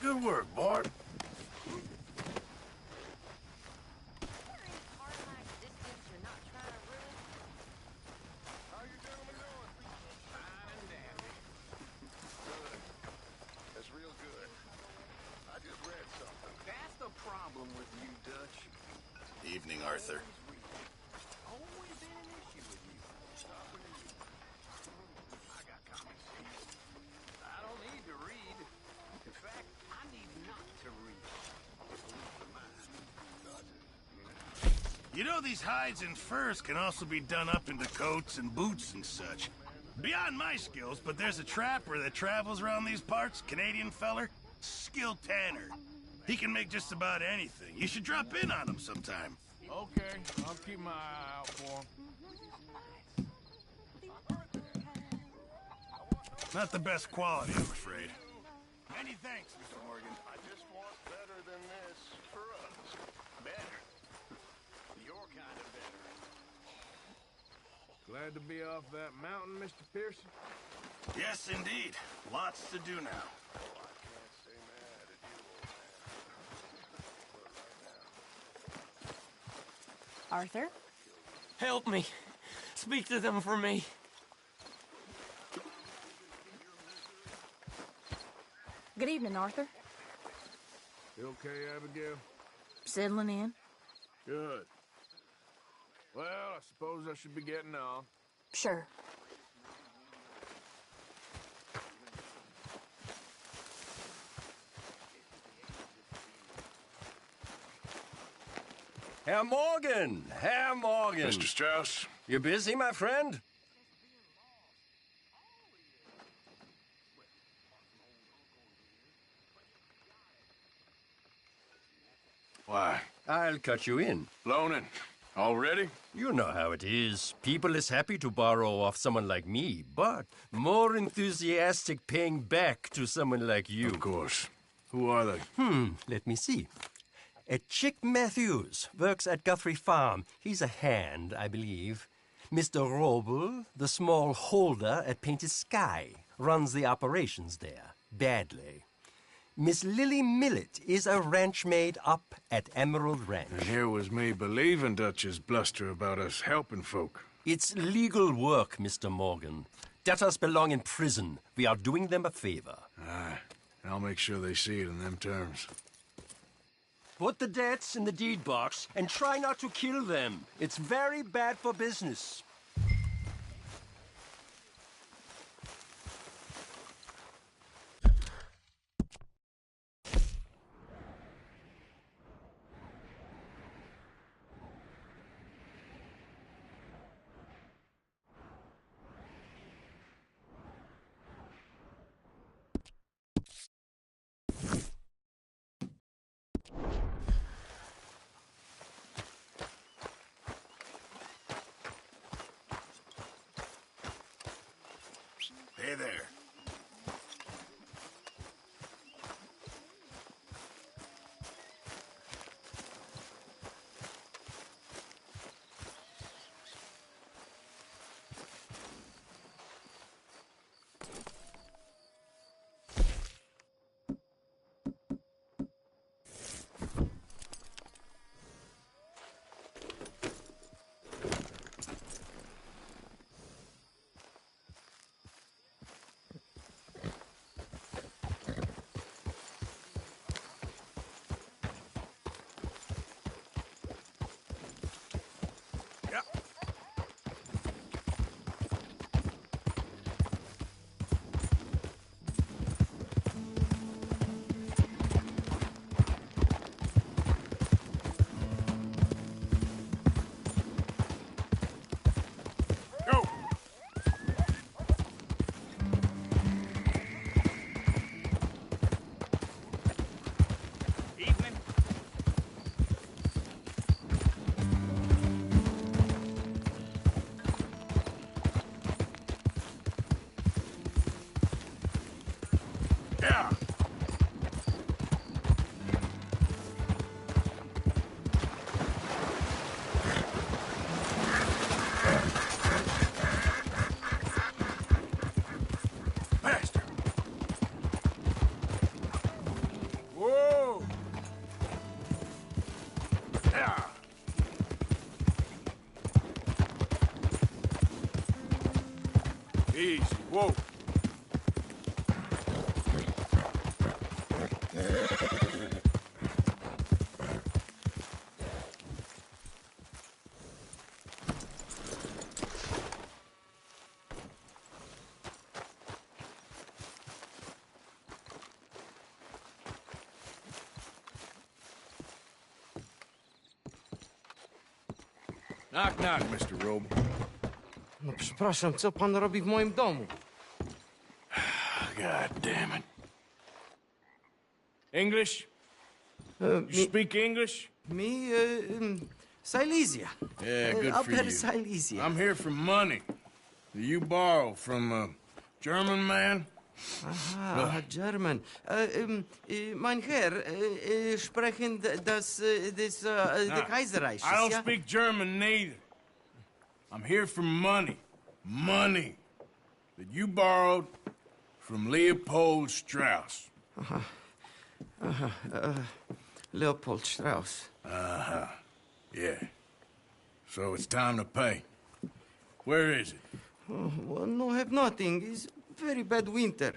Good work, Bart. That's real good. I just read something. That's the problem with you, Dutch. Evening, Arthur. Always been an issue with you. Stopping you. I got common sense. I don't need to read. In fact, I need not to read. You know, these hides and furs can also be done up into coats and boots and such. Beyond my skills, but there's a trapper that travels around these parts, Canadian feller, skilled tanner. He can make just about anything. You should drop in on him sometime. Okay, I'll keep my eye out for him. Not the best quality, I'm afraid. Many thanks, Mr. Morgan. I just want better than this for us. Better. Your kind of better. Glad to be off that mountain, Mr. Pearson? Yes, indeed. Lots to do now. Arthur? Help me. Speak to them for me. Good evening, Arthur. You okay, Abigail? Settling in? Good. Well, I suppose I should be getting on. Sure. Herr Morgan! Herr Morgan! Mr. Strauss? You busy, my friend? Why? I'll cut you in. Loaning. Already? You know how it is. People is happy to borrow off someone like me, but more enthusiastic paying back to someone like you. Of course. Who are they? Let me see. Chick Matthews works at Guthrie Farm. He's a hand, I believe. Mr. Roble, the small holder at Painted Sky, runs the operations there, badly. Miss Lily Millet is a ranch maid up at Emerald Ranch. And here was me believing Dutch's bluster about us helping folk. It's legal work, Mr. Morgan. Debtors belong in prison. We are doing them a favor. Aye, and I'll make sure they see it in them terms. Put the debts in the deed box and try not to kill them. It's very bad for business. Easy. Whoa. Knock, knock, Mr. Robe. No przepraszam, co pan robi w moim domu? God damn it. English? You speak English? Me, Silesia. Yeah, good for Upper you. Silesia. I'm here for money that you borrow from a German man. Aha, German. Mein Herr, sprechen the Kaiserreich. I don't speak German neither. I'm here for money. Money that you borrowed from Leopold Strauss. Leopold Strauss. Uh-huh. Yeah. So it's time to pay. Where is it? Oh, well, no, have nothing. It's very bad winter.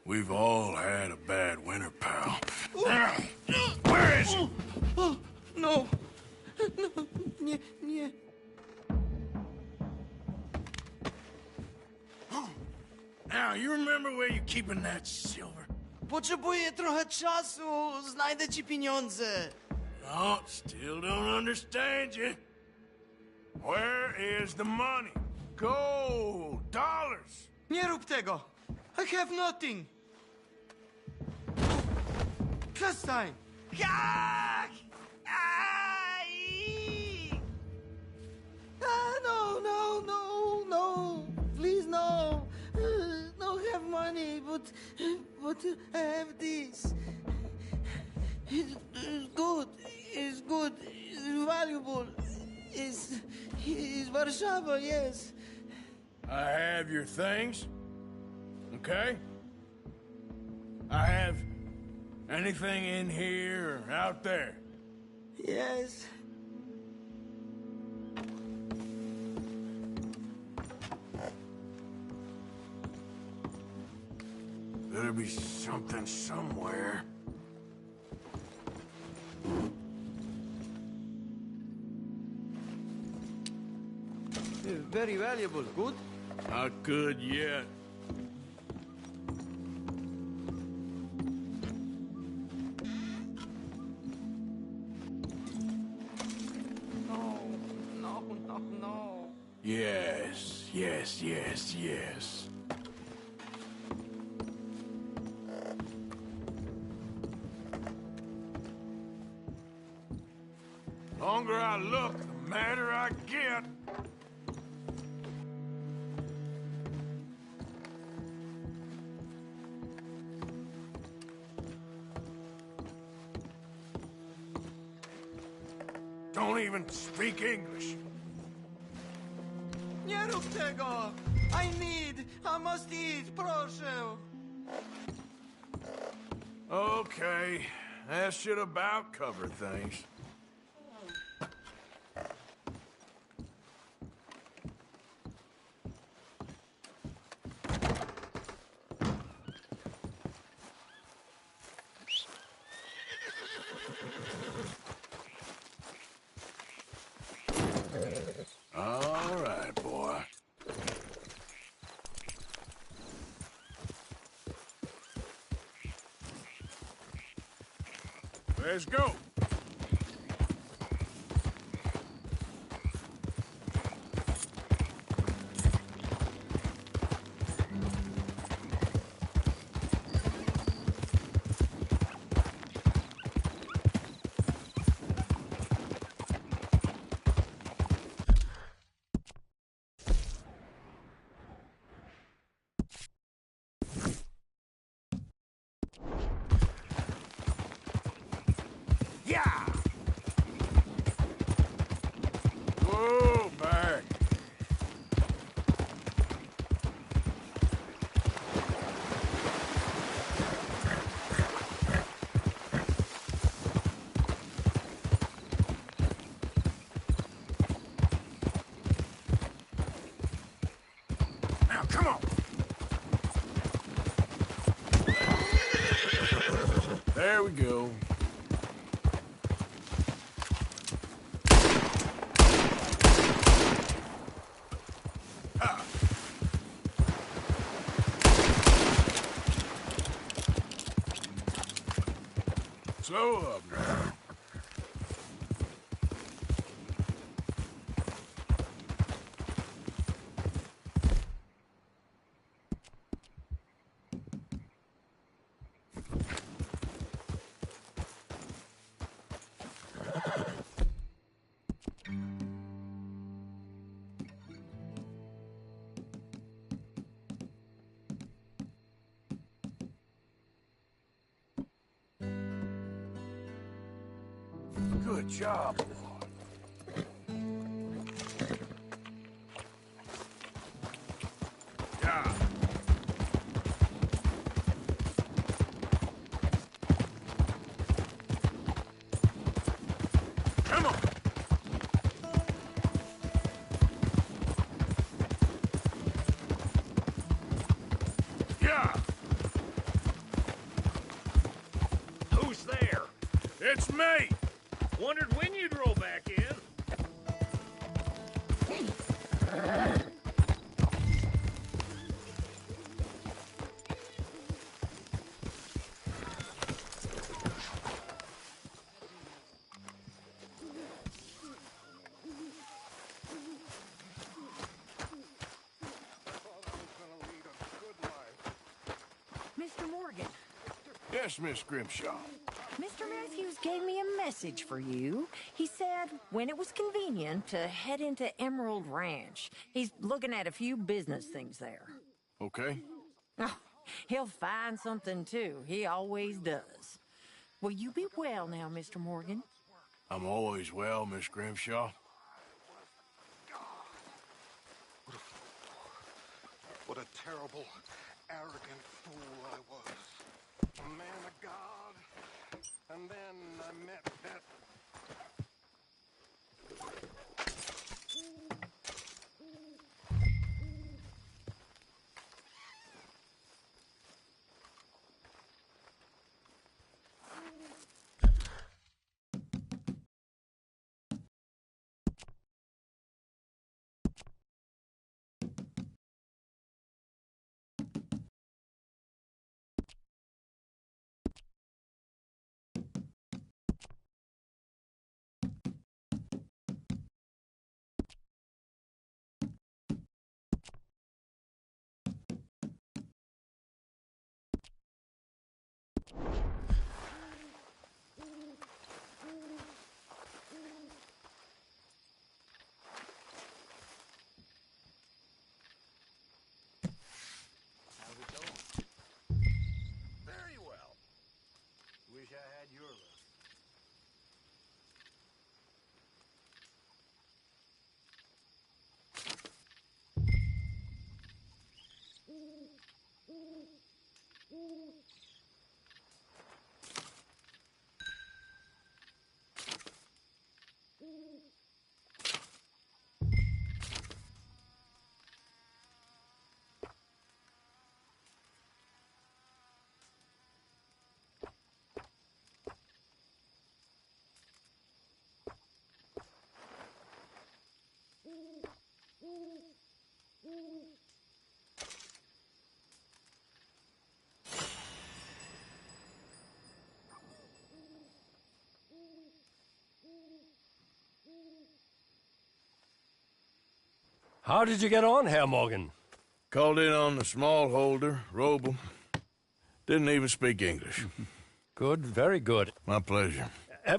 We've all had a bad winter, pal. Where is it? Oh, no. No, nie. Now, you remember where you're keeping that silver? Potrzebuję trochę czasu. Znajdę ci pieniądze. No, still don't understand you. Where is the money? Gold, dollars. Nie rób tego. I have nothing. Przestań. Jak? No. Please, no. No have money, but I have this. It's good. It's good. It's valuable. It's Warszawa, yes. I have your things, okay? I have anything in here or out there. Yes. Better be something somewhere. Very valuable. Good? Not good yet. No. Yes. Longer I look, the madder I get. Don't even speak English. Nie rób tego! I must eat, proszę! Okay, that should about cover things. Let's go. Yeah! Whoa, back. Now, come on. There we go. Slow up now. Good job, boy. Yeah. Come on. Yeah. Who's there? It's me. Wondered when you'd roll back in. Mr. Morgan, Yes, Miss Grimshaw. Mr. Matthews gave me a message for you. He said when it was convenient to head into Emerald Ranch. He's looking at a few business things there. Okay. Oh, he'll find something, too. He always does. Will you be well now, Mr. Morgan? I'm always well, Miss Grimshaw. What a terrible, arrogant fool I was. A man of God. And then I met that How did you get on, Herr Morgan? Called in on the smallholder, Roble. Didn't even speak English. Good, very good. My pleasure.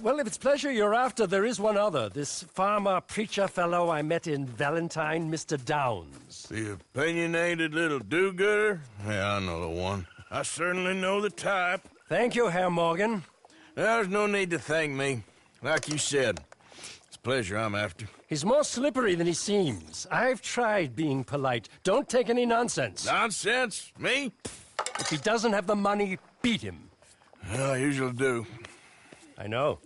Well, if it's pleasure you're after, there is one other. This farmer preacher fellow I met in Valentine, Mr. Downs. The opinionated little do-gooder? Yeah, I know the one. I certainly know the type. Thank you, Herr Morgan. There's no need to thank me. Like you said, it's pleasure I'm after. He's more slippery than he seems. I've tried being polite. Don't take any nonsense. Nonsense? Me? If he doesn't have the money, beat him. Well, I usually do. I know.